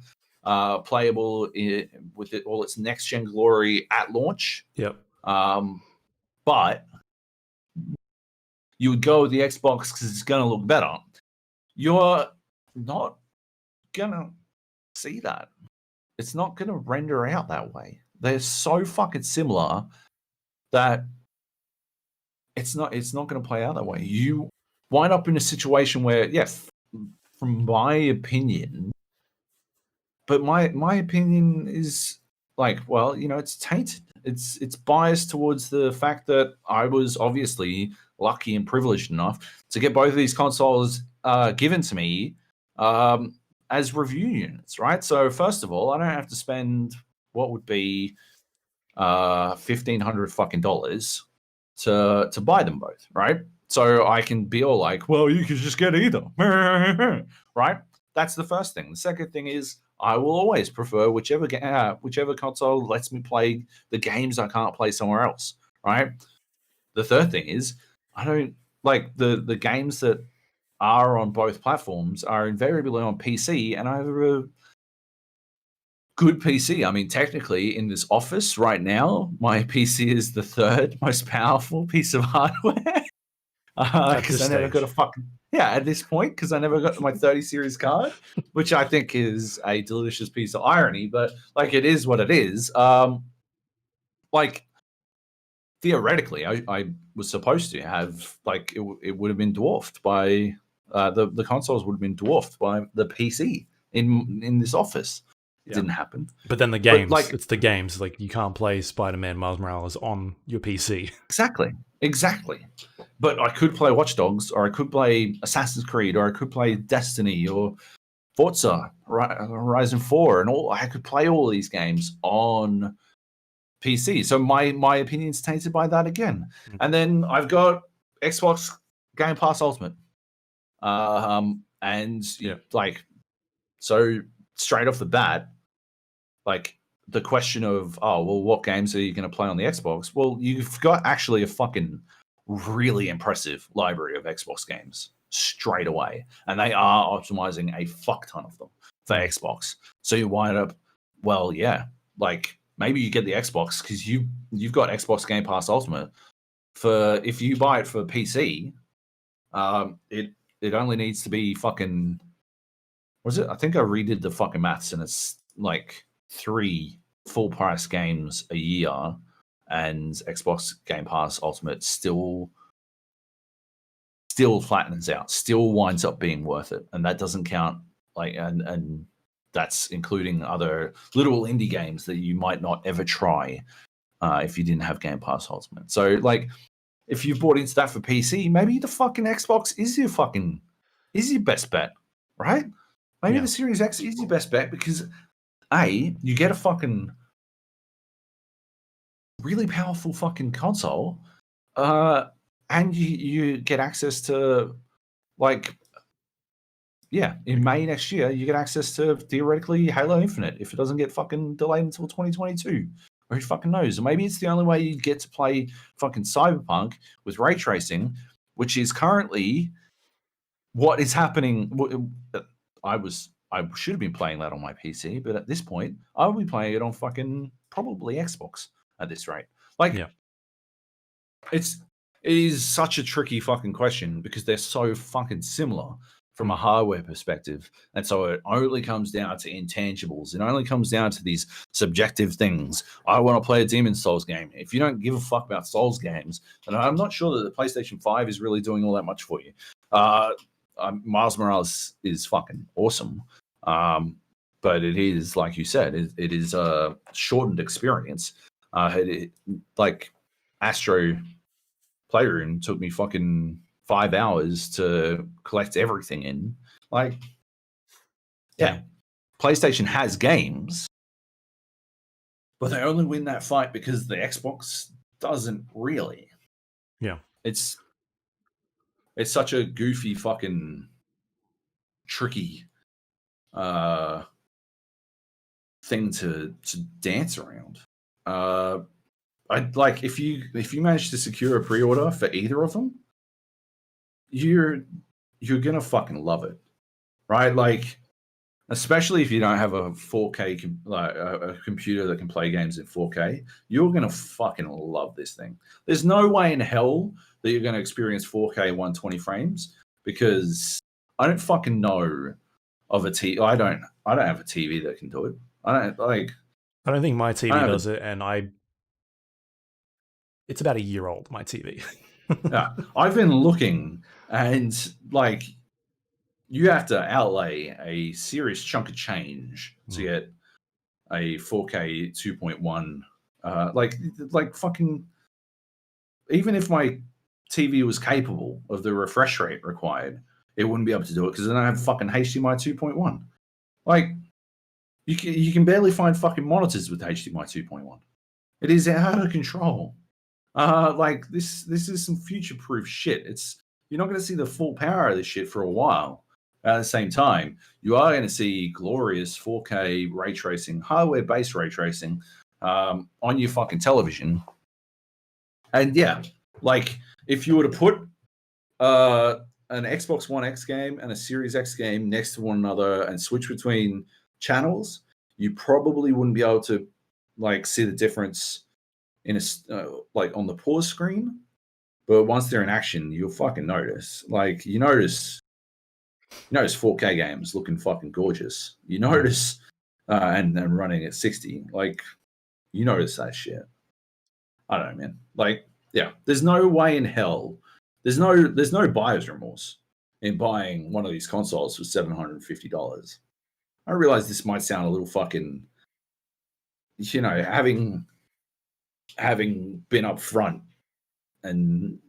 playable with all its next gen glory at launch. Yep. But you would go with the Xbox because it's going to look better. You're not going to see that. It's not going to render out that way. They're so fucking similar that it's not going to play out that way. You wind up in a situation where, yes, from my opinion, but my opinion is like, well, you know, it's tainted. It's biased towards the fact that I was obviously lucky and privileged enough to get both of these consoles given to me as review units, right? So first of all, I don't have to spend what would be $1,500 fucking dollars to buy them both, right? So I can be all like, well, you can just get either, right? That's the first thing. The second thing is I will always prefer whichever console lets me play the games I can't play somewhere else, right? The third thing is I don't like the games that are on both platforms are invariably on PC, and I have a good PC. I mean, technically, in this office right now, my PC is the third most powerful piece of hardware because I never got a fucking at this point because I never got my 30 series card, which I think is a delicious piece of irony. But like, it is what it is. Like theoretically, I was supposed to have like it would have been dwarfed by the consoles would have been dwarfed by the PC in this office. It didn't happen. But then the games, it's the games. Like you can't play Spider-Man Miles Morales on your PC. Exactly. But I could play Watch Dogs, or I could play Assassin's Creed, or I could play Destiny, or Forza Horizon 4, and all. I could play all these games on PC. So my opinion's tainted by that again. And then I've got Xbox Game Pass Ultimate. And you know, like, so straight off the bat, like the question of, oh, well, what games are you going to play on the Xbox? Well, you've got actually a fucking really impressive library of Xbox games straight away. And they are optimizing a fuck ton of them for Xbox. So you wind up, well, yeah, like maybe you get the Xbox because you've got Xbox Game Pass Ultimate. For if you buy it for PC, it only needs to be fucking, was it? I think I redid the fucking maths and it's like 3 full price games a year, and Xbox Game Pass Ultimate still flattens out, still winds up being worth it. And that doesn't count like and that's including other little indie games that you might not ever try if you didn't have Game Pass Ultimate. So like if you bought into that for PC, maybe the fucking Xbox is your best bet, right? Maybe the Series X is your best bet because you get a fucking really powerful fucking console, and you get access to like, in May next year, you get access to theoretically Halo Infinite if it doesn't get fucking delayed until 2022. Or who fucking knows? Or maybe it's the only way you get to play fucking Cyberpunk with ray tracing, which is currently what is happening. I should have been playing that on my PC, but at this point, I will be playing it on fucking probably Xbox at this rate. Like, it is such a tricky fucking question because they're so fucking similar from a hardware perspective. And so it only comes down to intangibles. It only comes down to these subjective things. I want to play a Demon's Souls game. If you don't give a fuck about Souls games, then I'm not sure that the PlayStation 5 is really doing all that much for you. Miles Morales is fucking awesome. But it is, like you said, it is a shortened experience. Like Astro Playroom took me fucking 5 hours to collect everything in. Like, PlayStation has games, but they only win that fight because the Xbox doesn't really. Yeah. It's such a goofy fucking tricky thing to dance around. I'd like if you manage to secure a pre-order for either of them, you're gonna fucking love it, right? Like especially if you don't have a 4K like a computer that can play games in 4K, you're gonna fucking love this thing. There's no way in hell that you're gonna experience 4K 120 frames because I don't fucking know of a TV. I don't have a TV that can do it. I don't think my TV don't have does it, and it's about a year old, my TV. yeah, I've been looking, and like you have to outlay a serious chunk of change to get a 4K 2.1. Like fucking. Even if my TV was capable of the refresh rate required, it wouldn't be able to do it because I don't have fucking HDMI 2.1. Like you can barely find fucking monitors with HDMI 2.1. It is out of control. Like this is some future proof shit. You're not going to see the full power of this shit for a while. At the same time, you are going to see glorious 4K ray tracing, hardware based ray tracing on your fucking television. And yeah, like if you were to put an Xbox One X game and a Series X game next to one another and switch between channels, you probably wouldn't be able to like see the difference in like on the pause screen. But once they're in action, you'll fucking notice. Like you notice 4K games looking fucking gorgeous. You notice and running at 60. Like you notice that shit. I don't know, man. Like, yeah, there's no way in hell. There's no buyer's remorse in buying one of these consoles for $750. I realize this might sound a little fucking, having been up front and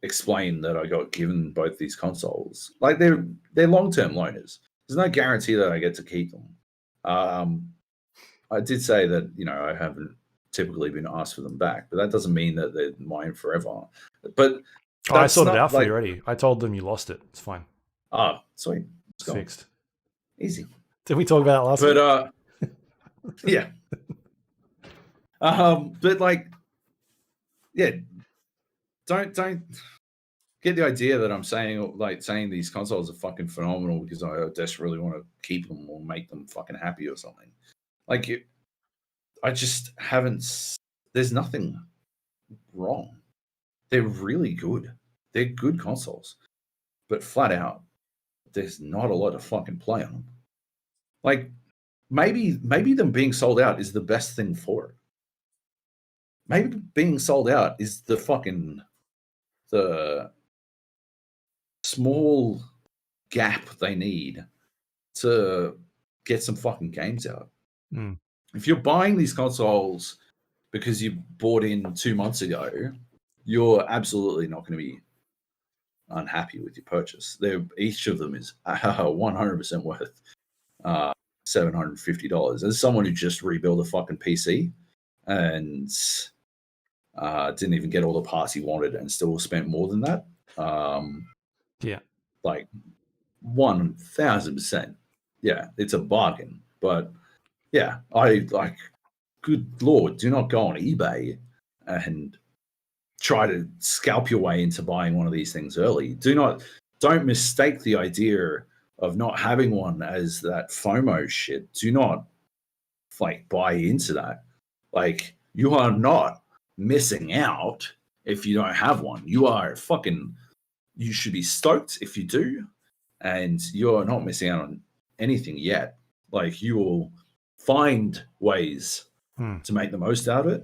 explained that I got given both these consoles. Like they're long-term loaners. There's no guarantee that I get to keep them. I did say that, I haven't typically been asked for them back, but that doesn't mean that they're mine forever. But I sorted it out for you already. I told them you lost it. It's fine. Sweet. It's fixed. Easy. Did we talk about that last week? Yeah. But like, yeah, don't get the idea that I'm saying these consoles are fucking phenomenal because I desperately want to keep them or make them fucking happy or something. Like, I just haven't. There's nothing wrong. They're really good. They're good consoles, but flat out, there's not a lot of fucking play on them. Like, maybe them being sold out is the best thing for it. Maybe being sold out is the small gap they need to get some fucking games out. If you're buying these consoles because you bought in 2 months ago, you're absolutely not going to be unhappy with your purchase. Each of them is 100% worth $750. As someone who just rebuilt a fucking PC and didn't even get all the parts he wanted and still spent more than that. Yeah. Like 1,000%. Yeah, it's a bargain. But yeah, I like, good Lord, do not go on eBay and try to scalp your way into buying one of these things early. Don't mistake the idea of not having one as that FOMO shit. Do not like buy into that. Like, you are not missing out if you don't have one. You should be stoked if you do, and you're not missing out on anything yet. Like, you will find ways to make the most out of it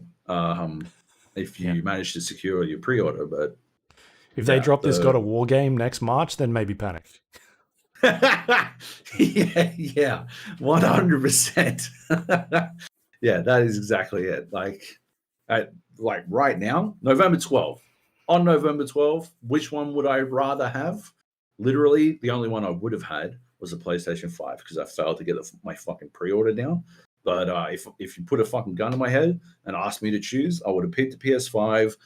if you manage to secure your pre-order. But if they drop this God of War game next March, then maybe panic. yeah, 100%. Yeah, that is exactly it. Like right now, November 12th. On November 12th, which one would I rather have? Literally, the only one I would have had was a PlayStation 5 because I failed to get my fucking pre-order down. But if you put a fucking gun to my head and asked me to choose, I would have picked the PS5,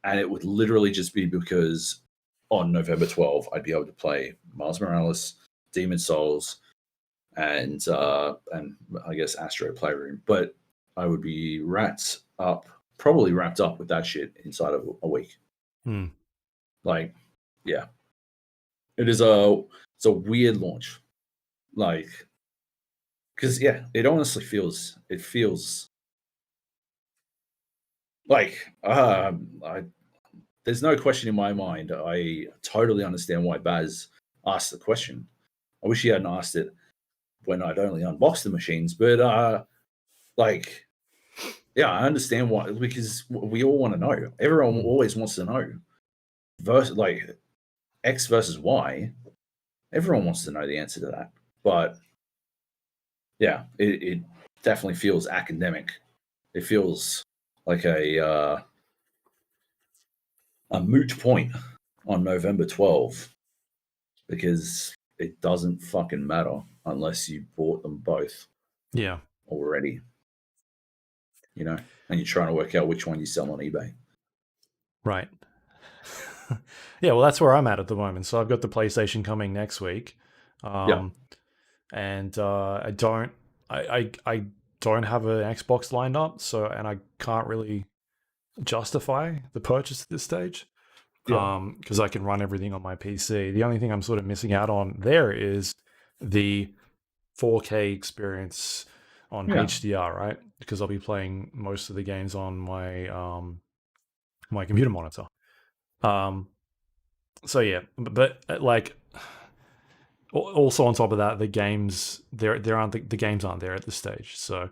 and it would literally just be because on November 12th, I'd be able to play Miles Morales, Demon Souls, and I guess Astro Playroom. But I would be probably wrapped up with that shit inside of a week. Like, yeah, it's a weird launch. Like, because it honestly feels like there's no question in my mind. I totally understand why Baz asked the question. I wish he hadn't asked it when I'd only unboxed the machines, but like, yeah, I understand why, because we all want to know. Everyone always wants to know. Like X versus Y, everyone wants to know the answer to that. But yeah, it definitely feels academic. It feels like a moot point on November 12th, because it doesn't fucking matter unless you bought them both Yeah. already, and you're trying to work out which one you sell on eBay. Right. Yeah, well, that's where I'm at the moment. So I've got the PlayStation coming next week, and I don't have an Xbox lined up, and I can't really justify the purchase at this stage, because I can run everything on my PC. The only thing I'm sort of missing out on there is the 4K experience on HDR, right? Because I'll be playing most of the games on my computer monitor. So yeah, but like, also on top of that, the games the games aren't there at this stage. So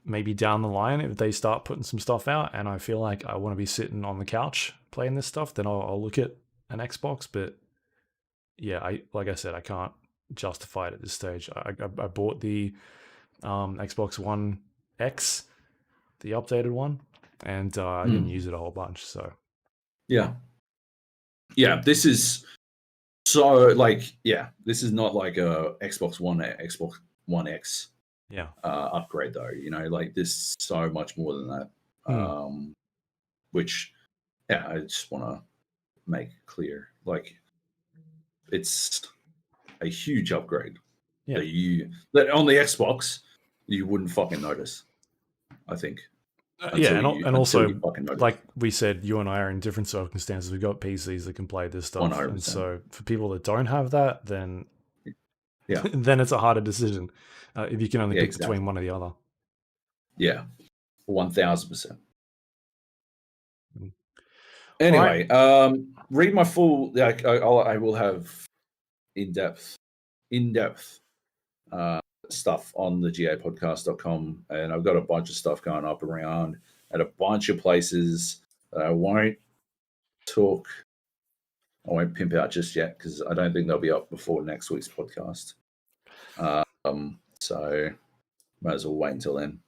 maybe down the line, if they start putting some stuff out and I feel like I want to be sitting on the couch playing this stuff, then I'll look at an Xbox. But yeah, like I said, I can't justify it at this stage. I bought the Xbox One X, the updated one, and I didn't use it a whole bunch. So yeah, this is this is not like a Xbox One X upgrade though. Like this is so much more than that. Which I just want to make clear, like, it's a huge upgrade that on the Xbox you wouldn't fucking notice, I think. And also, like we said, you and I are in different circumstances. We've got PCs that can play this stuff, 100%. And so for people that don't have that, then then it's a harder decision if you can only pick between one or the other. 1000%. Anyway, read my full. I will have in-depth stuff on the gapodcast.com, and I've got a bunch of stuff going up around at a bunch of places that I won't pimp out just yet, because I don't think they'll be up before next week's podcast. So might as well wait until then,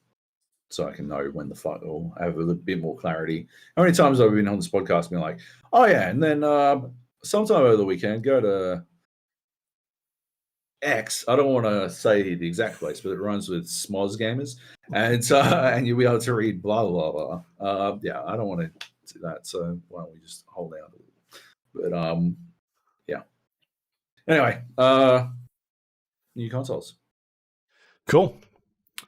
so I can know when the fight, or have a little bit more clarity. How many times I've been on this podcast being like, oh yeah, and then sometime over the weekend, go to X. I don't want to say the exact place, but it runs with Smoz Gamers, and you'll be able to read blah blah blah. I don't want to do that, so why don't we just hold out a little? But anyway, new consoles. Cool.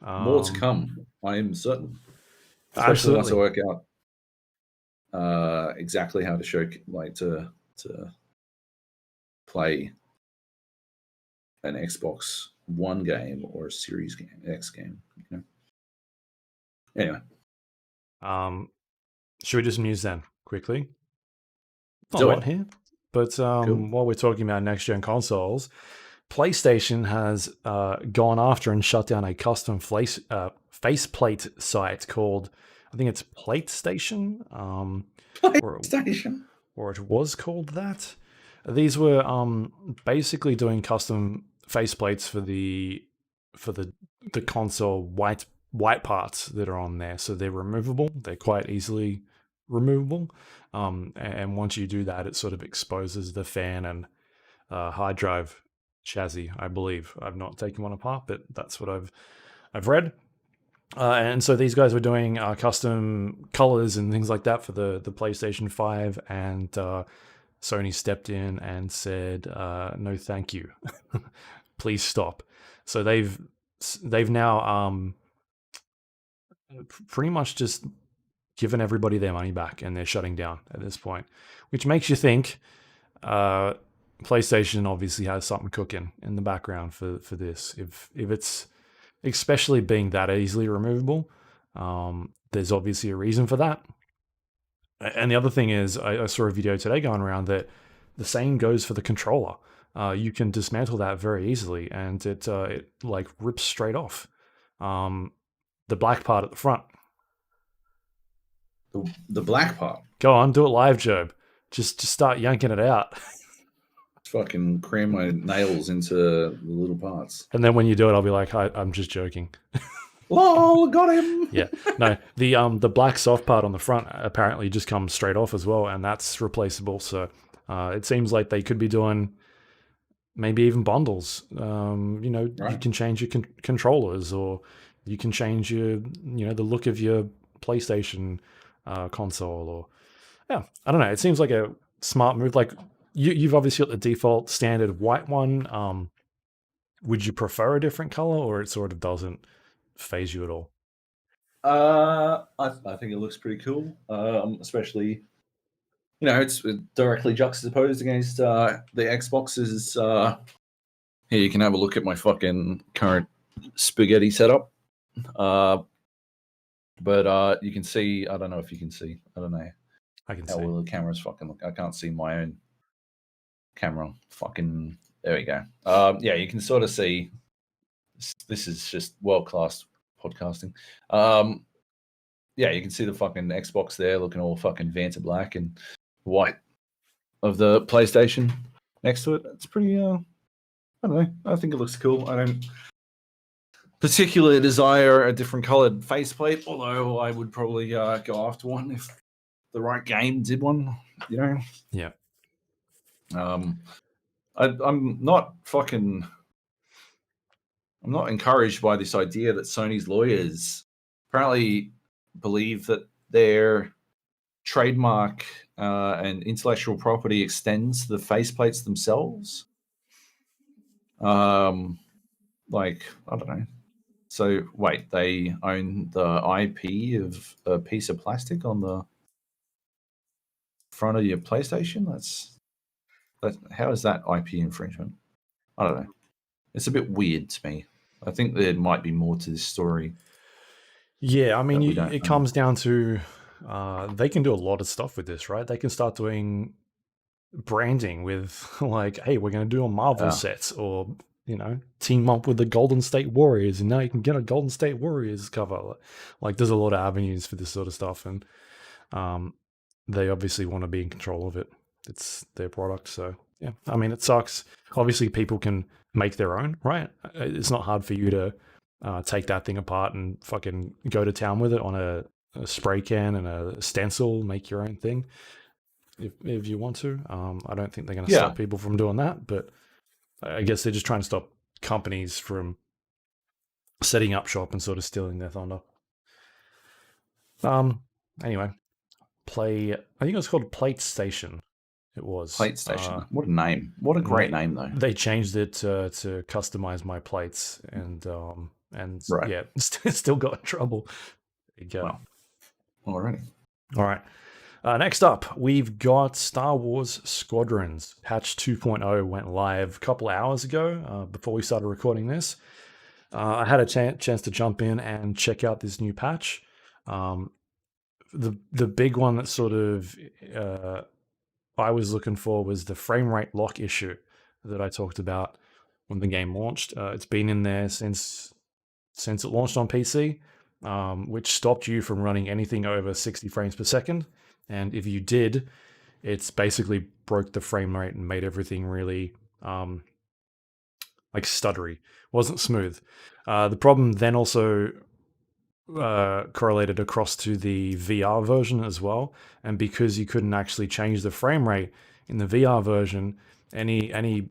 More to come, I am certain. Especially once I work out exactly how to to play an Xbox One game or a Series X game. Anyway, should we do some news then quickly? Not a lot here, but cool. While we're talking about next gen consoles, PlayStation has gone after and shut down a custom faceplate site called, I think it's PlayStation. PlayStation. Or it was called that. These were basically doing custom faceplates for the console white parts that are on there. So they're removable. They're quite easily removable. And once you do that, it sort of exposes the fan and hard drive chassis, I believe. I've not taken one apart, but that's what I've read. And so these guys were doing custom colors and things like that for the PlayStation 5, and Sony stepped in and said, no thank you. Please stop. So they've now pretty much just given everybody their money back, and they're shutting down at this point, which makes you think PlayStation obviously has something cooking in the background for this. If it's especially being that easily removable. There's obviously a reason for that. And the other thing is, I saw a video today going around that the same goes for the controller. You can dismantle that very easily, and it like rips straight off. The black part at the front. The black part. Go on, do it live, Joab. Just start yanking it out. Fucking cram my nails into the little parts. And then when you do it, I'll be like, I'm just joking. Lol, got him. Yeah, no, the black soft part on the front apparently just comes straight off as well, and that's replaceable. So it seems like they could be doing maybe even bundles. You can change your controllers, or you can change your the look of your PlayStation console, or I don't know. It seems like a smart move. Like you've obviously got the default standard white one. Would you prefer a different color, or it sort of doesn't phase you at all? I think it looks pretty cool, especially it's directly juxtaposed against the Xbox's. Here you can have a look at my fucking current spaghetti setup. But you can see. I don't know if you can see. I don't know. I can how see. well the camera's fucking look. I can't see my own camera. Fucking there we go. Yeah, you can sort of see. This is just world class podcasting. Yeah, you can see the fucking Xbox there looking all fucking Vanta black and white of the PlayStation next to it. It's pretty I don't know. I think it looks cool. I don't particularly desire a different colored faceplate, although I would probably go after one if the right game did one, Yeah. I'm not encouraged by this idea that Sony's lawyers apparently believe that their trademark and intellectual property extends to the faceplates themselves. Like, I don't know. So, wait, they own the IP of a piece of plastic on the front of your PlayStation? How is that IP infringement? I don't know. It's a bit weird to me. I think there might be more to this story. Yeah, I mean, it comes down to they can do a lot of stuff with this, right? They can start doing branding with like, hey, we're going to do a Marvel set, or team up with the Golden State Warriors, and now you can get a Golden State Warriors cover. Like, there's a lot of avenues for this sort of stuff, and they obviously want to be in control of it. It's their product, so yeah. I mean, it sucks. Obviously, people can make their own, right? It's not hard for you to take that thing apart and fucking go to town with it on a spray can and a stencil, make your own thing if you want to. I don't think they're going to stop people from doing that, but I guess they're just trying to stop companies from setting up shop and sort of stealing their thunder. Anyway, I think it was called PlayStation. It was PlayStation. What a name! What a great name, though. They changed it to customize my plates, and right. Yeah, still got in trouble. There you go. Well, alrighty. All right. Next up, we've got Star Wars Squadrons. Patch 2.0 went live a couple hours ago before we started recording this. I had a chance to jump in and check out this new patch. The big one that sort of I was looking for was the frame rate lock issue that I talked about when the game launched. It's been in there since it launched on PC, which stopped you from running anything over 60 frames per second. And if you did, it's basically broke the frame rate and made everything really like stuttery. Wasn't smooth. The problem then also correlated across to the VR version as well, and because you couldn't actually change the frame rate in the VR version, any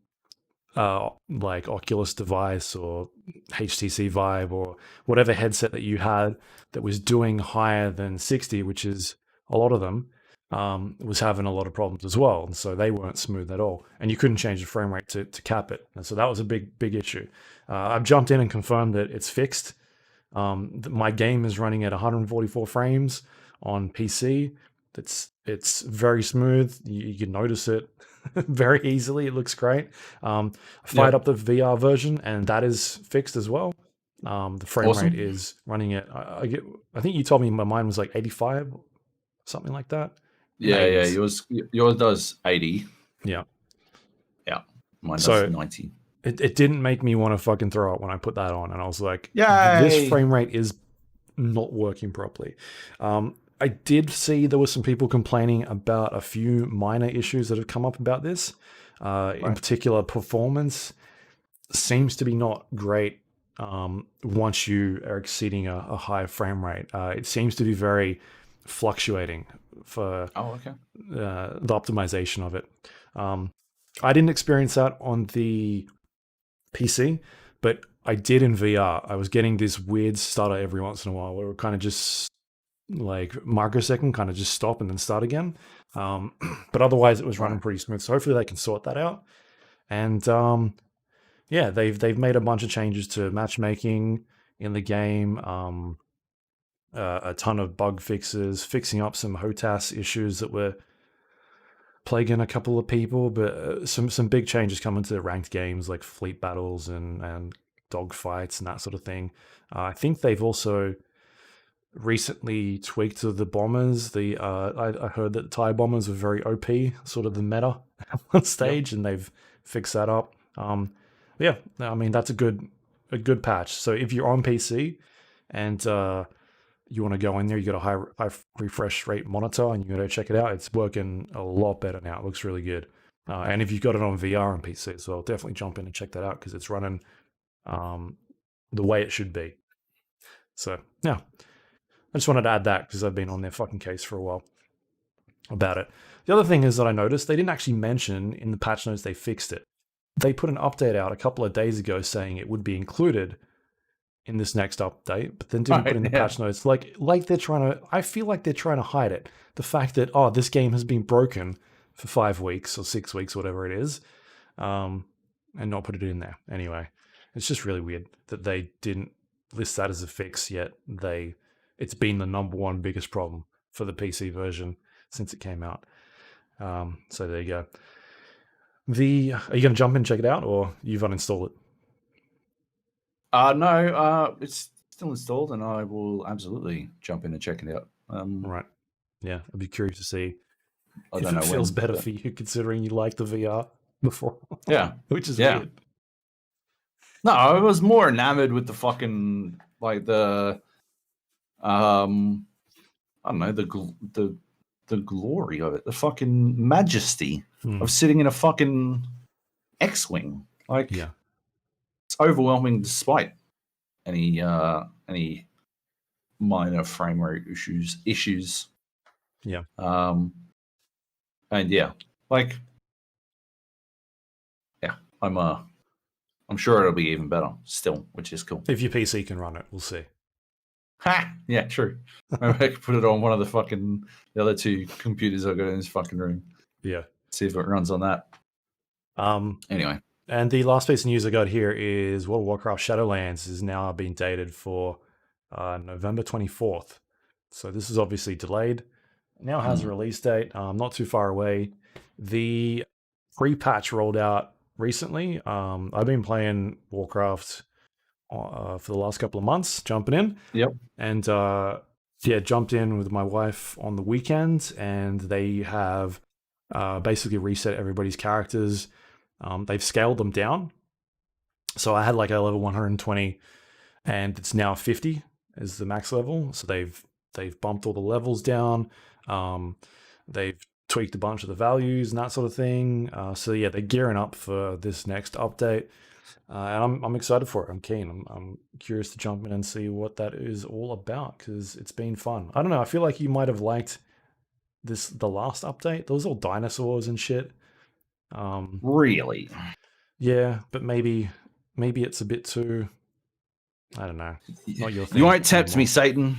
like Oculus device or HTC Vive or whatever headset that you had that was doing higher than 60, which is a lot of them, was having a lot of problems as well, and so they weren't smooth at all, and you couldn't change the frame rate to cap it, and so that was a big issue. I've jumped in and confirmed that it's fixed. My game is running at 144 frames on PC. It's very smooth. You can notice it very easily. It looks great. I fired up the VR version, and that is fixed as well. The frame Awesome. rate is running at I think you told me my mine was like 85, something like that. In the Yeah. 80s. Yours does 80. Yeah. Yeah, mine does So 90. it didn't make me want to fucking throw up when I put that on, and I was like, this Yay! frame rate is not working properly. I did see there were some people complaining about a few minor issues that have come up about this. In particular, performance seems to be not great once you are exceeding a high frame rate. It seems to be very fluctuating for Oh, okay. the optimization of it. I didn't experience that on the PC, but I did in VR. I was getting this weird stutter every once in a while where it would kind of just like microsecond kind of just stop and then start again. But otherwise it was running pretty smooth. So hopefully they can sort that out. And yeah, they've made a bunch of changes to matchmaking in the game. A ton of bug fixes, fixing up some HOTAS issues that were plaguing a couple of people, but some big changes coming to ranked games like fleet battles and dog fights and that sort of thing. I think they've also recently tweaked the bombers. I heard that TIE bombers were very OP, sort of the meta at one stage, and they've fixed that up. Yeah, I mean that's a good patch. So if you're on PC and you want to go in there, you got a high refresh rate monitor, and you got to check it out. It's working a lot better now. It looks really good. And if you've got it on VR and PC as well, definitely jump in and check that out because it's running the way it should be. So yeah, I just wanted to add that because I've been on their fucking case for a while about it. The other thing is that I noticed they didn't actually mention in the patch notes they fixed it. They put an update out a couple of days ago saying it would be included in this next update, but then didn't put in the patch notes. Like they're trying to. I feel like they're trying to hide it. The fact that this game has been broken for 5 weeks or 6 weeks, whatever it is, and not put it in there. Anyway, it's just really weird that they didn't list that as a fix yet. It's been the number one biggest problem for the PC version since it came out. So there you go. Are you going to jump in and check it out, or you've uninstalled it? No, it's still installed, and I will absolutely jump in and check it out. Right. Yeah, I'd be curious to see I if don't know it feels when, better but for you, considering you liked the VR before. yeah, Which is weird. No, I was more enamored with the fucking like the I don't know, the glory of it, the fucking majesty of sitting in a fucking X-wing. Like, Yeah. it's overwhelming despite any minor frame rate issues. Yeah. And yeah, like, yeah, I'm sure it'll be even better still, which is cool. If your PC can run it, we'll see. Ha! Yeah, true. Maybe I could put it on one of the other two computers I've got in this fucking room. Yeah. See if it runs on that. Anyway. And the last piece of news I got here is World of Warcraft Shadowlands is now being dated for November 24th. So this is obviously delayed. It now has a release date, not too far away. The free patch rolled out recently. I've been playing Warcraft for the last couple of months, jumping in. Yep. And jumped in with my wife on the weekend, and they have basically reset everybody's characters. They've scaled them down. So I had like a level 120, and it's now 50 is the max level. So they've bumped all the levels down. They've tweaked a bunch of the values and that sort of thing. So yeah, they're gearing up for this next update. And I'm excited for it. I'm keen. I'm curious to jump in and see what that is all about because it's been fun. I don't know. I feel like you might have liked the last update. There was all dinosaurs and shit. Really? Yeah, but maybe it's a bit too. I don't know. Not your thing. You won't tempt me, Satan.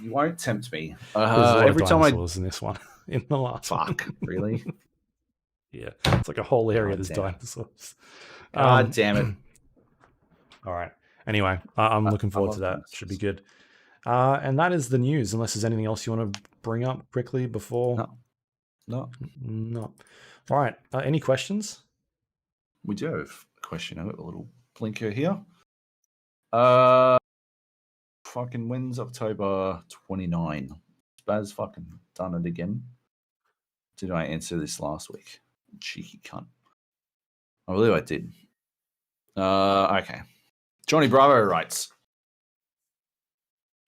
You won't tempt me. There's a lot every of dinosaurs in this one. In the last. Fuck. One. Really? Yeah, it's like a whole area. There's dinosaurs. God damn it. All right. Anyway, I'm looking forward to that. Dinosaurs. Should be good. And that is the news, unless there's anything else you want to bring up quickly before. No. All right. Any questions? We do have a question. I've got a little blinker here. Fucking when's October 29? Spaz fucking done it again. Did I answer this last week? Cheeky cunt. I believe I did. Okay. Johnny Bravo writes,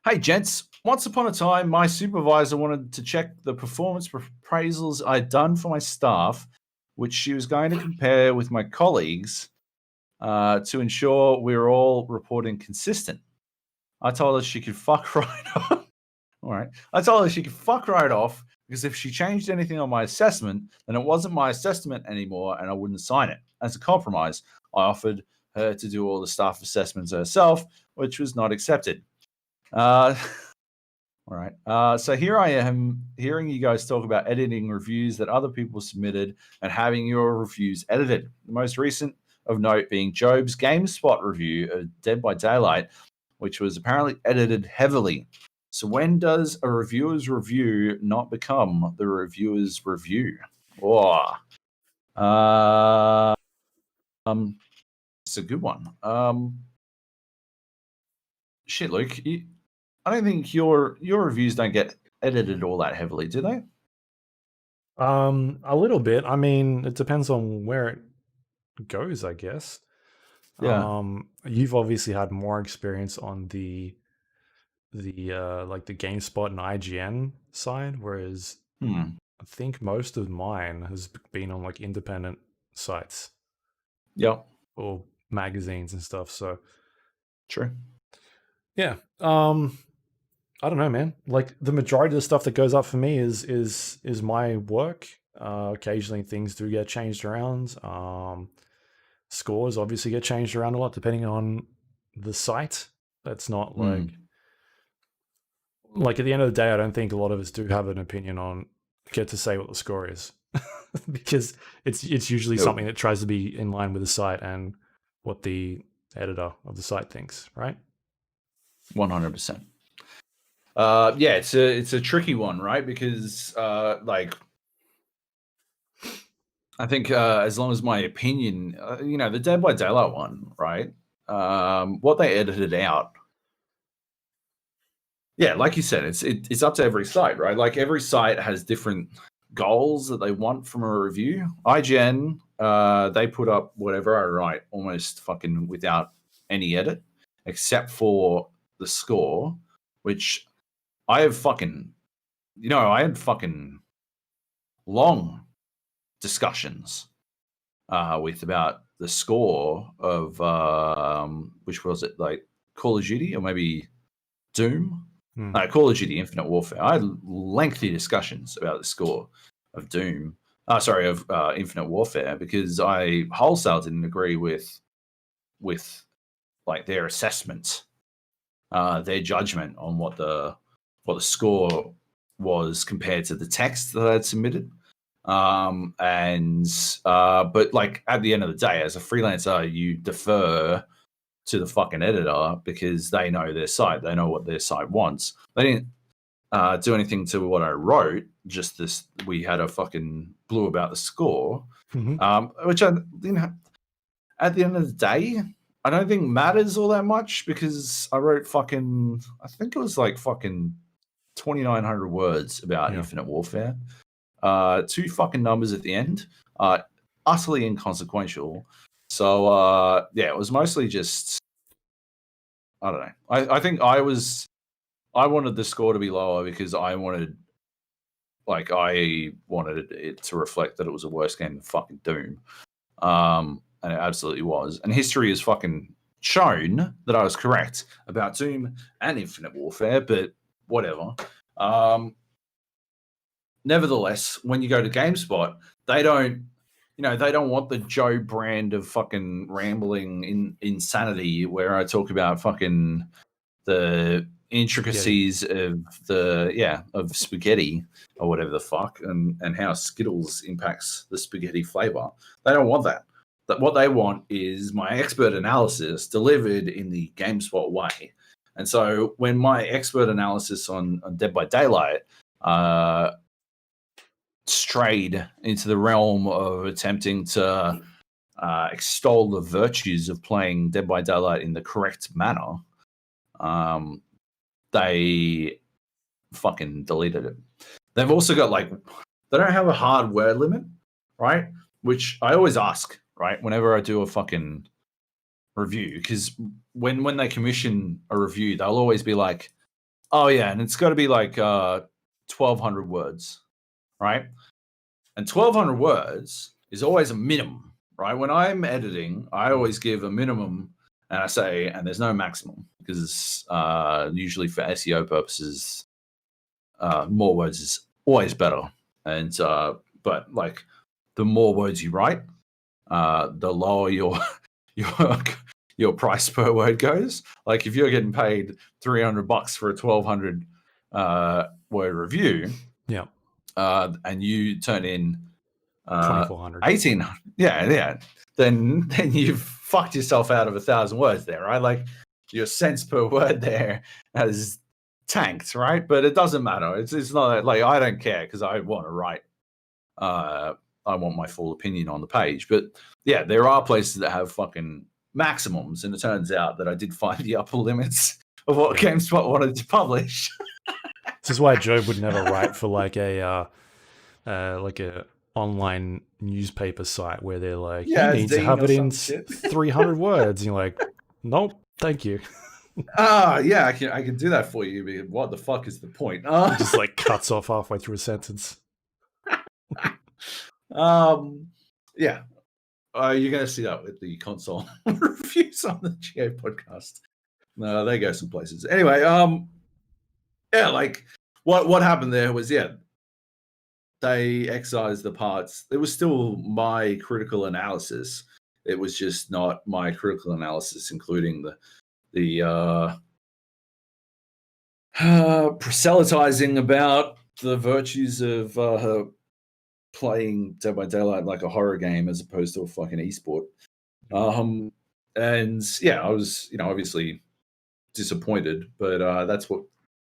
"Hey gents, once upon a time, my supervisor wanted to check the performance appraisals I'd done for my staff, which she was going to compare with my colleagues to ensure we were all reporting consistent. I told her she could fuck right off. All right. I told her she could fuck right off because if she changed anything on my assessment, then it wasn't my assessment anymore and I wouldn't sign it. As a compromise, I offered her to do all the staff assessments herself, which was not accepted. All right. So here I am hearing you guys talk about editing reviews that other people submitted and having your reviews edited. The most recent of note being Joab's GameSpot review of Dead by Daylight, which was apparently edited heavily. So when does a reviewer's review not become the reviewer's review? It's a good one. Shit, Luke. I don't think your reviews don't get edited all that heavily, do they? A little bit. I mean, it depends on where it goes, I guess. Yeah. You've obviously had more experience on the like the GameSpot and IGN side, whereas I think most of mine has been on like independent sites. Yep. Or magazines and stuff. So true. Yeah. I don't know, man. Like the majority of the stuff that goes up for me is my work. Occasionally things do get changed around. Scores obviously get changed around a lot depending on the site. That's not like at the end of the day, I don't think a lot of us do have an opinion on get to say what the score is. Because it's usually something that tries to be in line with the site and what the editor of the site thinks, right? 100%. Yeah, it's a tricky one, right? Because like I think as long as my opinion, the Dead by Daylight one, right? What they edited out. Yeah, like you said, it's up to every site, right? Like every site has different goals that they want from a review. IGN, they put up whatever I write almost fucking without any edit, except for the score, which I have fucking, I had fucking long discussions with about the score of which was it, like Call of Duty or maybe Doom? Call of Duty Infinite Warfare. I had lengthy discussions about the score of Doom. Of Infinite Warfare, because I wholesale didn't agree with like their assessment, their judgment on what the score was compared to the text that I had submitted. But like at the end of the day, as a freelancer, you defer to the fucking editor because they know their site. They know what their site wants. They didn't do anything to what I wrote. Just this, we had a fucking blew about the score, which at the end of the day, I don't think matters all that much because I wrote fucking, I think it was like fucking 2,900 words about Infinite Warfare. 2 fucking numbers at the end, utterly inconsequential. So it was mostly just, I don't know. I think I wanted the score to be lower because I wanted it to reflect that it was a worse game than fucking Doom. And it absolutely was. And history has fucking shown that I was correct about Doom and Infinite Warfare, but whatever. Nevertheless, when you go to GameSpot, they don't want the Joe brand of fucking rambling insanity where I talk about fucking the intricacies of of spaghetti or whatever the fuck and how Skittles impacts the spaghetti flavor. They don't want that. What they want is my expert analysis delivered in the GameSpot way. And so when my expert analysis on Dead by Daylight strayed into the realm of attempting to extol the virtues of playing Dead by Daylight in the correct manner, they fucking deleted it. They've also got like, they don't have a hard word limit, right? Which I always ask, right? Whenever I do a fucking review, because when they commission a review, they'll always be like, oh yeah, and it's got to be like 1,200 words, right? And 1,200 words is always a minimum, right? When I'm editing, I always give a minimum, and I say, and there's no maximum, because usually for SEO purposes, more words is always better. And but like the more words you write, the lower your price per word goes. Like if you're getting paid $300 for a 1,200 word review, Yeah. and you turn in 2,400. 18, yeah, then you've fucked yourself out of 1,000 words there, right? Like your cents per word there has tanked, right? But it doesn't matter. It's not like I don't care because I want to write. I want my full opinion on the page. But yeah, there are places that have fucking maximums, and it turns out that I did find the upper limits of what GameSpot wanted to publish. This is why Joab would never write for like a online newspaper site where they're like, you need to have it in 300 words. And you're like, nope, thank you. Yeah, I can do that for you. But what the fuck is the point? It just like cuts off halfway through a sentence. Yeah. You're going to see that with the console reviews on the GA podcast. No, they go some places. Anyway, yeah, like what happened there was, yeah, they excised the parts. It was still my critical analysis. It was just not my critical analysis, including the proselytizing about the virtues of playing Dead by Daylight like a horror game as opposed to a fucking esport. And yeah, I was, obviously disappointed, but that's what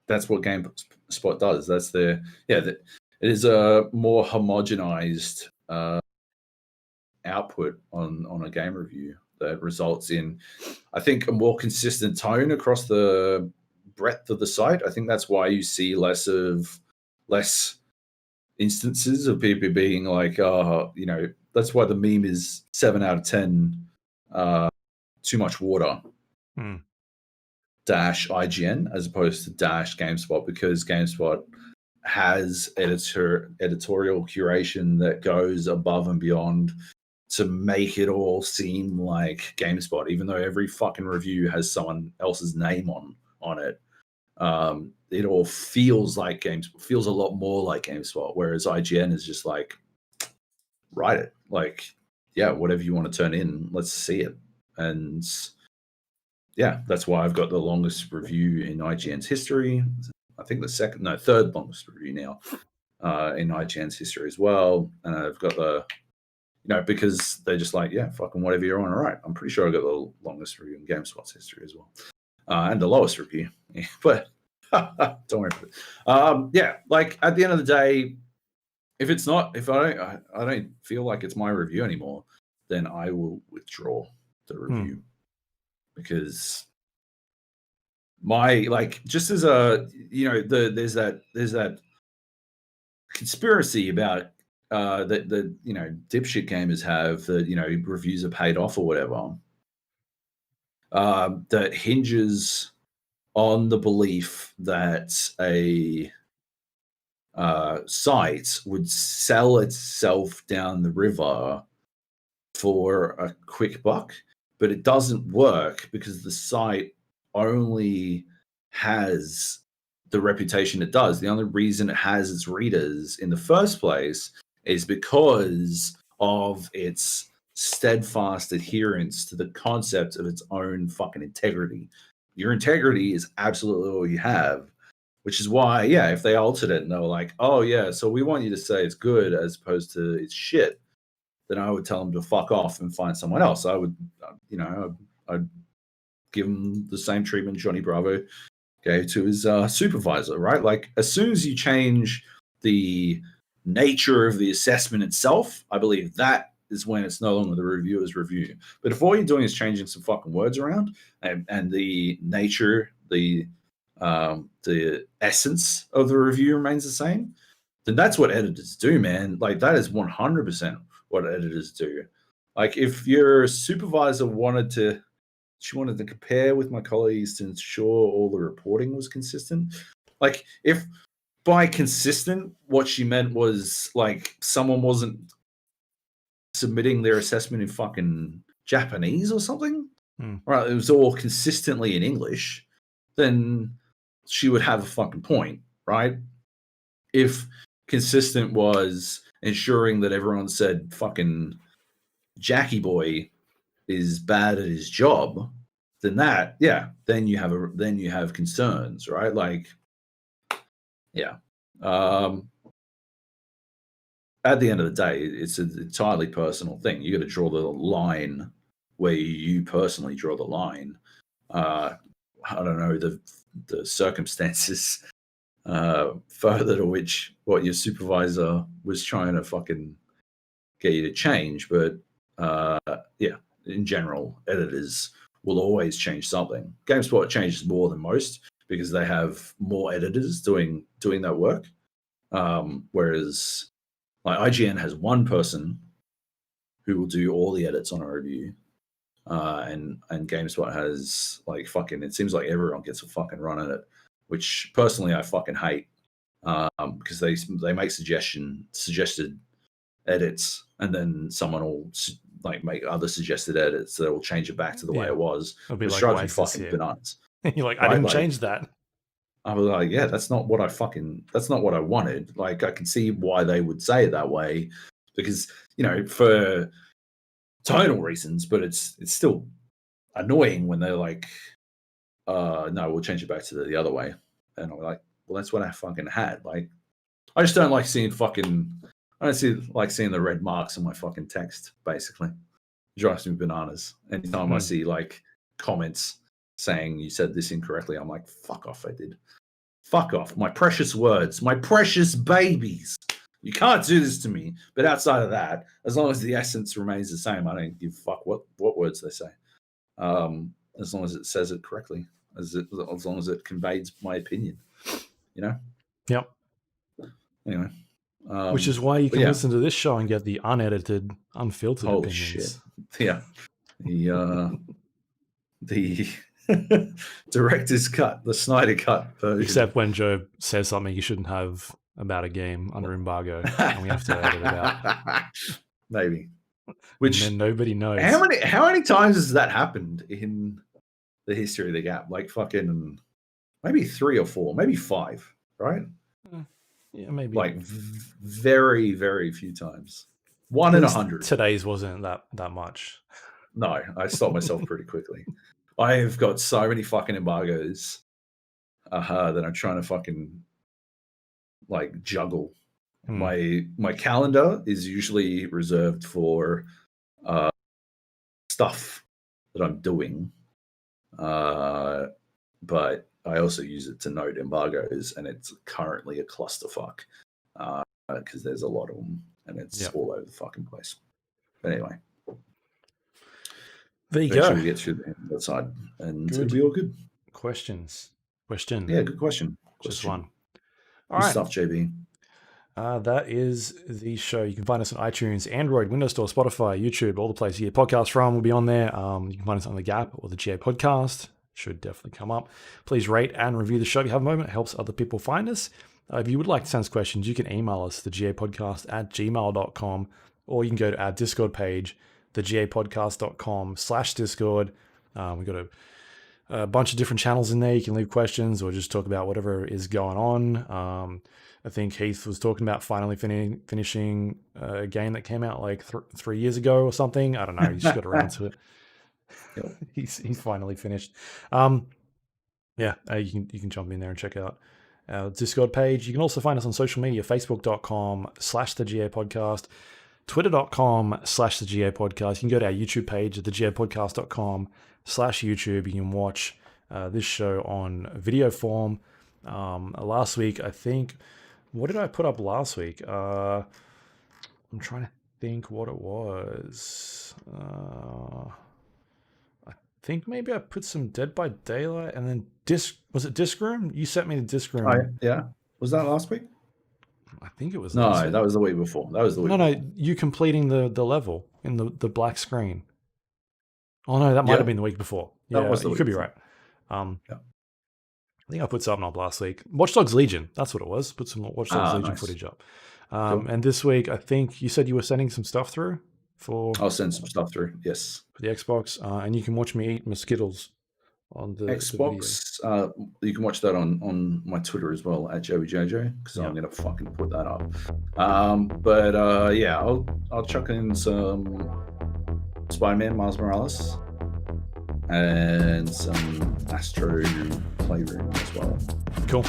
GameSpot does. That's it is a more homogenized output on a game review that results in, I think, a more consistent tone across the breadth of the site. I think that's why you see less instances of people being like, that's why the meme is 7 out of 10 too much water dash IGN as opposed to dash GameSpot, because GameSpot has editorial curation that goes above and beyond to make it all seem like GameSpot, even though every fucking review has someone else's name on it. It all feels like GameSpot, feels a lot more like GameSpot, whereas IGN is just like, write it. Like, yeah, whatever you want to turn in, let's see it. And yeah, that's why I've got the longest review in IGN's history. I think the third longest review now in IGN's history as well. And I've got the, because they're just like, yeah, fucking whatever you want to write. I'm pretty sure I got the longest review in GameSpot's history as well. And the lowest review. But don't worry about it. Yeah, like at the end of the day, if I don't feel like it's my review anymore, then I will withdraw the review. Because just as a, there's that conspiracy about that dipshit gamers have that, reviews are paid off or whatever, that hinges on the belief that a site would sell itself down the river for a quick buck, but it doesn't work because the site only has the reputation it does. The only reason it has its readers in the first place is because of its steadfast adherence to the concept of its own fucking integrity. Your integrity is absolutely all you have, which is why, yeah, if they altered it and they were like, oh yeah, so we want you to say it's good as opposed to it's shit, then I would tell them to fuck off and find someone else. I would, I'd give him the same treatment Johnny Bravo gave to his supervisor, right? Like, as soon as you change the nature of the assessment itself, I believe that is when it's no longer the reviewer's review. But if all you're doing is changing some fucking words around and the nature, the essence of the review remains the same, then that's what editors do, man. Like that is 100% what editors do. Like if your supervisor wanted to compare with my colleagues to ensure all the reporting was consistent. Like if by consistent, what she meant was like someone wasn't submitting their assessment in fucking Japanese or something, right? It was all consistently in English, then she would have a fucking point, right? If consistent was ensuring that everyone said fucking Jackie boy is bad at his job, then then you have concerns, right? Like, yeah. At the end of the day, it's an entirely personal thing. You got to draw the line where you personally draw the line. I don't know the circumstances further to which what your supervisor was trying to fucking get you to change, but yeah, in general, editors will always change something. GameSpot changes more than most because they have more editors doing that work, whereas like IGN has one person who will do all the edits on a review, and GameSpot has like fucking. It seems like everyone gets a fucking run at it, which personally I fucking hate, because they make suggested edits, and then someone will like make other suggested edits that will change it back to the way it was. It'll be It like, drives why me is this fucking here? bananas. You're like, I didn't change that. I was like, yeah, that's not what I wanted. Like, I can see why they would say it that way, because, you know, for tonal reasons, but it's still annoying when they're like, no, we'll change it back to the other way. And I'm like, well, that's what I fucking had. Like, I just don't like seeing the red marks on my fucking text, basically. It drives me bananas. Anytime I see like comments saying you said this incorrectly, I'm like, fuck off, I did. Fuck off. My precious words, my precious babies. You can't do this to me. But outside of that, as long as the essence remains the same, I don't give a fuck what words they say. As long as it says it correctly, as long as it conveys my opinion, you know? Yep. Anyway. Which is why you can listen to this show and get the unedited, unfiltered opinions. Shit. Yeah. The director's cut, the Snyder cut version. Except when Joab says something you shouldn't have about a game under embargo, and we have to edit it out. Maybe. Which, and then nobody knows. How many times has that happened in the history of the Gap? Like fucking maybe 3 or 4, maybe 5, right? Yeah, maybe. Like very, very few times. 1 in 100. Today's wasn't that much. No, I stopped myself pretty quickly. I have got so many fucking embargoes that I'm trying to fucking like juggle. My calendar is usually reserved for stuff that I'm doing, but I also use it to note embargoes, and it's currently a clusterfuck because there's a lot of them, and it's all over the fucking place. But anyway. There you go. We get through the side, and it'll be all good. Question. Yeah, good question. Just one. All right. Stuff, JB. That is the show. You can find us on iTunes, Android, Windows Store, Spotify, YouTube, all the places you get podcasts from will be on there. You can find us on the Gap or the GA Podcast. Should definitely come up. Please rate and review the show if you have a moment. It helps other people find us. If you would like to send us questions, you can email us, thegapodcast@gmail.com, or you can go to our Discord page, thegapodcast.com/Discord. We've got a bunch of different channels in there. You can leave questions or just talk about whatever is going on. I think Heath was talking about finally finishing a game that came out like 3 years ago or something. I don't know. He just got around to it. He's finally finished. You can jump in there and check out our Discord page. You can also find us on social media, facebook.com/thegapodcast. Twitter.com/thegapodcast. You can go to our YouTube page at thegapodcast.com/YouTube. You can watch this show on video form. Last week, I think, what did I put up last week? I'm trying think what it was. I think maybe I put some Dead by Daylight and then was it Disc Room? You sent me the Disc Room. Oh, yeah. Was that last week? I think it was No, last week. that was the week before. That was the week No, before. you completing the level in the black screen. Oh no, that might have been the week before. Yeah, That was the you week could be before. right. Yeah. I think I put something up last week. Watch Dogs Legion, that's what it was. Put some Watch Dogs Legion Nice. footage up. Cool. And this week, I think you said you were sending some stuff through for I'll send some stuff through. Yes. the Xbox, and you can watch me eat mosquitoes on the Xbox. video. You can watch that on my Twitter as well at JoeyJojo because I'm gonna fucking put that up. Yeah, I'll chuck in some Spider-Man Miles Morales and some Astro Playroom as well. Cool.